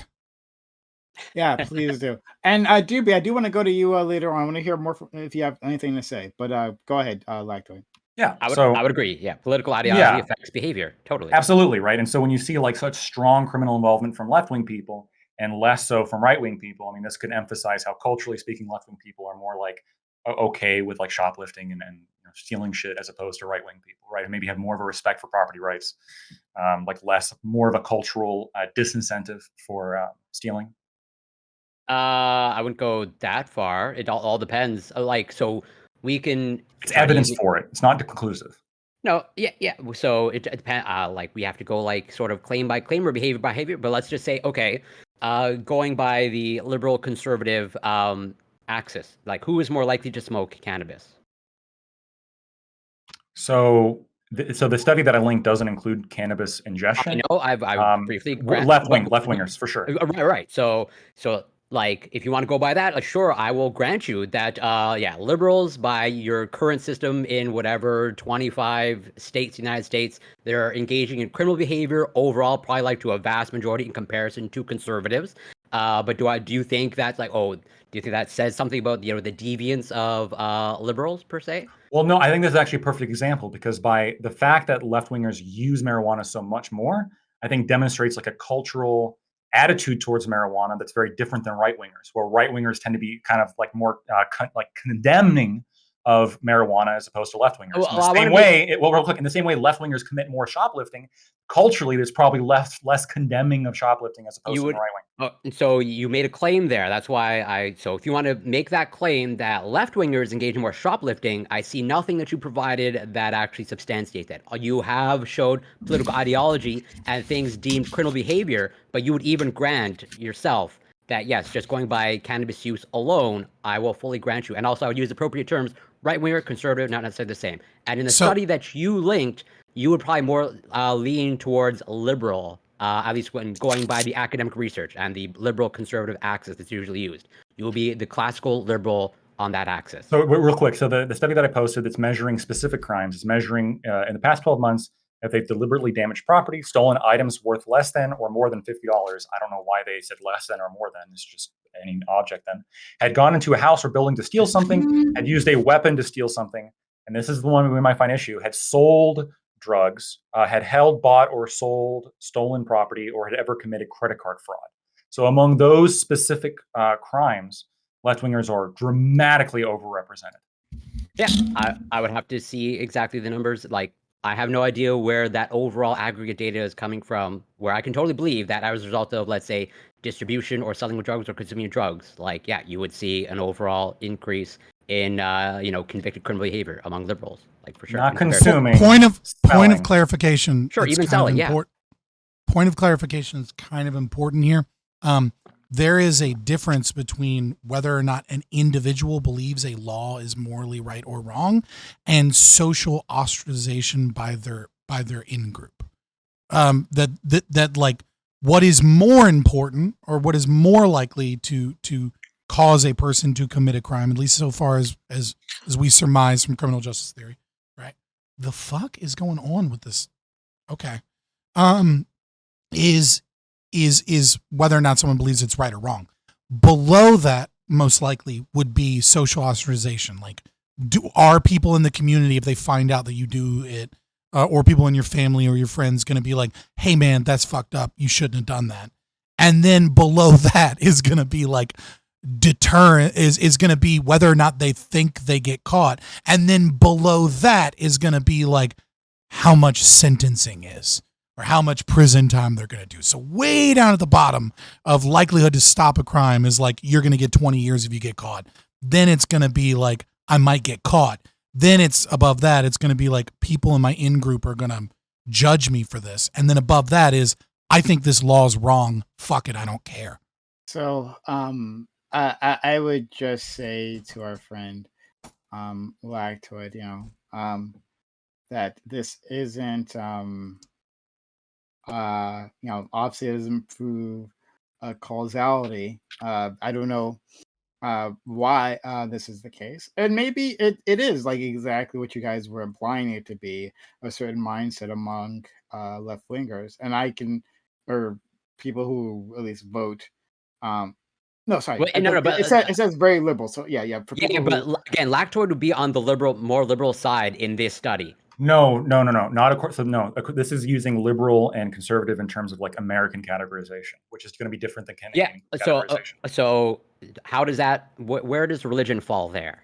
Speaker 4: Yeah, please do. And Doobie, I do want to go to you later on. I want to hear more if you have anything to say. But go ahead, Lactoid.
Speaker 1: Yeah.
Speaker 5: I
Speaker 1: so
Speaker 5: would agree. Yeah, political ideology
Speaker 1: Yeah.
Speaker 5: affects behavior. Totally.
Speaker 1: absolutely, right? And so when you see like such strong criminal involvement from left-wing people and less so from right-wing people, I mean, this could emphasize how culturally speaking, left-wing people are more like okay with like shoplifting and stealing shit as opposed to right-wing people, right? And maybe have more of a respect for property rights, like more of a cultural disincentive for stealing.
Speaker 5: I wouldn't go that far. It all depends. Like, so we can.
Speaker 1: It's
Speaker 5: try to
Speaker 1: evidence
Speaker 5: use-
Speaker 1: for it. It's not conclusive.
Speaker 5: No, yeah. So it depends. Like, we have to go like sort of claim by claim or behavior by behavior. But let's just say, okay, going by the liberal conservative axis, like who is more likely to smoke cannabis?
Speaker 1: So the study that I linked doesn't include cannabis ingestion.
Speaker 5: I know. I've briefly
Speaker 1: Left-wingers for sure.
Speaker 5: Right. So like, if you want to go by that, like, sure, I will grant you that, yeah, liberals by your current system in whatever 25 states, United States, they're engaging in criminal behavior overall, probably like to a vast majority in comparison to conservatives. But do you think that's like, do you think that says something about the deviance of liberals per se?
Speaker 1: Well, no, I think this is actually a perfect example because by the fact that left-wingers use marijuana so much more, I think demonstrates like a cultural attitude towards marijuana that's very different than right-wingers, where right-wingers tend to be kind of like more like condemning of marijuana as opposed to left-wingers.
Speaker 5: Well,
Speaker 1: In the same way, real quick, in the same way left-wingers commit more shoplifting, culturally there's probably less condemning of shoplifting as opposed to the right-wing.
Speaker 5: So you made a claim there. That's why so if you want to make that claim that left-wingers engage in more shoplifting, I see nothing that you provided that actually substantiates that. You have showed political ideology and things deemed criminal behavior, but you would even grant yourself that, yes, just going by cannabis use alone, I will fully grant you. And also I would use appropriate terms, right winger, conservative, not necessarily the same. And in the
Speaker 3: So-
Speaker 5: study that you linked, you would probably more lean towards liberal, at least when going by the academic research and the liberal conservative axis that's usually used. You will be the classical liberal on that axis.
Speaker 1: So real quick, so the study that I posted that's measuring specific crimes is measuring in the past 12 months if they've deliberately damaged property, stolen items worth less than or more than $50. I don't know why they said less than or more than. It's just any object then. Had gone into a house or building to steal something, had used a weapon to steal something, and this is the one we might find issue, had sold drugs, had held, bought, or sold stolen property, or had ever committed credit card fraud. So among those specific crimes, left-wingers are dramatically overrepresented.
Speaker 5: Yeah, I would have to see exactly the numbers. Like, I have no idea where that overall aggregate data is coming from, where I can totally believe that as a result of, let's say, distribution or selling of drugs or consuming drugs, like, yeah, you would see an overall increase in, convicted criminal behavior among liberals, like, for sure.
Speaker 1: Not
Speaker 5: in comparison.
Speaker 1: consuming.
Speaker 3: Point of
Speaker 1: selling.
Speaker 3: clarification.
Speaker 5: Sure,
Speaker 3: that's
Speaker 5: even
Speaker 3: kind of
Speaker 5: selling, yeah.
Speaker 3: Point of clarification is kind of important here. There is a difference between whether or not an individual believes a law is morally right or wrong and social ostracization by their in-group. That like what is more important or what is more likely to cause a person to commit a crime, at least so far as we surmise from criminal justice theory, right? The fuck is going on with this? Okay. Is whether or not someone believes it's right or wrong. Below that, most likely, would be social ostracization. Like, are people in the community, if they find out that you do it, or people in your family or your friends, going to be like, "Hey, man, that's fucked up. You shouldn't have done that." And then below that is going to be like deterrent is going to be whether or not they think they get caught, and then below that is going to be like how much sentencing is. Or how much prison time they're going to do. So way down at the bottom of likelihood to stop a crime is like, you're going to get 20 years if you get caught. Then it's going to be like, I might get caught. Then it's above that. It's going to be like, people in my in-group are going to judge me for this. And then above that is, I think this law is wrong. Fuck it. I don't care.
Speaker 4: So I would just say to our friend Lactoid, that this isn't obviously it doesn't prove causality. I don't know why this is the case, and maybe it is like exactly what you guys were implying it to be, a certain mindset among left wingers, and or people who at least vote. No, sorry.
Speaker 5: Well, but
Speaker 4: it says very liberal. So yeah.
Speaker 5: But again, Lactoid would be on the more liberal side in this study.
Speaker 1: No, not according. So no, this is using liberal and conservative in terms of like American categorization, which is going to be different than Canadian categorization.
Speaker 5: So how does that? Where does religion fall there?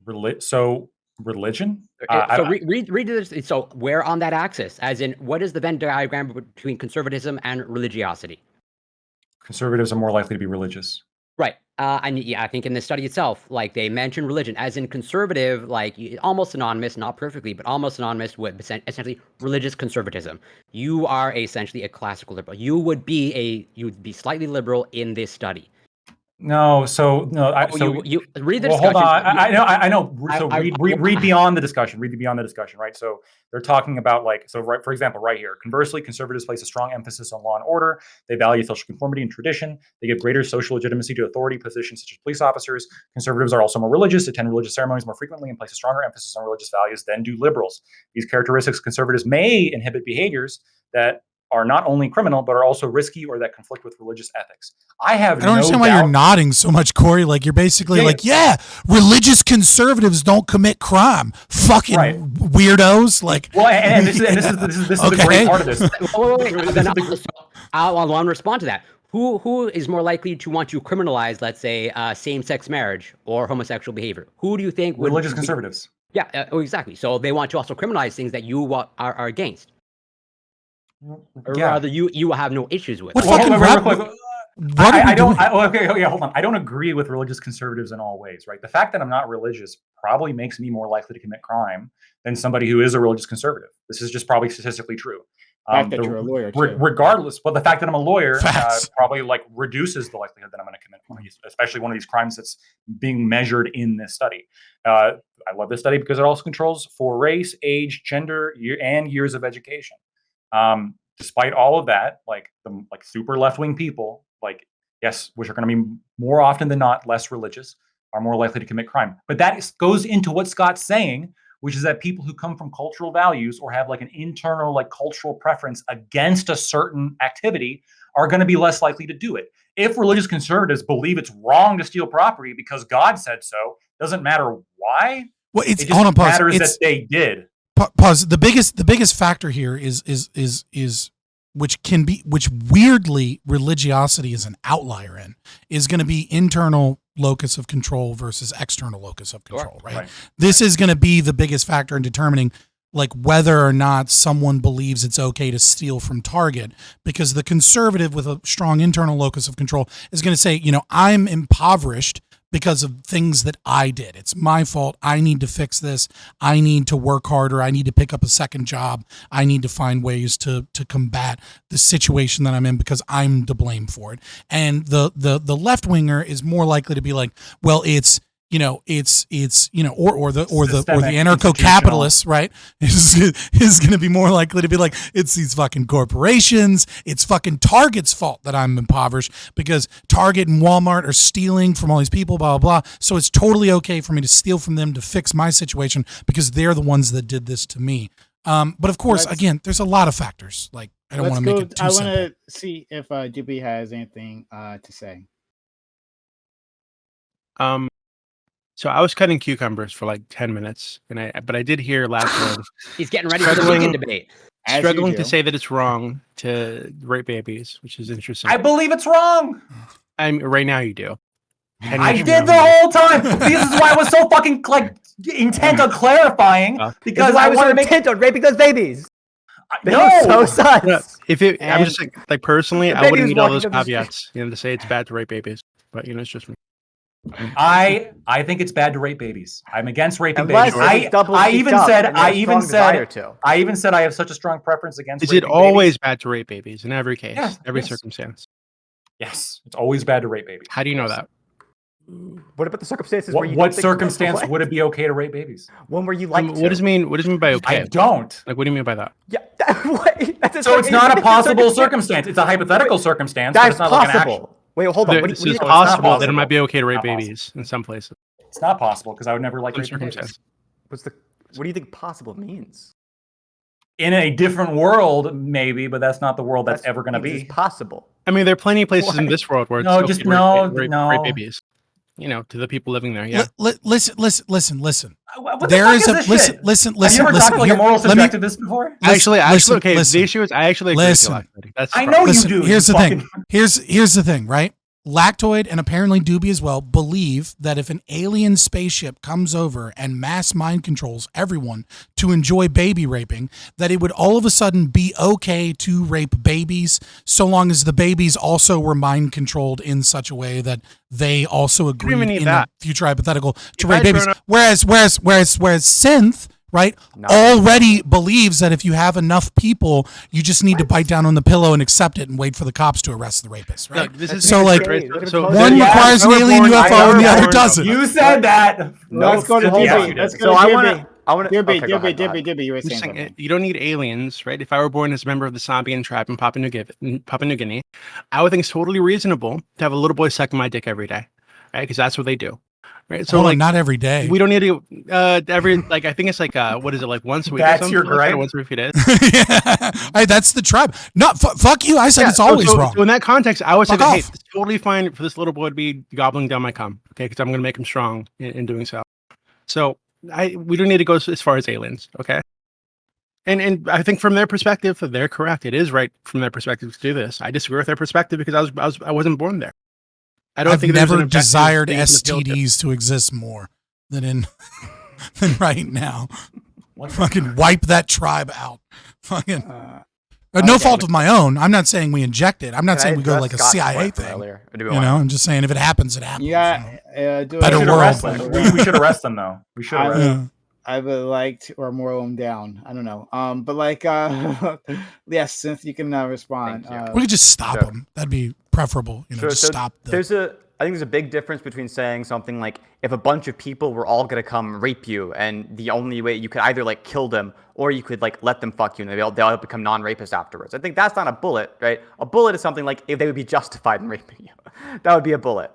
Speaker 1: Religion.
Speaker 5: Read this. So where on that axis? As in, what is the Venn diagram between conservatism and religiosity?
Speaker 1: Conservatives are more likely to be religious.
Speaker 5: Right. And yeah, I think in the study itself, like they mention religion as in conservative, like almost synonymous, not perfectly, but almost synonymous with essentially religious conservatism. You are essentially a classical liberal. You would be slightly liberal in this study.
Speaker 1: No,
Speaker 5: you read the
Speaker 1: well,
Speaker 5: discussion.
Speaker 1: hold on. I know. So read beyond the discussion. Read beyond the discussion, right? So they're talking about right, for example, right here. Conversely, conservatives place a strong emphasis on law and order. They value social conformity and tradition. They give greater social legitimacy to authority positions such as police officers. Conservatives are also more religious, attend religious ceremonies more frequently, and place a stronger emphasis on religious values than do liberals. These characteristics, conservatives may inhibit behaviors that are not only criminal, but are also risky or that conflict with religious ethics. I don't
Speaker 3: understand why you're nodding so much, Corey. Like you're basically religious conservatives don't commit crime. Fucking weirdos. Like,
Speaker 1: well, and this is okay. The great part of this.
Speaker 5: Wait. I want to respond to that. Who is more likely to want to criminalize, let's say, same-sex marriage or homosexual behavior? Who do you think would
Speaker 1: religious conservatives?
Speaker 5: Yeah, exactly. So they want to also criminalize things that you are against. Or rather, you have no issues with.
Speaker 1: I don't. Hold on. I don't agree with religious conservatives in all ways, right? The fact that I'm not religious probably makes me more likely to commit crime than somebody who is a religious conservative. This is just probably statistically true.
Speaker 4: fact that you're a lawyer, too.
Speaker 1: Regardless, but the fact that I'm a lawyer
Speaker 3: Facts.
Speaker 1: probably like reduces the likelihood that I'm going to commit one of these, especially one of these crimes that's being measured in this study. I love this study because it also controls for race, age, gender, and years of education. Despite all of that, like the super left-wing people, like yes, which are going to be more often than not less religious, are more likely to commit crime. But that goes into what Scott's saying, which is that people who come from cultural values or have like an internal like cultural preference against a certain activity are going to be less likely to do it. If religious conservatives believe it's wrong to steal property because God said so, doesn't matter why.
Speaker 3: Well,
Speaker 1: It just matters that they did.
Speaker 3: Pause. The biggest factor here is which weirdly religiosity is an outlier in, is going to be internal locus of control versus external locus of control, right? This is going to be the biggest factor in determining like whether or not someone believes it's okay to steal from Target, because the conservative with a strong internal locus of control is going to say, you know, I'm impoverished because of things that I did. It's my fault. I need to fix this. I need to work harder. I need to pick up a second job. I need to find ways to combat the situation that I'm in because I'm to blame for it. And the left winger is more likely to be like, well, it's or the anarcho-capitalists, right? Is going to be more likely to be like, it's these fucking corporations. It's fucking Target's fault that I'm impoverished because Target and Walmart are stealing from all these people, blah, blah, blah. So it's totally okay for me to steal from them to fix my situation because they're the ones that did this to me. But of course, again, there's a lot of factors. Like, I don't want to make it too simple.
Speaker 4: I want to see if Jibby has anything to say.
Speaker 7: So I was cutting cucumbers for like 10 minutes, but I did hear Lactoid.
Speaker 5: He's getting ready for the vegan debate.
Speaker 7: Struggling to say that it's wrong to rape babies, which is interesting.
Speaker 1: I believe it's wrong.
Speaker 7: Right now you do.
Speaker 1: I did the whole time. This is why I was so fucking like intent on clarifying because I was
Speaker 6: intent on raping those babies.
Speaker 1: No,
Speaker 6: so sus.
Speaker 7: No, I'm just like personally, I wouldn't need all those caveats, to say it's bad to rape babies, but it's just me.
Speaker 1: I think it's bad to rape babies. I'm against raping babies. I even said I have such a strong preference against.
Speaker 7: Is it always bad to rape babies in every case, every circumstance?
Speaker 1: Yes, it's always bad to rape babies.
Speaker 7: How do you know that?
Speaker 6: What about the circumstances
Speaker 1: where you? What circumstance would it be okay to rape babies?
Speaker 6: One where you like.
Speaker 7: What does it mean? What does it mean by okay?
Speaker 1: I don't.
Speaker 7: Like, what do you mean by that?
Speaker 6: Yeah.
Speaker 1: So it's not a possible circumstance. It's a hypothetical circumstance.
Speaker 6: That's
Speaker 1: but it's not
Speaker 6: possible.
Speaker 1: Like an actual.
Speaker 6: Wait, hold on.
Speaker 7: It's possible that it might be okay to rape babies in some places.
Speaker 1: It's not possible because I would never like raping babies.
Speaker 6: What do you think possible means?
Speaker 1: In a different world, maybe, but that's not the world that's ever going to be.
Speaker 6: It's possible.
Speaker 7: I mean, there are plenty of places in this world where it's okay to rape babies. To the people living there. Yeah.
Speaker 3: Listen.
Speaker 1: What the fuck is this shit?
Speaker 3: Listen.
Speaker 1: Have you ever talked to like a moral subjectivist before?
Speaker 7: Actually, okay. The issue is I actually agree with you.
Speaker 1: I know you do.
Speaker 3: Here's the thing. Here's the thing, right? Lactoid and apparently Doobie as well believe that if an alien spaceship comes over and mass mind controls everyone to enjoy baby raping, that it would all of a sudden be okay to rape babies so long as the babies also were mind controlled in such a way that they also agreed in a future hypothetical to rape babies. Whereas Synth, right, already believes that if you have enough people, you just need to bite down on the pillow and accept it and wait for the cops to arrest the rapist, right? One requires an alien UFO and the other doesn't.
Speaker 1: You said that.
Speaker 4: Let's go to Jibby. Let's go to Jibby, you were saying something.
Speaker 7: You don't need aliens, right? If I were born as a member of the Sambian tribe in Papua New Guinea, I would think it's totally reasonable to have a little boy sucking my dick every day, right? Because that's what they do. Right. So
Speaker 3: not every day.
Speaker 7: We don't need to I think it's like what is it, like once a week?
Speaker 1: That's your gripe.
Speaker 7: Once every few days.
Speaker 3: Yeah. That's the tribe. No, fuck you. I said it's always wrong.
Speaker 7: So in that context, I would say that, hey, it's totally fine for this little boy to be gobbling down my cum, okay? Because I'm going to make him strong in doing so. So we don't need to go as far as aliens, okay? And I think from their perspective, they're correct. It is right from their perspective to do this. I disagree with their perspective because I wasn't born there.
Speaker 3: I've never desired STDs to exist more than right now. Fucking wipe that tribe out. Fucking no fault of my own. I'm not saying we inject it. I'm not saying we go like a CIA thing. I'm just saying if it happens, it happens.
Speaker 4: Yeah,
Speaker 3: better world.
Speaker 1: We should arrest them though. We should arrest them.
Speaker 4: I would like to, or mow them down. I don't know. But like, yes, Synth, you can respond.
Speaker 6: Thank you.
Speaker 3: We could just stop
Speaker 6: Sure.
Speaker 3: them. That'd be preferable. You know,
Speaker 6: Sure.
Speaker 3: just
Speaker 6: So
Speaker 3: stop the.
Speaker 6: I think there's a big difference between saying something like, if a bunch of people were all gonna come rape you, and the only way you could either like kill them or you could like let them fuck you, and they'll become non-rapists afterwards. I think that's not a bullet, right? A bullet is something like if they would be justified in raping you, that would be a bullet.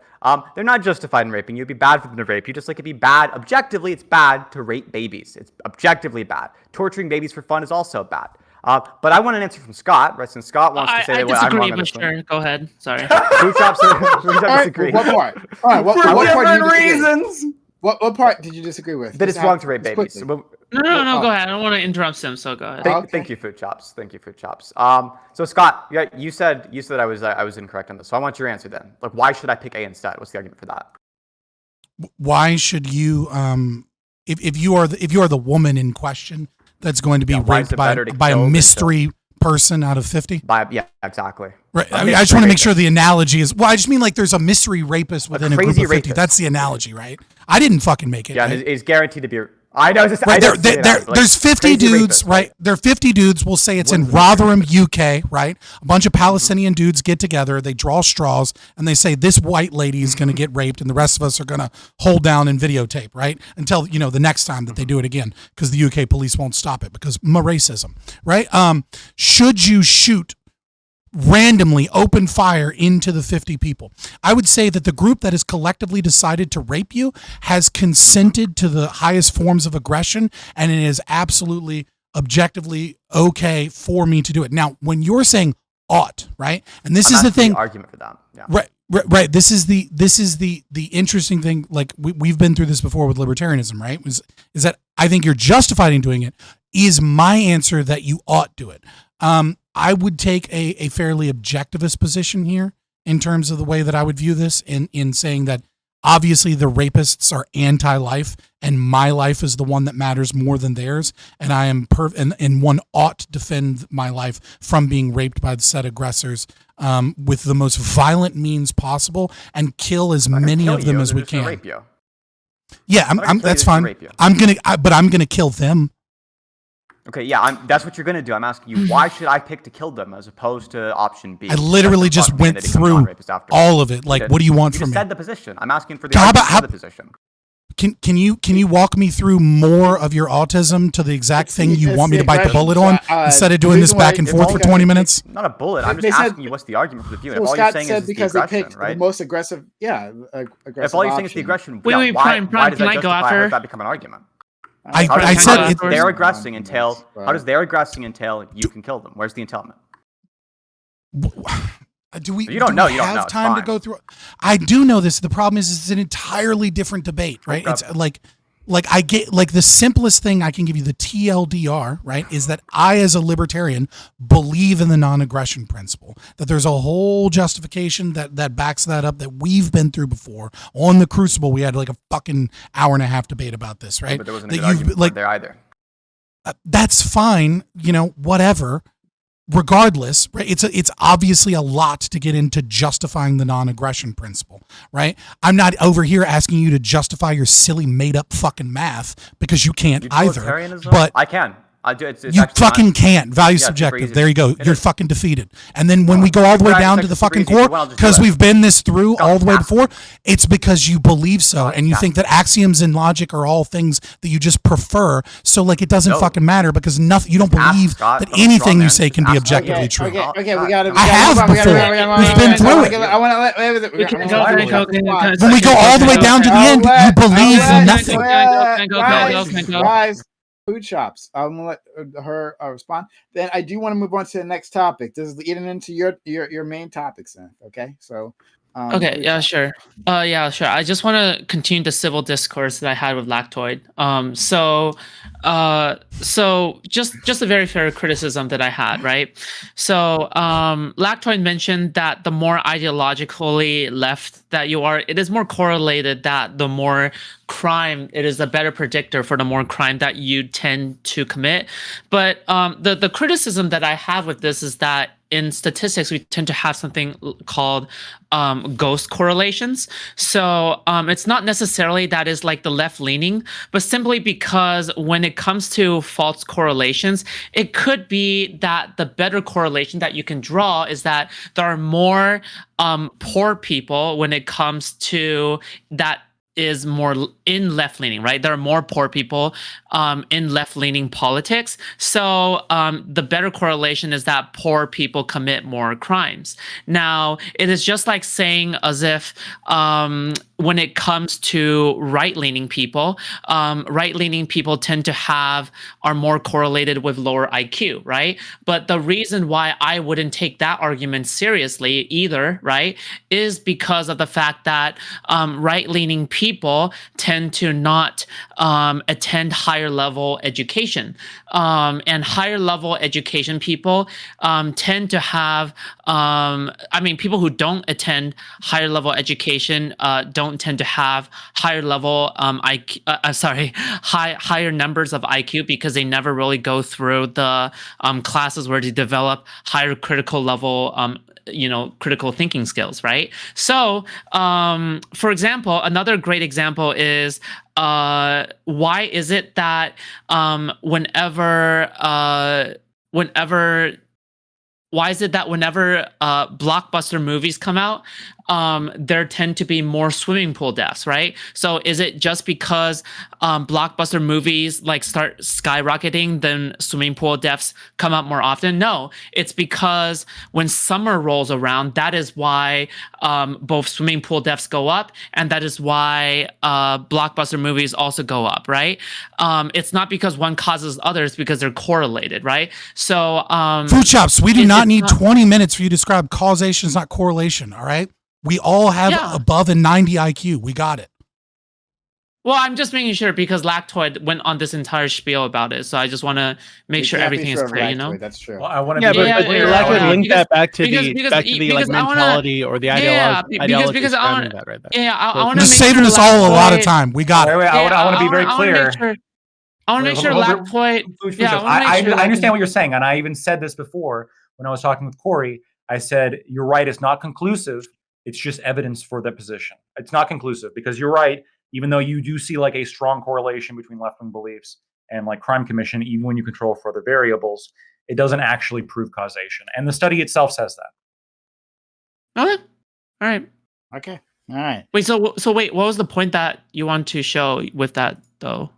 Speaker 6: They're not justified in raping you. It'd be bad for them to rape you, just like it'd be bad. Objectively, it's bad to rape babies. It's objectively bad. Torturing babies for fun is also bad. But I want an answer from Scott, right? Since Scott wants to say that I'm wrong on this one.
Speaker 2: Sure, go ahead. Sorry.
Speaker 6: Food shops disagree.
Speaker 4: What part? All right, what part did you disagree? What part did you disagree with?
Speaker 6: That it's wrong to rape babies.
Speaker 2: No, go ahead. I don't want to interrupt Sim, so go ahead.
Speaker 6: Thank you, Food Chops. Thank you, Food Chops. So Scott, yeah, you said I was incorrect on this. So I want your answer then. Like, why should I pick A instead? What's the argument for that?
Speaker 3: Why should you? If you are the woman in question that's going to be raped by a mystery person out of 50?
Speaker 6: Yeah, exactly.
Speaker 3: Right. I just want to make sure the analogy is. Well, I just mean like there's a mystery rapist within a group of 50.
Speaker 6: Rapist.
Speaker 3: That's the analogy, right? I didn't fucking make it.
Speaker 6: Yeah,
Speaker 3: right?
Speaker 6: it's guaranteed to be. I know.
Speaker 3: Right, there's 50 dudes, rapist, right? There are 50 dudes. We'll say it's in Rotherham, UK, right? A bunch of Palestinian dudes get together. They draw straws and they say this white lady is going to get raped, and the rest of us are going to hold down and videotape, right? Until the next time that they do it again, because the UK police won't stop it because racism, right? Should you shoot randomly open fire into the 50 people? I would say that the group that has collectively decided to rape you has consented to the highest forms of aggression, and it is absolutely objectively okay for me to do it. Now, when you're saying ought, right? And this is the thing.
Speaker 6: Argument for that. Yeah.
Speaker 3: Right. This is the interesting thing. Like we've been through this before with libertarianism, right? Is that I think you're justified in doing it. Is my answer that you ought do it? I would take a fairly objectivist position here in terms of the way that I would view this in saying that obviously the rapists are anti-life and my life is the one that matters more than theirs. And I am and one ought to defend my life from being raped by the said aggressors with the most violent means possible and kill as many of them as we can.
Speaker 6: Rape you.
Speaker 3: Yeah, that's fine. I'm gonna kill them.
Speaker 6: Okay, yeah, that's what you're gonna do. I'm asking you, why should I pick to kill them as opposed to option B?
Speaker 3: I literally just went through all of it. Like, what do you want from me?
Speaker 6: You said the position. I'm asking for the position.
Speaker 3: Can you walk me through more of your autism to the exact thing you want me to bite the bullet on instead of doing this back and forth for 20 minutes?
Speaker 6: Not a bullet. I'm just asking you what's the argument for the view. If all you're saying is the aggression, right?
Speaker 4: The most aggressive, aggressive.
Speaker 6: If all you're saying is the aggression,
Speaker 2: why does that justify? How
Speaker 6: does that become an argument?
Speaker 3: I said
Speaker 6: they're aggressing entail. How does their aggressing entail you can kill them? Where's the entailment?
Speaker 3: Do we?
Speaker 6: You don't know. You don't know.
Speaker 3: Have time to go through? I do know this. The problem is it's an entirely different debate, right? It's like I get like the simplest thing I can give you, the TLDR, right, is that I as a libertarian believe in the non-aggression principle, that there's a whole justification that backs that up that we've been through before. On the Crucible, we had like a fucking hour and a half debate about this, right?
Speaker 6: But there wasn't a good argument there either.
Speaker 3: That's fine, whatever. Regardless, right? It's obviously a lot to get into justifying the non-aggression principle, right? I'm not over here asking you to justify your silly made-up fucking math because you can't either. But
Speaker 6: I can. I do. It's
Speaker 3: you fucking can't. Value subjective. There you go. You're fucking defeated. And then when we go all the way down to the fucking core, because we've been this through all the way before, it's because you believe so and you think that axioms and logic are all things that you just prefer. So like it doesn't fucking matter because nothing. You don't believe that anything you say can be objectively true.
Speaker 4: Okay, we got it.
Speaker 3: I have before. We've been through it.
Speaker 4: I want to let.
Speaker 3: When we go all the way down to the end, you believe nothing.
Speaker 4: Guys. Food shops. I'm gonna let her respond. Then I do want to move on to the next topic. This is leading into your main topics. Then, okay. So.
Speaker 2: Okay. Yeah. Sure. Sure. I just want to continue the civil discourse that I had with Lactoid. So just a very fair criticism that I had, right? So Lactoid mentioned that the more ideologically left that you are, it is more correlated that the more crime, it is a better predictor for the more crime that you tend to commit. But the criticism that I have with this is that in statistics, we tend to have something called ghost correlations. So it's not necessarily that is like the left leaning, but simply because when it comes to false correlations, it could be that the better correlation that you can draw is that there are more poor people when it comes to that is more in left leaning, right? There are more poor people in left leaning politics. So the better correlation is that poor people commit more crimes. Now, it is just like saying as if when it comes to right leaning people tend to are more correlated with lower IQ, right? But the reason why I wouldn't take that argument seriously either, right, is because of the fact that right leaning people tend to not attend higher level education. And higher level education people tend to have, people who don't attend higher level education don't tend to have higher level higher numbers of IQ because they never really go through the classes where they develop higher critical level critical thinking skills, right? So, for example, another great example is why is it that whenever blockbuster movies come out, there tend to be more swimming pool deaths, right? So is it just because blockbuster movies like start skyrocketing, then swimming pool deaths come out more often? No, it's because when summer rolls around, that is why both swimming pool deaths go up, and that is why blockbuster movies also go up, right? It's not because one causes others, because they're correlated, right? So
Speaker 3: Food Chops, we do not need 20 minutes for you to describe causation, is not correlation, all right? We all have above a 90 IQ. We got it.
Speaker 2: Well, I'm just making sure because Lactoid went on this entire spiel about it, so I just want to make sure everything is clear, you know?
Speaker 4: That's true.
Speaker 1: Well, I want to
Speaker 7: Lactoid link that back to the
Speaker 2: because
Speaker 7: mentality or the ideology surrounding that right there.
Speaker 2: I want to
Speaker 3: Just saving us all a lot of time. We got it.
Speaker 1: Wait, I want to be very clear.
Speaker 2: I want to make sure Lactoid.
Speaker 1: I understand what you're saying, and I even said this before when I was talking with Corey. I said, you're right, it's not conclusive. It's just evidence for the position. It's not conclusive because you're right, even though you do see like a strong correlation between left-wing beliefs and like crime commission, even when you control for other variables, it doesn't actually prove causation. And the study itself says that.
Speaker 2: Okay. All right.
Speaker 4: Okay. All right.
Speaker 2: Wait, so wait, what was the point that you want to show with that though?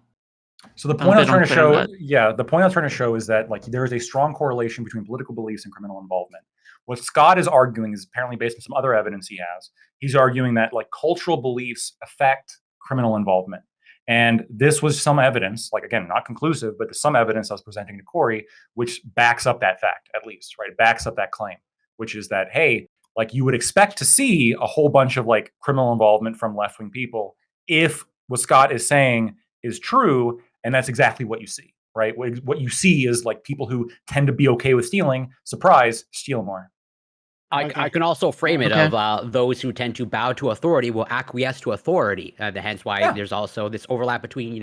Speaker 1: So the point I was trying to show, the point I was trying to show is that like there is a strong correlation between political beliefs and criminal involvement. What Scott is arguing is apparently based on some other evidence he has. He's arguing that like cultural beliefs affect criminal involvement. And this was some evidence, like again, not conclusive, but some evidence I was presenting to Corey, which backs up that fact, at least, right? It backs up that claim, which is that, hey, like you would expect to see a whole bunch of like criminal involvement from left-wing people if what Scott is saying is true. And that's exactly what you see, right? What you see is like people who tend to be okay with stealing, surprise, steal more.
Speaker 5: I can also frame it of those who tend to bow to authority will acquiesce to authority. Hence why there's also this overlap between,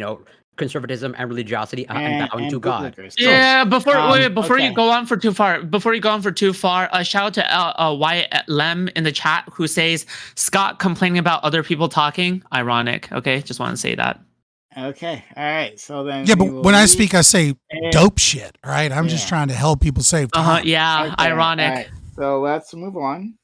Speaker 5: conservatism and religiosity and bowing to God.
Speaker 2: Yeah, before you go on for too far, shout out to Wyatt Lem in the chat who says Scott complaining about other people talking. Ironic. Okay, just want to say that.
Speaker 4: Okay, all right. So then,
Speaker 3: but when I speak, I say dope shit. All right, I'm just trying to help people save time.
Speaker 2: Ironic.
Speaker 4: All right. So let's move on.